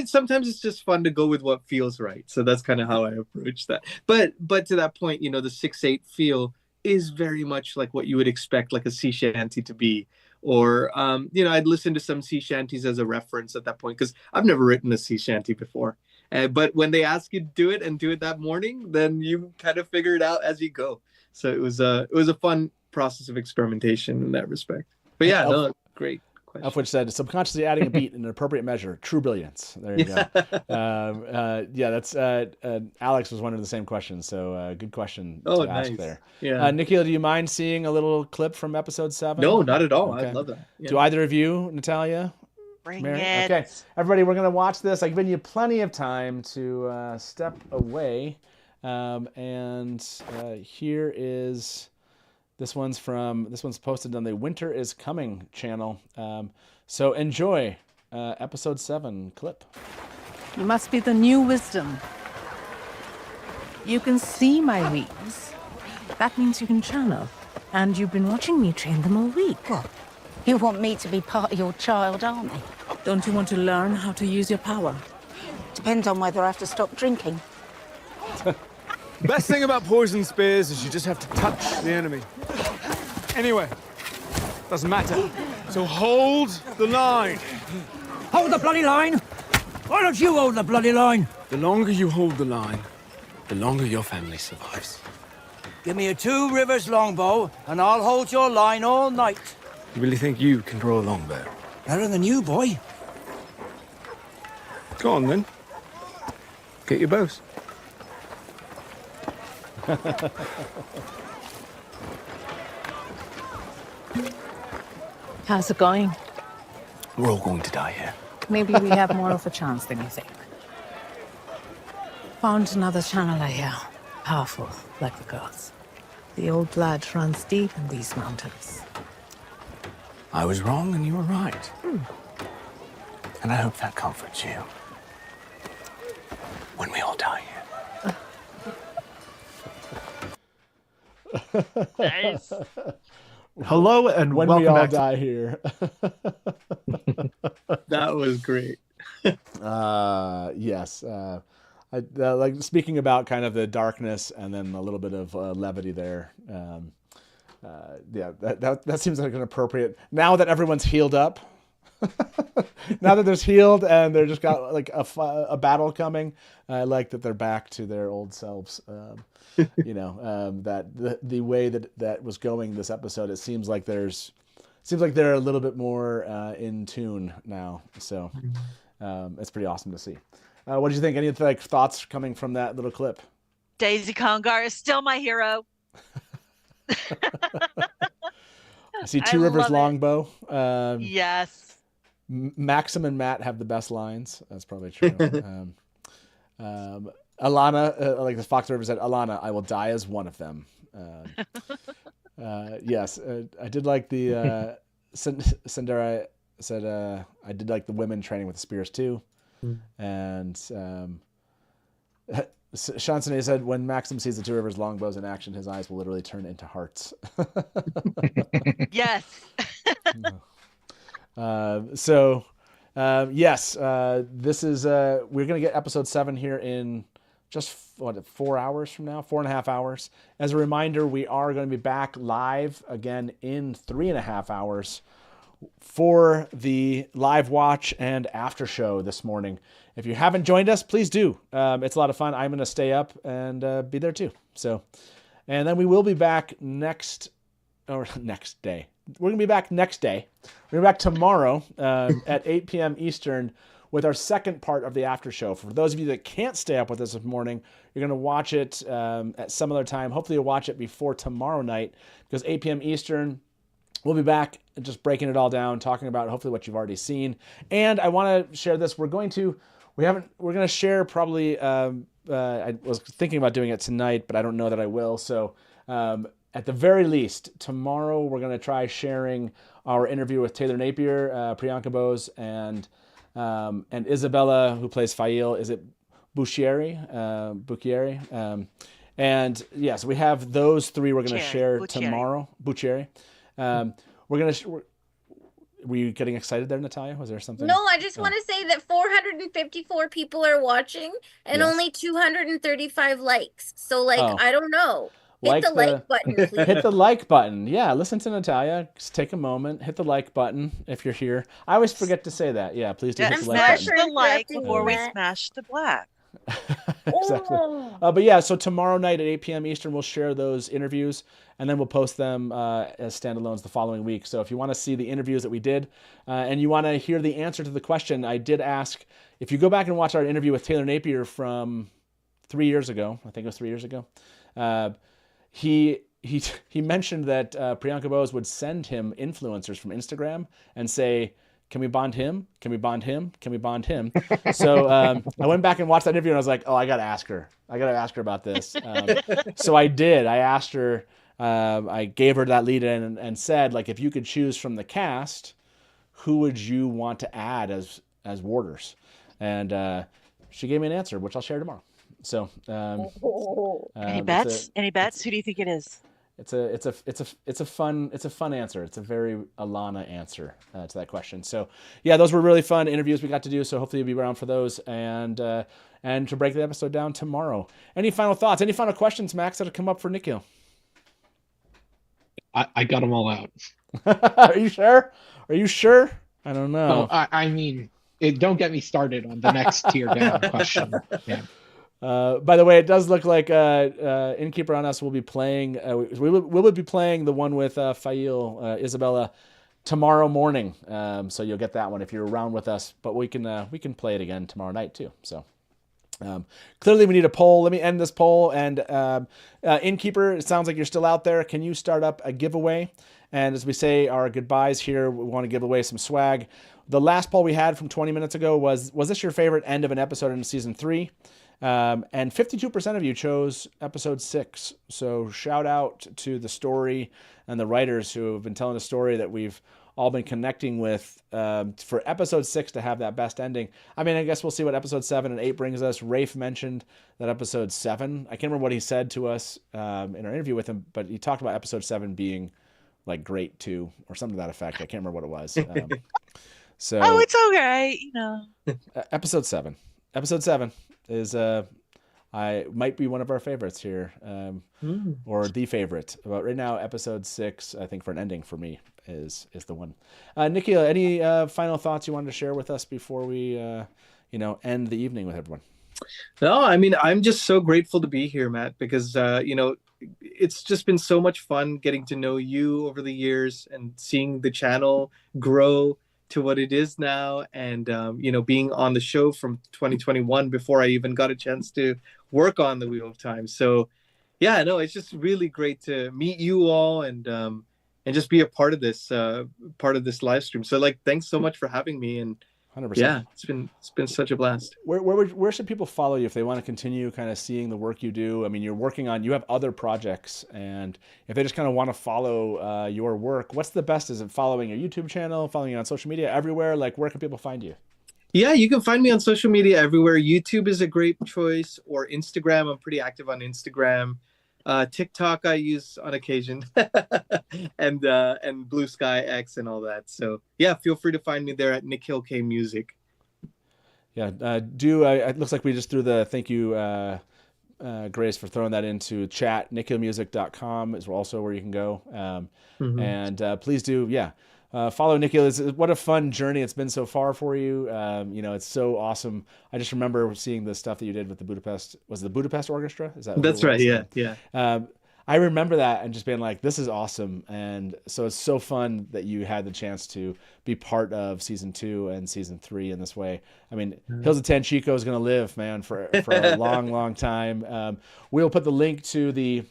sometimes it's just fun to go with what feels right. So that's kind of how I approach that. But to that point, the 6/8 feel is very much like what you would expect like a sea shanty to be. Or, I'd listen to some sea shanties as a reference at that point because I've never written a sea shanty before. But when they ask you to do it and do it that morning, then you kind of figure it out as you go. So it was a fun process of experimentation in that respect. But yeah, no, great question. Elfwitch said, subconsciously adding a beat in an appropriate measure. True brilliance. There you go. Yeah, that's Alex was wondering the same question. So good question to ask there. Yeah. Nikhil, do you mind seeing a little clip from episode 7? No, not at all. Okay. I'd love that. Yeah. Do either of you, Natalia? Bring Mary? it. Okay, everybody, we're going to watch this. I've given you plenty of time to step away. Here is... This one's posted on the Winter is Coming channel. So enjoy episode 7 clip. You must be the new wisdom. You can see my reeds. That means you can channel. And you've been watching me train them all week. What? You want me to be part of your child army? Don't you want to learn how to use your power? Depends on whether I have to stop drinking. The best thing about poison spears is you just have to touch the enemy. Anyway, doesn't matter. So hold the line. Hold the bloody line? Why don't you hold the bloody line? The longer you hold the line, the longer your family survives. Give me a 2 rivers longbow, and I'll hold your line all night. You really think you can draw a longbow? Better than you, boy. Go on, then. Get your bows. How's it going? We're all going to die here. Maybe we have more of a chance than you think. Found another channel I hear. Powerful, like the gods. The old blood runs deep in these mountains. I was wrong and you were right. And I hope that comforts you. When we all die here. Nice. Hello and when welcome we all back die here. That was great. Yes. I like speaking about kind of the darkness and then a little bit of levity there. Yeah, that seems like an appropriate. Now that everyone's healed up, now that there's healed and they're just got like a battle coming, I like that they're back to their old selves. That the way that was going this episode, it seems like they're a little bit more in tune now. So it's pretty awesome to see. What did you think? Any thoughts coming from that little clip? Daisy Congar is still my hero. I see 2 Rivers longbow. Yes. Maxim and Matt have the best lines. That's probably true. Alana, like the Fox River said, Alana, I will die as one of them. Yes, I did like the Sindera said I did like the women training with the spears too. And Shansane said, when Maxim sees the 2 Rivers longbows in action, his eyes will literally turn into hearts. Yes. Yes, this is we're gonna get episode 7 here in just 4 hours from now, 4.5 hours. As a reminder, we are going to be back live again in 3.5 hours for the live watch and after show this morning. If you haven't joined us, please do. It's a lot of fun. I'm going to stay up and be there too. So, and then we will be back next day. We're going to be back next day. We're back tomorrow at 8 p.m. Eastern with our second part of the after show. For those of you that can't stay up with us this morning, you're going to watch it at some other time. Hopefully you'll watch it before tomorrow night, because 8 p.m. Eastern, we'll be back just breaking it all down, talking about hopefully what you've already seen. And I want to share this. We're going to share probably, I was thinking about doing it tonight, but I don't know that I will. So at the very least, tomorrow we're going to try sharing our interview with Taylor Napier, Priyanka Bose, and Isabella, who plays Fail. Is it Bucchieri? And yes, we have those 3 we're going to share tomorrow. Bucchieri. Were you getting excited there, Natalia? Was there something? No, I just want to say that 454 people are watching and only 235 likes. So I don't know. Hit the like button, please. Hit the like button. Yeah, listen to Natalia. Just take a moment. Hit the like button if you're here. I always forget to say that. Yeah, please do hit the like button. Smash the like before we smash the black. Exactly. But yeah, so tomorrow night at 8 p.m. Eastern, we'll share those interviews, and then we'll post them as standalones the following week. So if you want to see the interviews that we did, and you want to hear the answer to the question, I did ask, if you go back and watch our interview with Taylor Napier from 3 years ago, I think it was 3 years ago, he mentioned that Priyanka Bose would send him influencers from Instagram and say, can we bond him? Can we bond him? Can we bond him? So I went back and watched that interview, and I was like, oh, I got to ask her. I got to ask her about this. So I did. I asked her, I gave her that lead in and said, like, if you could choose from the cast, who would you want to add as warders? And she gave me an answer, which I'll share tomorrow. So any bets? Any bets? Who do you think it is? It's a fun answer. It's a very Alana answer to that question. So yeah, those were really fun interviews we got to do. So hopefully you'll be around for those and to break the episode down tomorrow. Any final thoughts? Any final questions, Max, that have come up for Nikhil? I got them all out. Are you sure? Are you sure? I don't know. I mean, don't get me started on the next tier down question. Yeah. By the way, it does look like Innkeeper on Us will be playing. We will be playing the one with Fail Isabella tomorrow morning. So you'll get that one if you're around with us. But we can play it again tomorrow night too. So clearly we need a poll. Let me end this poll. And Innkeeper, it sounds like you're still out there. Can you start up a giveaway? And as we say our goodbyes here, we want to give away some swag. The last poll we had from 20 minutes ago was this your favorite end of an episode in season 3? And 52% of you chose episode 6. So shout out to the story and the writers who have been telling a story that we've all been connecting with for episode 6 to have that best ending. I mean, I guess we'll see what episode 7 and 8 brings us. Rafe mentioned that episode 7, I can't remember what he said to us in our interview with him, but he talked about episode 7 being like great too, or something to that effect. I can't remember what it was. So it's okay, you know. Episode 7 is I might be one of our favorites here, or the favorite. But right now, episode 6, I think for an ending for me is the one. Nikhil, any final thoughts you wanted to share with us before we end the evening with everyone? No, I mean, I'm just so grateful to be here, Matt, because it's just been so much fun getting to know you over the years and seeing the channel grow to what it is now, and being on the show from 2021 before I even got a chance to work on the Wheel of Time. So yeah, no, it's just really great to meet you all and just be a part of this live stream. So like, thanks so much for having me, and 100%. Yeah, it's been such a blast. Where should people follow you if they want to continue kind of seeing the work you do? I mean, you have other projects, and if they just kind of want to follow your work, what's the best? Is it following your YouTube channel, following you on social media, everywhere? Like, where can people find you? Yeah, you can find me on social media everywhere. YouTube is a great choice, or Instagram. I'm pretty active on Instagram. TikTok I use on occasion, and Blue Sky X and all that. So yeah, feel free to find me there at Nikhil K Music. Yeah, it looks like we just threw the thank you, Grace, for throwing that into chat. NikhilMusic.com is also where you can go. And please do, follow Nikhil. What a fun journey it's been so far for you. It's so awesome. I just remember seeing the stuff that you did with the Budapest Orchestra. Is that? That's right. Yeah. I remember that and just being like, this is awesome. And so it's so fun that you had the chance to be part of season 2 and season 3 in this way. I mean, Hills of Tanchico is going to live, man, for a long, long time. We'll put the link to the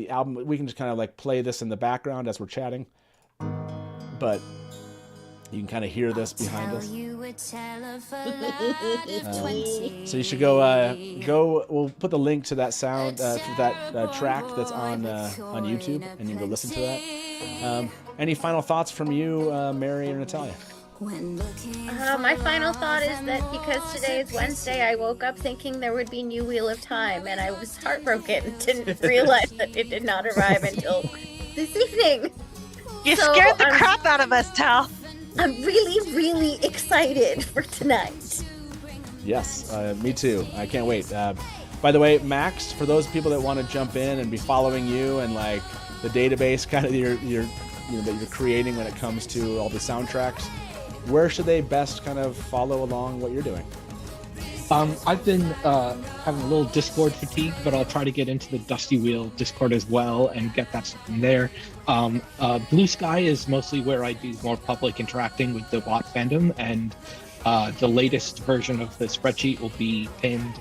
album. We can just kind of like play this in the background as we're chatting, but you can kind of hear this behind us. So you should go. We'll put the link to that sound, to that track that's on YouTube, and you can go listen to that. Any final thoughts from you, Mary or Natalia? My final thought is that because today is Wednesday, I woke up thinking there would be new Wheel of Time, and I was heartbroken and didn't realize that it did not arrive until this evening. You scared the crap out of us, Tal. I'm really, really excited for tonight. Yes, me too. I can't wait. By the way, Max, for those people that want to jump in and be following you and like the database kind of that you're creating when it comes to all the soundtracks, where should they best kind of follow along what you're doing? I've been having a little Discord fatigue, but I'll try to get into the Dusty Wheel Discord as well and get that stuff in there. Blue Sky is mostly where I do more public interacting with the Watt fandom, and the latest version of the spreadsheet will be pinned.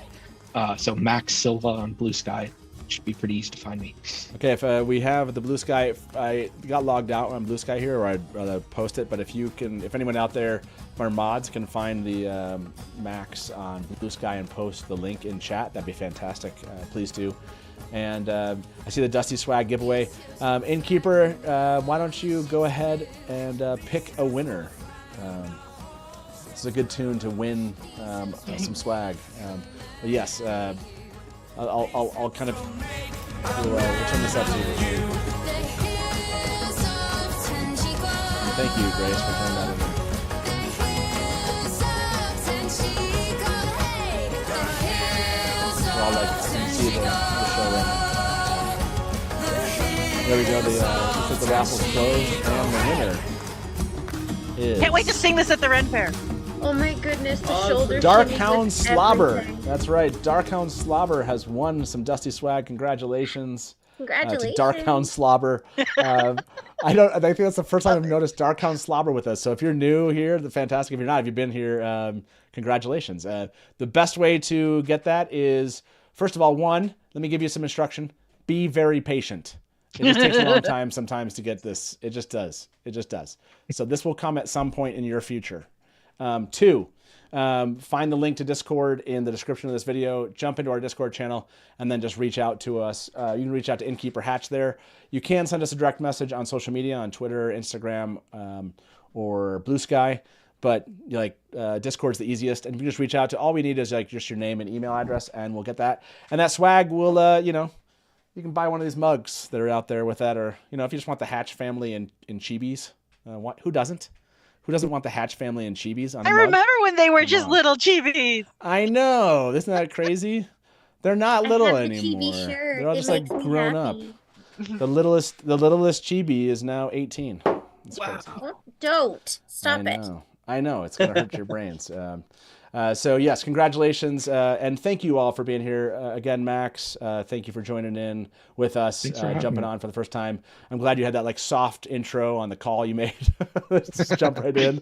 So Max Silva on Blue Sky. Should be pretty easy to find me. Okay, if we have the Blue Sky, if I got logged out on Blue Sky here, or I'd rather post it, but if anyone out there, if our mods can find the Max on Blue Sky and post the link in chat, that'd be fantastic. Please do. And I see the Dusty Swag giveaway. Innkeeper, why don't you go ahead and pick a winner? This is a good tune to win some swag. But yes, I'll kind of we'll turn this up to you. Thank you, Grace, for turning that in. Well, I can see the show right now. There we go. The raffle's closed, and the winner is... Can't wait to sing this at the Ren Fair. Oh my goodness, the shoulder Darkhound Slobber. That's right. Darkhound Slobber has won some Dusty Swag. Congratulations. Congratulations. To Darkhound Slobber. I think that's the first time I've noticed Darkhound Slobber with us. So if you're new here, fantastic. If you're not, if you've been here, congratulations. The best way to get that is, first of all, let me give you some instruction. Be very patient. It just takes a long time sometimes to get this. It just does. So this will come at some point in your future. 2, find the link to Discord in the description of this video, jump into our Discord channel, and then just reach out to us. You can reach out to Innkeeper Hatch there. You can send us a direct message on social media, on Twitter, Instagram, or Blue Sky, but Discord's the easiest, and you can just reach out to, all we need is just your name and email address, and we'll get that. And that swag will, you can buy one of these mugs that are out there with that, or, if you just want the Hatch family in chibis, who doesn't? Who doesn't want the Hatch family and chibis on the mug? Remember when they were just little chibis. I know. Isn't that crazy? They're not little anymore. They're all just grown up. The littlest chibi is now 18. It's crazy. Don't. Stop it. I know. It's going to hurt your brains. So yes, congratulations, and thank you all for being here again, Max. Thank you for joining in with us, jumping on for the first time. I'm glad you had that soft intro on the call you made. Let's just jump right in.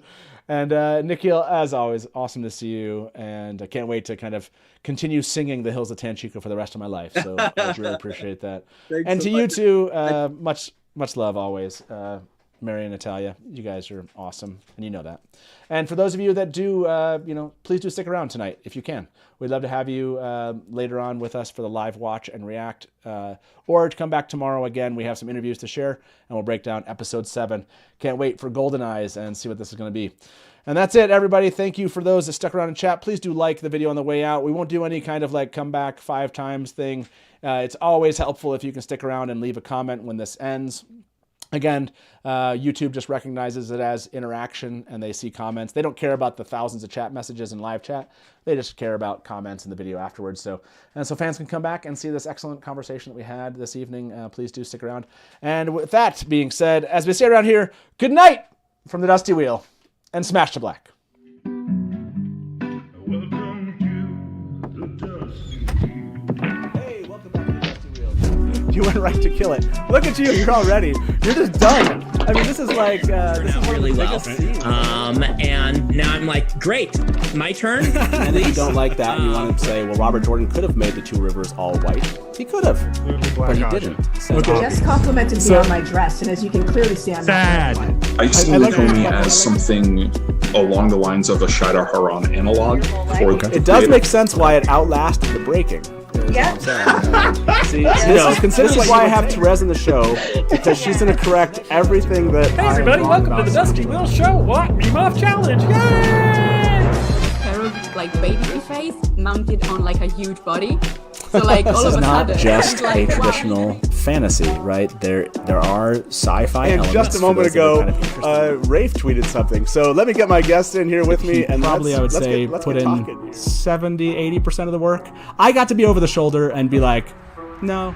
And Nikhil, as always, awesome to see you, and I can't wait to kind of continue singing the Hills of Tanchico for the rest of my life. So I really appreciate that. And to you too, much love always. Mary and Natalia, you guys are awesome, and you know that. And for those of you that do, please do stick around tonight if you can. We'd love to have you later on with us for the live watch and react, or to come back tomorrow again. We have some interviews to share, and we'll break down episode 7. Can't wait for Golden Eyes and see what this is going to be. And that's it, everybody. Thank you for those that stuck around in chat. Please do like the video on the way out. We won't do any kind of come back 5 times thing. It's always helpful if you can stick around and leave a comment when this ends. Again, YouTube just recognizes it as interaction, and they see comments. They don't care about the thousands of chat messages in live chat. They just care about comments in the video afterwards. So fans can come back and see this excellent conversation that we had this evening. Please do stick around. And with that being said, as we say around here, good night from the Dusty Wheel, and smash to black. You went right to kill it. Look at you, you're all ready. You're just done. I mean, this is this is one really of the well. biggest scenes. And now I'm great, my turn. And if you don't like that, and you want to say, well, Robert Jordan could have made the 2 rivers all white. He could have, but he didn't. So, Just complimented me on my dress, and as you can clearly see, I'm sad. I see Lucomi as something along the lines of a Shadow Haran analog. It does make sense why it outlasted the breaking. Yeah. See, this is why I have Therese in the show, because she's going to correct everything that. Hey everybody, welcome to the Dusty Wheel Show. What? Remove challenge! Yay! Baby face mounted on a huge body. So all of a sudden, this is not just a traditional fantasy, right? There are sci-fi elements. And just a moment ago, Rafe tweeted something. So let me get my guest in here with me, and probably I would say put in 70-80% of the work. I got to be over the shoulder and be like, no,